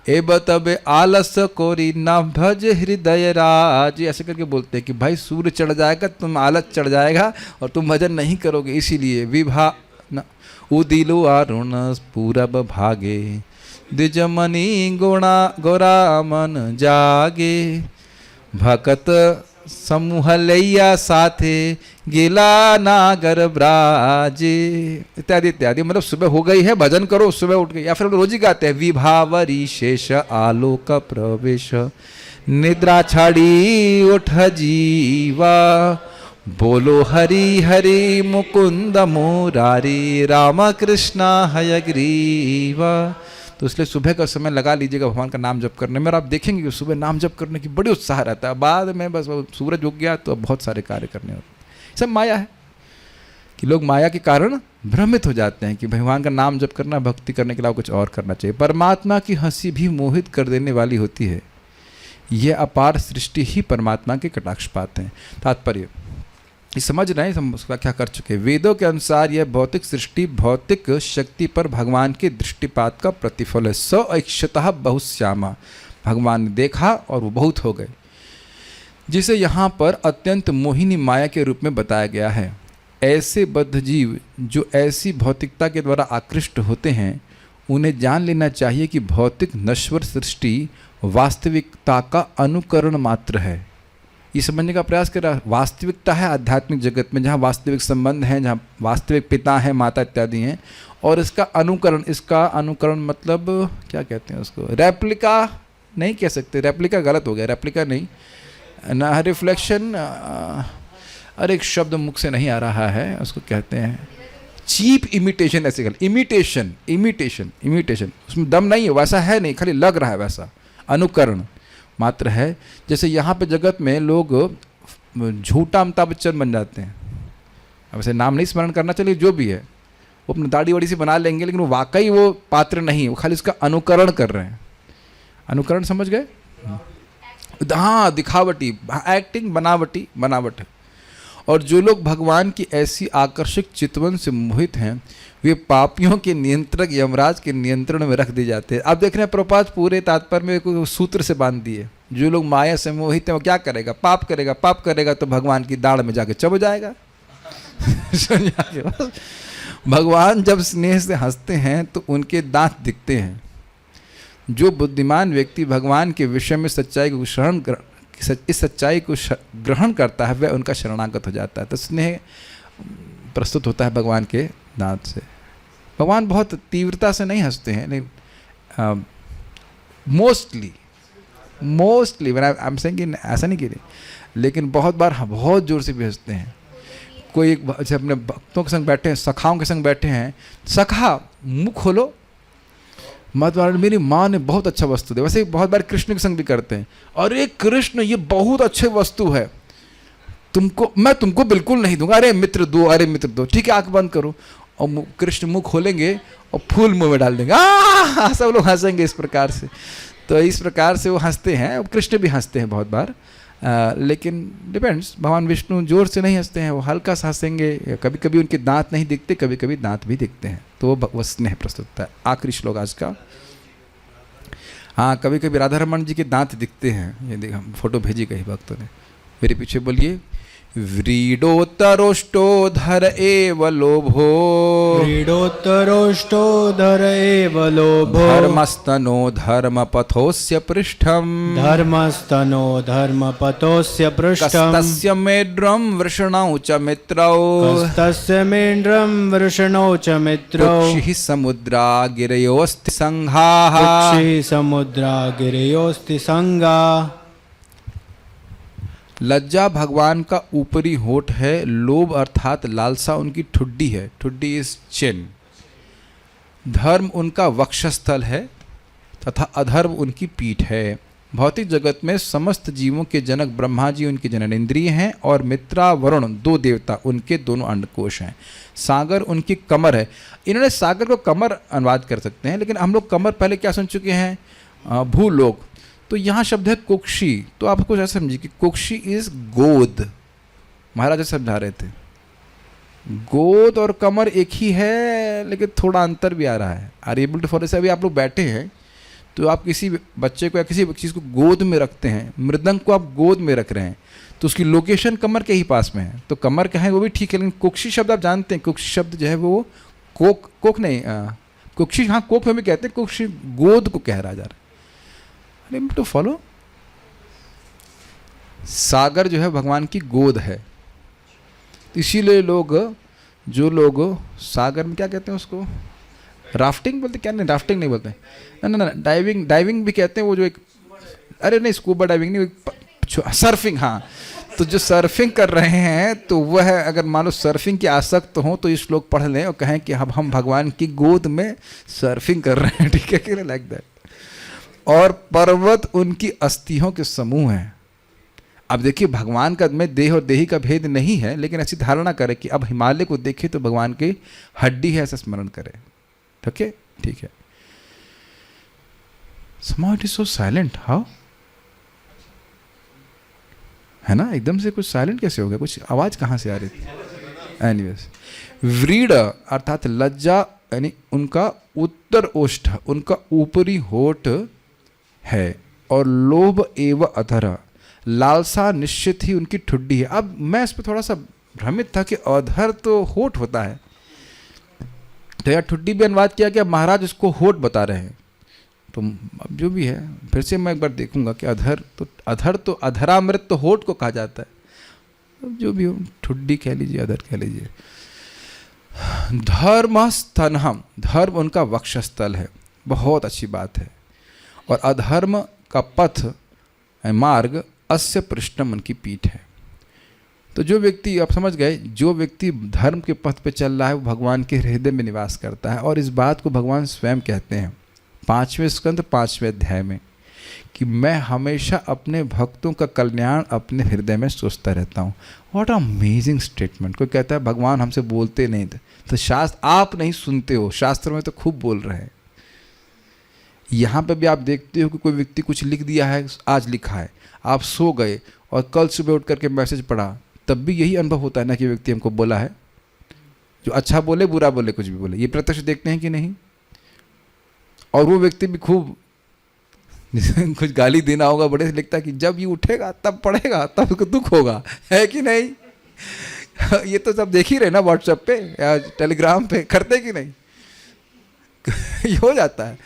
ए बतबे आलस कोरी ना भज हृदय राज, ऐसे करके बोलते हैं कि भाई सूर्य चढ़ जाएगा, तुम आलस चढ़ जाएगा और तुम भजन नहीं करोगे। इसीलिए विभा उदिलो अरुण पूरब भागे, द्विजमणि गोरा मन जागे, भकत समूह लैया साथे गिला नागर ब्राजे, इत्यादि इत्यादि। मतलब सुबह हो गई है, भजन करो, सुबह उठ गई। या फिर रोज ही गाते हैं, विभावरी शेष आलोक प्रवेश, निद्रा छाड़ी उठ जीवा, बोलो हरि हरि मुकुंद मुरारी, राम कृष्ण हयग्रीवा। तो इसलिए सुबह का समय लगा लीजिएगा भगवान का नाम जप करने में, और आप देखेंगे कि सुबह नाम जप करने की बड़ी उत्साह रहता है। बाद में बस सूरज उग गया तो अब बहुत सारे कार्य करने होते। सब माया है कि लोग माया के कारण भ्रमित हो जाते हैं कि भगवान का नाम जप करना, भक्ति करने के अलावा कुछ और करना चाहिए। परमात्मा की हंसी भी मोहित कर देने वाली होती है। यह अपार सृष्टि ही परमात्मा के कटाक्षपात हैं। तात्पर्य ये समझ रहे हैं, हम उसका क्या कर चुके। वेदों के अनुसार यह भौतिक सृष्टि भौतिक शक्ति पर भगवान के दृष्टिपात का प्रतिफल है। स ऐक्षतः बहुश्यामा, भगवान ने देखा और वो बहुत हो गए, जिसे यहाँ पर अत्यंत मोहिनी माया के रूप में बताया गया है। ऐसे बद्ध जीव जो ऐसी भौतिकता के द्वारा आकृष्ट होते हैं, उन्हें जान लेना चाहिए कि भौतिक नश्वर सृष्टि वास्तविकता का अनुकरण मात्र है। ये समझने का प्रयास कर रहा है। वास्तविकता है आध्यात्मिक जगत में, जहाँ वास्तविक संबंध हैं, जहाँ वास्तविक पिता हैं, माता इत्यादि हैं, और इसका अनुकरण मतलब क्या कहते हैं उसको, रेप्लिका नहीं कह सकते, रेप्लिका गलत हो गया, रेप्लिका नहीं ना, रिफ्लेक्शन, अरे एक शब्द मुख से नहीं आ रहा है, उसको कहते हैं चीप इमिटेशन। ऐसे कल इमिटेशन इमिटेशन इमिटेशन, उसमें दम नहीं है, वैसा है नहीं, खाली लग रहा है वैसा, अनुकरण मात्र है। जैसे यहाँ पे जगत में लोग झूठा अमिताभ बच्चन बन जाते हैं। अब ऐसे नाम नहीं स्मरण करना, चलिए जो भी है, वो अपनी दाढ़ी वाड़ी से बना लेंगे, लेकिन वो वाकई वो पात्र नहीं है, वो खाली उसका अनुकरण कर रहे हैं। अनुकरण समझ गए? हाँ, दिखावटी, एक्टिंग, बनावटी, बनावट है। और जो लोग भगवान की ऐसी आकर्षक चितवन से मोहित हैं, वे पापियों के नियंत्रक यमराज के नियंत्रण में रख दिए जाते हैं। आप देख रहे हैं प्रपात पूरे तात्पर्य में कोई सूत्र से बांध दिए। जो लोग माया से मोहित हैं वो क्या करेगा? पाप करेगा। पाप करेगा तो भगवान की दाढ़ में जाके चब जाएगा। भगवान जब स्नेह से हंसते हैं तो उनके दांत दिखते हैं। जो बुद्धिमान व्यक्ति भगवान के विषय में सच्चाई को इस सच्चाई को ग्रहण करता है, वह उनका शरणागत हो जाता है। तो स्नेह प्रस्तुत होता है भगवान के दांत से। भगवान बहुत तीव्रता से नहीं हंसते हैं, लेकिन मोस्टली आई एम सेइंग, ऐसा नहीं कह रहे, लेकिन बहुत बार बहुत जोर से भी हंसते हैं। कोई एक जैसे अपने भक्तों के संग बैठे हैं, सखाओं के संग बैठे हैं, सखा मुँह खोलो, मत मेरी माँ ने बहुत अच्छा वस्तु दिया। वैसे ही बहुत बार कृष्ण के संग भी करते हैं, अरे कृष्ण ये बहुत अच्छे वस्तु है, मैं तुमको बिल्कुल नहीं दूंगा, अरे मित्र दो, अरे मित्र दो, ठीक है आंख बंद करो। और कृष्ण मुंह खोलेंगे और फूल मुंह में डाल देंगे, सब लोग हंसेंगे इस प्रकार से। तो इस प्रकार से वो हंसते हैं। कृष्ण भी हंसते हैं बहुत बार, लेकिन डिपेंड्स। भगवान विष्णु जोर से नहीं हंसते हैं, वो हल्का सा हंसेंगे। कभी कभी उनके दांत नहीं दिखते, कभी कभी दांत भी दिखते हैं, तो वो स्नेह प्रस्तुत होता है। आखिरी श्लोक आज का। हाँ, कभी कभी राधा रमन जी के दांत दिखते हैं। ये देख, हम फोटो भेजी कई भक्तों ने। मेरे पीछे बोलिए, व्रीडोत्तरोष्टोधर एव लोभो, व्रीडोत्तरोष्टोधर एव लोभो, धर्मस्तनो धर्मपथोस्य पृष्ठम्, धर्मस्तनो धर्मपथोस्य पृष्ठम्, कस्तस्य मेढ्रं वृषणौ च मित्रौ, कस्तस्य मेढ्रं वृषणौ च मित्रौ, कुक्षिः समुद्रा गिरयोस्ति संघाः, कुक्षिः समुद्रा गिरयोस्ति संगा। लज्जा भगवान का ऊपरी होठ है, लोभ अर्थात लालसा उनकी ठुड्डी है, ठुड्डी इज चिन। धर्म उनका वक्षस्थल है तथा अधर्म उनकी पीठ है। भौतिक जगत में समस्त जीवों के जनक ब्रह्मा जी उनके जननेंद्रिय हैं और मित्रा वरुण दो देवता उनके दोनों अंडकोश हैं। सागर उनकी कमर है। इन्होंने सागर को कमर अनुवाद कर सकते हैं, लेकिन हम लोग कमर पहले क्या सुन चुके हैं? भूलोक। तो यहाँ शब्द है कुक्षी। तो आप कुछ ऐसा समझिए कि कुक्षी इज गोद। महाराज समझा रहे थे गोद और कमर एक ही है, लेकिन थोड़ा अंतर भी आ रहा है। Are able to follow? से अभी आप लोग बैठे हैं तो आप किसी बच्चे को या किसी चीज़ को गोद में रखते हैं, मृदंग को आप गोद में रख रहे हैं, तो उसकी लोकेशन कमर के ही पास में है, तो कमर क्या है वो भी ठीक है। लेकिन कुक्षी शब्द आप जानते हैं, कुक्षी शब्द जो है वो कोक नहीं, कुक्षी हाँ कोक में भी कहते हैं, कुक्षी गोद को कह रहा जा रहा है। To follow? सागर जो है भगवान की गोद है, इसीलिए जो लोग सागर में क्या कहते हैं उसको? राफ्टिंग बोलते? क्या नहीं, राफ्टिंग नहीं बोलते, ना डाइविंग भी कहते हैं। वो जो एक, अरे नहीं स्कूबा डाइविंग नहीं, सर्फिंग। हाँ, तो जो सर्फिंग कर रहे हैं तो वह है, अगर मान लो सर्फिंग की आसक्त हो तो ये श्लोक पढ़ लें और कहें कि अब हम भगवान की गोद में सर्फिंग कर रहे हैं, ठीक है कि नहीं? Like that. और पर्वत उनकी अस्थियों के समूह हैं। अब देखिए, भगवान का में देह और देही का भेद नहीं है, लेकिन ऐसी धारणा करें कि अब हिमालय को देखें तो भगवान की हड्डी है, ऐसा स्मरण करें। ओके, ठीक है। Somehow it is so silent, how? है ना, एकदम से कुछ साइलेंट कैसे हो गया? कुछ आवाज कहाँ से आ रही थी? एनीवेज, व्रीड अर्थात लज्जा, यानी उनका उत्तर ओष्ठ, उनका ऊपरी होठ है, और लोभ एवं अधर, लालसा निश्चित ही उनकी ठुड्डी है। अब मैं इस पर थोड़ा सा भ्रमित था कि अधर तो होठ होता है, तो यार ठुड्डी भी अनुवाद किया गया, महाराज उसको होठ बता रहे हैं। तो अब जो भी है, फिर से मैं एक बार देखूंगा कि अधर तो अधरामृत तो होठ को कहा जाता है, जो भी हो, ठुड्डी कह लीजिए, अधर कह लीजिए। धर्म स्तनहम, धर्म उनका वक्षस्थल है, बहुत अच्छी बात है। और अधर्म का पथ मार्ग, अस्य पृष्ठम उनकी पीठ है। तो जो व्यक्ति, आप समझ गए, जो व्यक्ति धर्म के पथ पे चल रहा है वो भगवान के हृदय में निवास करता है। और इस बात को भगवान स्वयं कहते हैं 5वें स्कंद 5वें अध्याय में कि मैं हमेशा अपने भक्तों का कल्याण अपने हृदय में सोचता रहता हूँ। What amazing statement. कोई कहता है भगवान हमसे बोलते नहीं थे, तो शास्त्र आप नहीं सुनते हो, शास्त्र में तो खूब बोल रहे हैं। यहाँ पे भी आप देखते हो कि कोई व्यक्ति कुछ लिख दिया है, आज लिखा है, आप सो गए और कल सुबह उठ करके मैसेज पढ़ा, तब भी यही अनुभव होता है ना कि व्यक्ति हमको बोला है। जो अच्छा बोले बुरा बोले कुछ भी बोले, ये प्रत्यक्ष देखते हैं कि नहीं। और वो व्यक्ति भी खूब कुछ गाली देना होगा, बड़े से लिखता है कि जब ये उठेगा तब पढ़ेगा, तब उसको दुख होगा, है कि नहीं। ये तो सब देख ही रहे ना व्हाट्सएप पे या टेलीग्राम पे, करते कि नहीं। ये हो जाता है।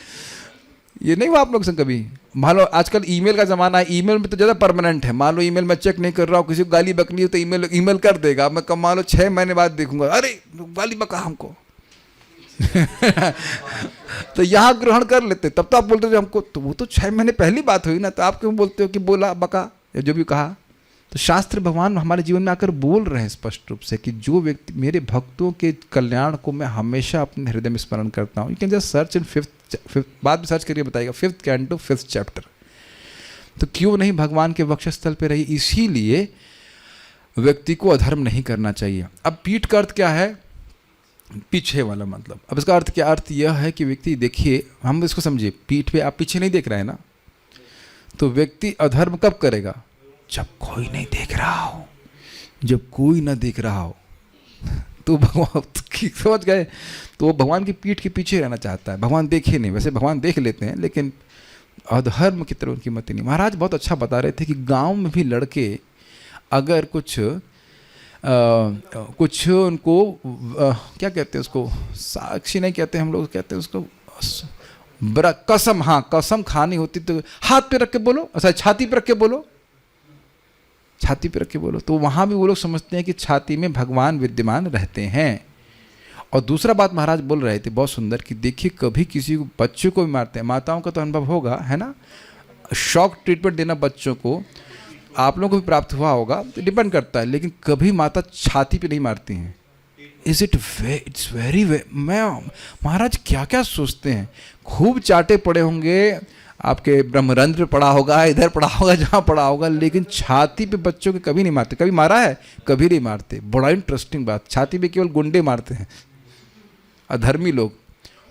ये नहीं हुआ आप लोग से कभी? मान लो आजकल ईमेल का ज़माना है, ईमेल में तो ज़्यादा परमानेंट है। मान लो ईमेल मैं चेक नहीं कर रहा हूँ, किसी को गाली बकनी हो तो ईमेल कर देगा। मैं कब मान लो 6 महीने बाद देखूंगा, अरे गाली बका हमको। तो यहाँ ग्रहण कर लेते, तब तो आप बोलते थे हमको, तो वो तो 6 महीने पहली बात हुई ना, तो आप क्यों बोलते हो कि बोला बका या जो भी कहा। तो शास्त्र भगवान हमारे जीवन में आकर बोल रहे हैं स्पष्ट रूप से कि जो व्यक्ति मेरे भक्तों के कल्याण को मैं हमेशा अपने हृदय में स्मरण करता हूँ। You can just search in 5th बाद में सर्च करिए, बताएगा 5th कैंटो 5th चैप्टर। तो क्यों नहीं भगवान के वक्षस्थल पे रही। इसीलिए व्यक्ति को अधर्म नहीं करना चाहिए। अब पीठ का अर्थ क्या है? पीछे वाला मतलब। अब इसका अर्थ क्या? अर्थ यह है कि व्यक्ति, देखिए हम इसको समझिए, पीठ पे आप पीछे नहीं देख रहे हैं ना, तो व्यक्ति अधर्म कब करेगा? जब कोई नहीं देख रहा हो, जब कोई ना देख रहा हो। तो भगवान समझ गए, तो वो भगवान की पीठ के पीछे रहना चाहता है। भगवान देखे नहीं, वैसे भगवान देख लेते हैं, लेकिन अधर्म की तरफ उनकी मति नहीं। महाराज बहुत अच्छा बता रहे थे कि गांव में भी लड़के अगर कुछ उनको क्या कहते हैं उसको, साक्षी नहीं कहते हम लोग, कहते हैं उसको कसम। हाँ, कसम खानी होती तो हाथ पे रख के बोलो, अच्छा छाती पे रख के बोलो, छाती पे रख के बोलो। तो वहाँ भी वो लोग समझते हैं कि छाती में भगवान विद्यमान रहते हैं। और दूसरा बात महाराज बोल रहे थे बहुत सुंदर कि देखिए कभी किसी को, बच्चों को भी मारते हैं, माताओं का तो अनुभव होगा, है ना, शॉक ट्रीटमेंट देना बच्चों को आप लोगों को भी प्राप्त हुआ होगा, तो डिपेंड करता है, लेकिन कभी माता छाती पे नहीं मारती हैं। इट्स वेरी मैं महाराज क्या क्या सोचते हैं। खूब चाटे पड़े होंगे, आपके ब्रह्मरंध्र पड़ा होगा, इधर पड़ा होगा, जहाँ पड़ा होगा, लेकिन छाती पे बच्चों के कभी नहीं मारते। कभी मारा है? कभी नहीं मारते। बड़ा इंटरेस्टिंग बात, छाती पे केवल गुंडे मारते हैं, अधर्मी लोग।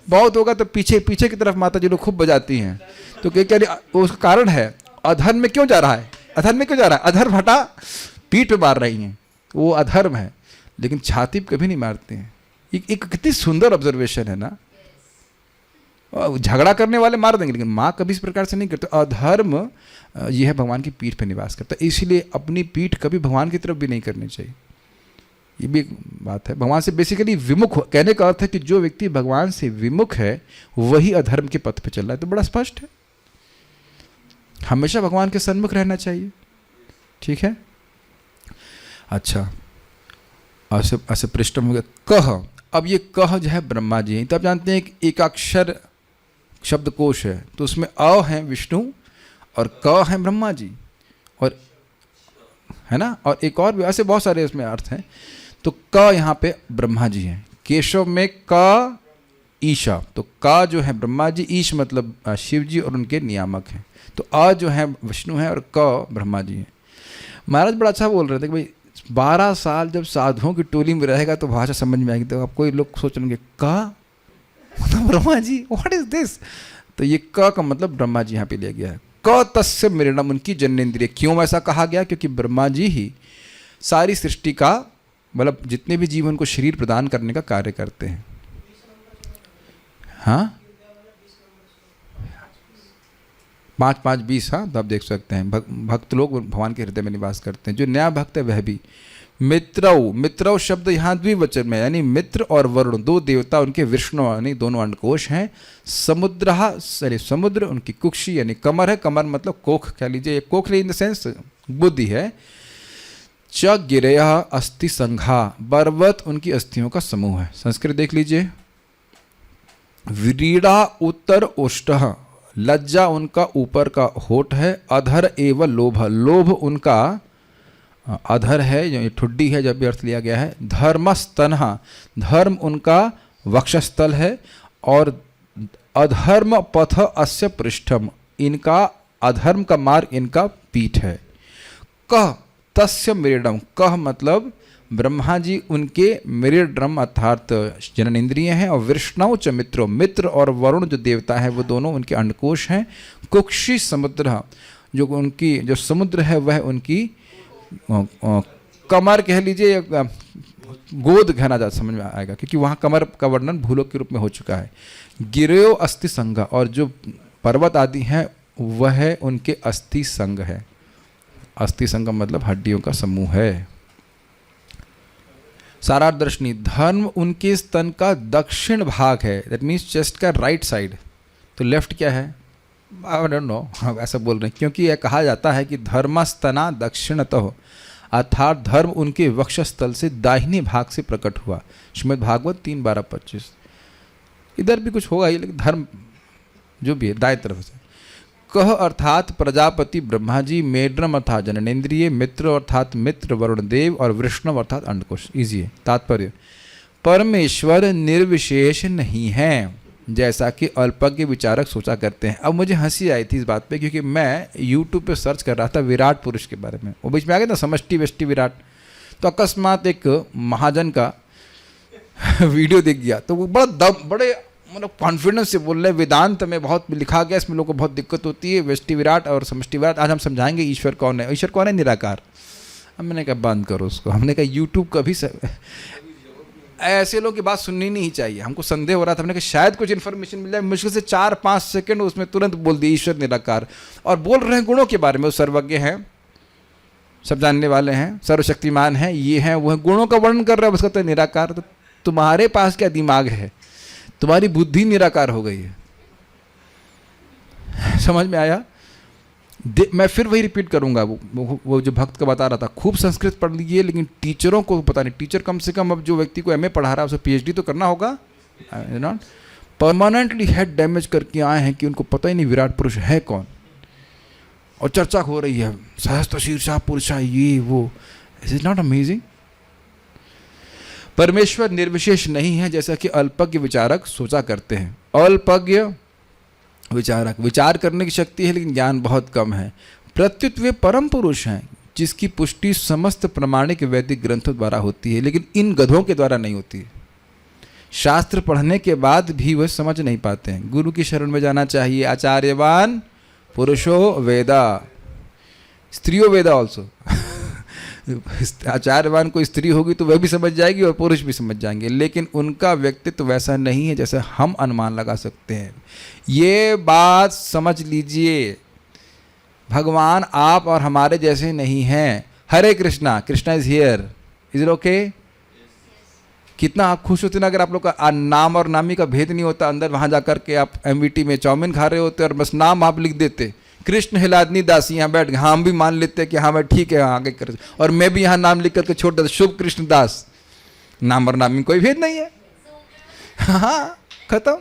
बहुत होगा तो पीछे पीछे की तरफ माता जी लोग खूब बजाती हैं। तो क्या उसका कारण है, अधर्म में क्यों जा रहा है, अधर्म में क्यों जा रहा है? अधर्म हटा, पीठ पे मार रही हैं, वो अधर्म है, लेकिन छाती पे कभी नहीं मारते हैं। एक कितनी सुंदर ऑब्जर्वेशन है ना। झगड़ा करने वाले मार देंगे, लेकिन माँ कभी इस प्रकार से नहीं करते। अधर्म यह है भगवान की पीठ पे निवास करता है, इसलिए अपनी पीठ कभी भगवान की तरफ भी नहीं करनी चाहिए। ये भी एक बात है। भगवान से बेसिकली विमुख, कहने का अर्थ है कि जो व्यक्ति भगवान से विमुख है वही अधर्म के पथ पे चल रहा है। तो बड़ा स्पष्ट है, हमेशा भगवान के सन्मुख रहना चाहिए। ठीक है, अच्छा ऐसे पृष्ठम हो गया कह। अब ये कह जो है ब्रह्मा जी हैं। तो आप जानते हैं कि एकाक्षर शब्दकोश है, तो उसमें अ है विष्णु और क है ब्रह्मा जी, और है ना, और एक और भी ऐसे बहुत सारे उसमें अर्थ हैं। तो क यहाँ पे ब्रह्मा जी हैं। केशव में क ईशा, तो क जो है ब्रह्मा जी, ईश मतलब शिव जी और उनके नियामक हैं। तो अ जो है विष्णु है और क ब्रह्मा जी हैं। महाराज बड़ा अच्छा बोल रहे थे कि भाई 12 साल जब साधुओं की टोली में रहेगा तो भाषा समझ में आएगी। तो अब कोई लोग सोचेंगे क मतलब Brahma ji, what is this. तो ये क का मतलब ब्रह्मा जी यहाँ पे लिया गया है। क तस्य मृणम, उनकी जन्नेन्द्रिय। क्यों ऐसा कहा गया? क्योंकि ब्रह्मा जी ही सारी सृष्टि का, मतलब जितने भी जीवन को शरीर प्रदान करने का कार्य करते हैं। हाँ 5 5 20, हाँ तो आप देख सकते हैं। भक्त लोग भगवान के हृदय में निवास करते हैं। जो नया भक्त है वह भी। मित्रौ शब्द यहाँ द्विवचन में, यानी मित्र और वरुण 2 देवता, उनके विष्णु यानी दोनों अंडकोश हैं। समुद्र उनकी कुक्षी यानी कमर है। कमर मतलब कोख कह लीजिए, कोखली इन द सेंस बुद्धि है। च गिरया अस्थि संघा, पर्वत उनकी अस्थियों का समूह है। संस्कृत देख लीजिए। व्रीड़ा उत्तर ओष्ठः, लज्जा उनका ऊपर का होठ है। अधर एवं लोभ, लोभ उनका अधर है, जो ये ठुड्डी है, जब भी अर्थ लिया गया है। धर्मस्तनहा, धर्म उनका वक्षस्थल है, और अधर्म पथ अस्य पृष्ठम, इनका अधर्म का मार्ग इनका पीठ है। कह तस्य मृडम, कह मतलब ब्रह्मा जी उनके मृडम अर्थात जननेन्द्रिय हैं, और विष्णु च मित्रो, मित्र और वरुण जो देवता है वो दोनों उनके अंडकोश हैं। कुक्षी समुद्र, जो उनकी जो समुद्र है वह उनकी कमर कह लीजिए, गोद कहना जा समझ में आएगा, क्योंकि वहाँ कमर का वर्णन भूलोक के रूप में हो चुका है। गिरयो अस्थि संघ, और जो पर्वत आदि हैं वह उनके अस्थि संघ है। अस्थि संघ मतलब हड्डियों का समूह है। सारार्थ दर्शनी, धर्म उनके स्तन का दक्षिण भाग है, दैट मीन्स चेस्ट का राइट साइड। तो लेफ्ट क्या है? आई डोंट नो, हम ऐसा बोल रहे हैं क्योंकि यह कहा जाता है कि धर्मस्तना दक्षिणतः, अर्थात धर्म उनके वक्षस्थल से दाहिने भाग से प्रकट हुआ। श्रीमद् भागवत 3:12-25। इधर भी कुछ होगा ही, लेकिन धर्म जो भी है दाएं तरफ से। कह अर्थात प्रजापति ब्रह्मा जी, मेड्रम अर्थात जननेन्द्रिय, मित्र अर्थात मित्र वरुण देव, और विष्णु अर्थात अंडकोश। इजी है तात्पर्य। परमेश्वर निर्विशेष नहीं है जैसा कि अल्पज्ञ विचारक सोचा करते हैं। अब मुझे हंसी आई थी इस बात पे, क्योंकि मैं यूट्यूब पे सर्च कर रहा था विराट पुरुष के बारे में, वो बीच में आ गया था समष्टि व्यष्टि विराट, तो अकस्मात एक महाजन का वीडियो दिख गया। तो वो बड़े मतलब कॉन्फिडेंस से बोल रहे, वेदांत में बहुत लिखा गया, इसमें लोगों को बहुत दिक्कत होती है, व्यष्टि विराट और समष्टि विराट। आज हम समझाएंगे ईश्वर कौन है। ईश्वर कौन है? निराकार। अब मैंने कहा बंद करो उसको। हमने कहा यूट्यूब का भी ऐसे लोगों की बात सुननी नहीं चाहिए। हमको संदेह हो रहा था, हमने कहा शायद कुछ इन्फॉर्मेशन मिल जाए। मुश्किल से 4-5 सेकंड उसमें तुरंत बोल दिया ईश्वर निराकार, और बोल रहे हैं गुणों के बारे में। वो सर्वज्ञ हैं, सब जानने वाले हैं, सर्वशक्तिमान हैं, ये हैं वो हैं, गुणों का वर्णन कर रहे हैं, उसका तो निराकार। तो तुम्हारे पास क्या दिमाग है? तुम्हारी बुद्धि निराकार हो गई है। समझ में आया? मैं फिर वही रिपीट करूंगा, वो जो भक्त का बता रहा था, खूब संस्कृत पढ़ लीजिए, लेकिन टीचरों को पता नहीं। टीचर कम से कम अब जो व्यक्ति को एमए पढ़ा रहा है उसे पीएचडी तो करना होगा। नॉट परमानेंटली हेड डैमेज करके आए हैं कि उनको पता ही नहीं विराट पुरुष है कौन, और चर्चा हो रही है सहस्त्र शीर्षा पुरुषा ये वो। Is not amazing? परमेश्वर निर्विशेष नहीं है जैसा कि अल्पज्ञ विचारक सोचा करते हैं। अल्पज्ञ विचारक, विचार करने की शक्ति है लेकिन ज्ञान बहुत कम है। प्रत्युत वे परम पुरुष हैं जिसकी पुष्टि समस्त प्रमाणिक वैदिक ग्रंथों द्वारा होती है, लेकिन इन गधों के द्वारा नहीं होती है। शास्त्र पढ़ने के बाद भी वह समझ नहीं पाते हैं। गुरु की शरण में जाना चाहिए। आचार्यवान पुरुषो वेदा, स्त्रियो वेदा ऑल्सो। आचार्यवान कोई स्त्री होगी तो वह भी समझ जाएगी और पुरुष भी समझ जाएंगे, लेकिन उनका व्यक्तित्व वैसा नहीं है जैसे हम अनुमान लगा सकते हैं। ये बात समझ लीजिए, भगवान आप और हमारे जैसे नहीं हैं। Hare Krishna, Krishna is here, is it okay? कितना आप खुश होते ना अगर आप लोग का नाम और नामी का भेद नहीं होता। अंदर वहाँ जाकर के आप एमवीटी में चाउमीन खा रहे होते और बस नाम आप लिख देते, कृष्ण हिलादनी दास, यहाँ बैठ गए। हम भी मान लेते हैं कि हाँ भाई ठीक है, आगे कर, और मैं भी यहाँ नाम लिख करके छोड़ देता, शुभ कृष्ण दास। नाम और नामी कोई भेद नहीं है। हाँ खत्म।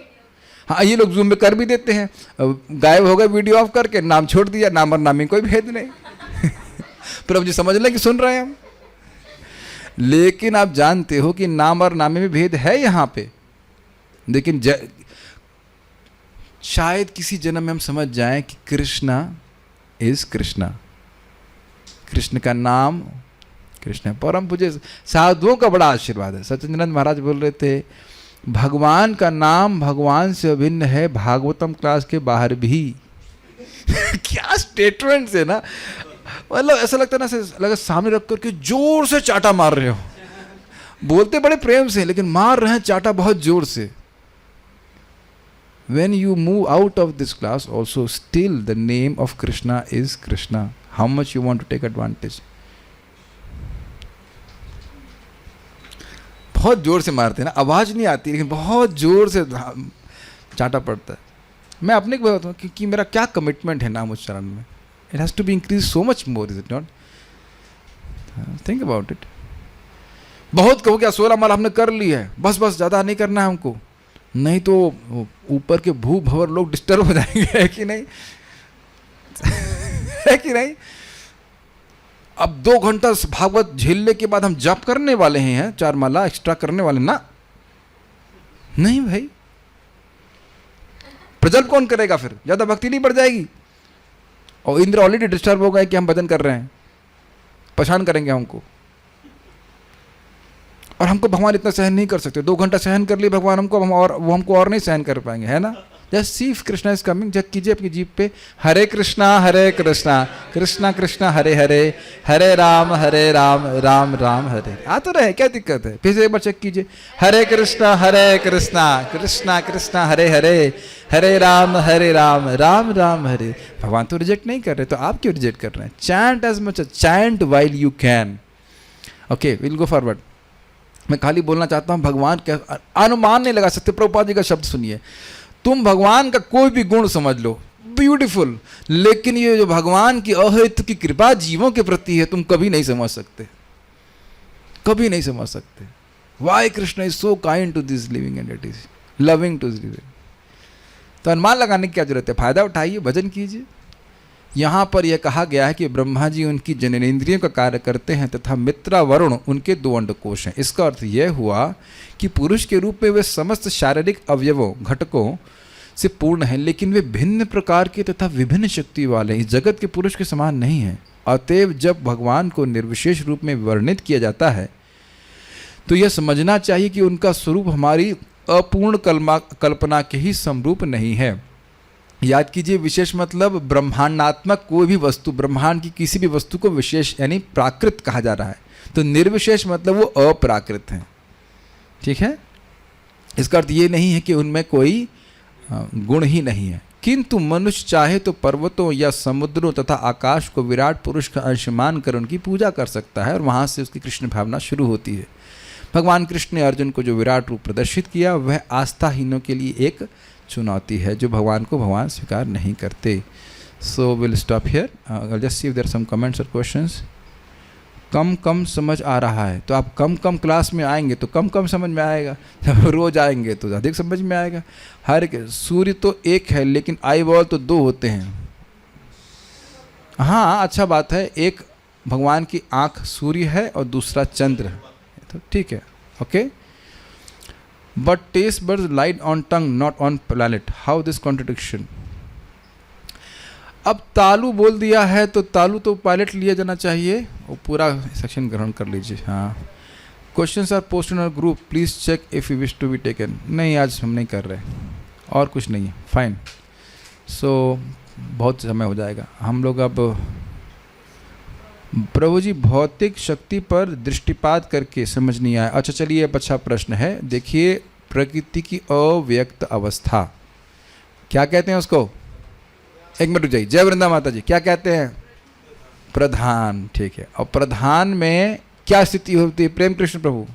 हाँ ये लोग जूम में कर भी देते हैं, गायब हो गए वीडियो ऑफ करके, नाम छोड़ दिया, नाम और नामी कोई भेद नहीं। पर अब जी समझ लें कि सुन रहे हैं हम, लेकिन आप जानते हो कि नाम और नामी में भेद है यहाँ पे। लेकिन शायद किसी जन्म में हम समझ जाएं कि कृष्णा इज कृष्णा, कृष्ण का नाम कृष्ण है। परम पूज्य साधुओं का बड़ा आशीर्वाद है। सत्येंद्र महाराज बोल रहे थे, भगवान का नाम भगवान से अभिन्न है, भागवतम क्लास के बाहर भी। क्या स्टेटमेंट्स है ना, मतलब ऐसा लगता है ना, लगा सामने रख करके जोर से चाटा मार रहे हो। बोलते बड़े प्रेम से लेकिन मार रहे हैं चाटा बहुत जोर से। When you move out of this class also, still the name of Krishna is Krishna. How much you want to take advantage? बहुत जोर से मारते हैं ना, आवाज नहीं आती लेकिन बहुत जोर से चाटा पड़ता है। मैं अपने को बताता हूँ कि मेरा क्या कमिटमेंट है नाम उच्चारण में। It has to be increased so much more, is it not? Think about it. बहुत कहो क्या 16 माला हमने कर ली है, बस बस ज़्यादा नहीं करना है हमको, नहीं तो ऊपर के भू भवर लोग डिस्टर्ब हो जाएंगे। है कि नहीं? है कि नहीं? अब 2 घंटा भागवत झेलने के बाद हम जप करने वाले हैं, 4 माला एक्स्ट्रा करने वाले ना? नहीं भाई, प्रजल्प कौन करेगा? फिर ज्यादा भक्ति नहीं बढ़ जाएगी? और इंद्र ऑलरेडी डिस्टर्ब हो गए कि हम भजन कर रहे हैं, परेशान करेंगे हमको, और हमको भगवान इतना सहन नहीं कर सकते। 2 घंटा सहन कर लिए भगवान हमको, वो हमको और नहीं सहन कर पाएंगे, है ना? Just see if Krishna is coming, जब कीजिए अपनी जीप पे हरे कृष्णा कृष्णा कृष्णा हरे हरे, हरे राम राम राम हरे। आ तो रहे, क्या दिक्कत है? फिर से एक बार चेक कीजिए, हरे कृष्णा कृष्णा कृष्णा हरे हरे, हरे राम राम राम हरे। भगवान तो रिजेक्ट नहीं कर रहे, तो आप क्यों रिजेक्ट कर रहे हैं? Chant as much, chant while you can. Okay, will go forward. मैं खाली बोलना चाहता हूँ, भगवान के अनुमान नहीं लगा सकते। प्रभुपाद जी का शब्द सुनिए, तुम भगवान का कोई भी गुण समझ लो, ब्यूटीफुल, लेकिन ये जो भगवान की अहेतु की कृपा जीवों के प्रति है, तुम कभी नहीं समझ सकते, कभी नहीं समझ सकते। Why Krishna is so kind to this living entities, loving to this living. तो अनुमान लगाने की क्या जरूरत है? फायदा उठाइए, भजन कीजिए। यहाँ पर यह कहा गया है कि ब्रह्मा जी उनकी जननेन्द्रियों का कार्य करते हैं तथा मित्रा वरुण उनके 2 अंडकोश हैं। इसका अर्थ यह हुआ कि पुरुष के रूप में वे समस्त शारीरिक अवयवों घटकों से पूर्ण हैं, लेकिन वे भिन्न प्रकार के तथा विभिन्न शक्ति वाले, इस जगत के पुरुष के समान नहीं हैं। अतएव जब भगवान को निर्विशेष रूप में वर्णित किया जाता है तो यह समझना चाहिए कि उनका स्वरूप हमारी अपूर्ण कल्पना के ही समरूप नहीं है। याद कीजिए, विशेष मतलब ब्रह्मांडात्मक कोई भी वस्तु, ब्रह्मांड की किसी भी वस्तु को विशेष यानी प्राकृत कहा जा रहा है, तो निर्विशेष मतलब वो अप्राकृत है। ठीक है, इसका अर्थ ये नहीं है कि उनमें कोई गुण ही नहीं है, किंतु मनुष्य चाहे तो पर्वतों या समुद्रों तथा आकाश को विराट पुरुष का अंश मानकर उनकी पूजा कर सकता है, और वहाँ से उसकी कृष्ण भावना शुरू होती है। भगवान कृष्ण ने अर्जुन को जो विराट रूप प्रदर्शित किया वह आस्थाहीनों के लिए एक चुनौती है, जो भगवान को भगवान स्वीकार नहीं करते। So will stop here, just see if there some comments और क्वेश्चंस। कम समझ आ रहा है तो आप कम क्लास में आएंगे तो कम समझ में आएगा, जब रोज आएंगे तो अधिक समझ में आएगा। हर सूर्य तो एक है लेकिन आई बॉल तो 2 होते हैं। हाँ, अच्छा बात है, एक भगवान की आँख सूर्य है और दूसरा चंद्र है, तो ठीक है, okay. But taste buds light on tongue, not on palate. How this contradiction? अब तालू बोल दिया है तो तालू तो पायलट लिया जाना चाहिए। वो पूरा सेक्शन ग्रहण कर लीजिए। हाँ, questions are posted in group, please check if you wish to be taken. नहीं, आज हम नहीं कर रहे, और कुछ नहीं है, फाइन। सो बहुत समय हो जाएगा। हम लोग अब प्रभु जी भौतिक शक्ति पर दृष्टिपात करके समझ नहीं आया। अच्छा चलिए, अब अच्छा प्रश्न है, देखिए, प्रकृति की अव्यक्त अवस्था क्या कहते हैं उसको? एक मिनट रुक जाइए, जय वृंदा माता जी, क्या कहते हैं? प्रधान, ठीक है। और प्रधान में क्या स्थिति होती है? प्रेम कृष्ण प्रभु,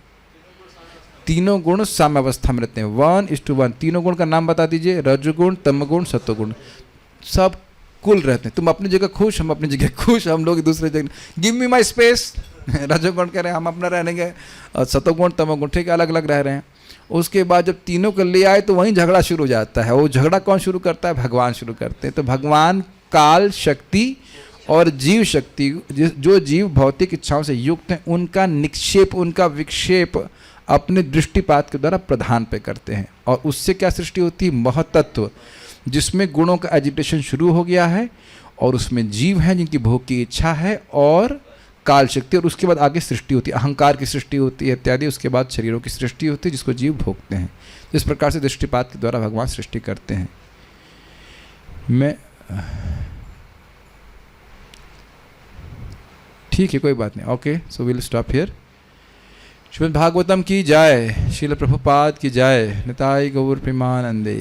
तीनों गुण साम्यावस्था में रहते हैं, 1:1। तीनों गुण का नाम बता दीजिए। रजगुण, तमगुण, सत्वगुण, सब कुल रहते हैं। तुम अपनी जगह खुश, हम अपनी जगह खुश, हम लोग दूसरे जगह। गिव मी माई स्पेस। रजोगुण कह रहे हैं हम अपना रहने, और सतोगुण तमोगुण ठीक है अलग अलग रह रहे हैं। उसके बाद जब तीनों को ले आए तो वहीं झगड़ा शुरू हो जाता है। वो झगड़ा कौन शुरू करता है? भगवान शुरू करते हैं। तो भगवान काल शक्ति और जीव शक्ति, जो जीव भौतिक इच्छाओं से युक्त हैं, उनका निक्षेप, उनका विक्षेप अपने दृष्टिपात के द्वारा प्रधान पे करते हैं, और उससे क्या सृष्टि होती है? महतत्व, जिसमें गुणों का एजिटेशन शुरू हो गया है, और उसमें जीव हैं जिनकी भोग की इच्छा है, और काल शक्ति, और उसके बाद आगे सृष्टि होती है, अहंकार की सृष्टि होती है इत्यादि। उसके बाद शरीरों की सृष्टि होती है जिसको जीव भोगते हैं। इस प्रकार से दृष्टिपात के द्वारा भगवान सृष्टि करते हैं। मैं ठीक है, कोई बात नहीं, okay. So will stop here. Shrimad Bhagavatam की जय, श्रील प्रभुपाद की जय, निताई गौर प्रेमानंदे।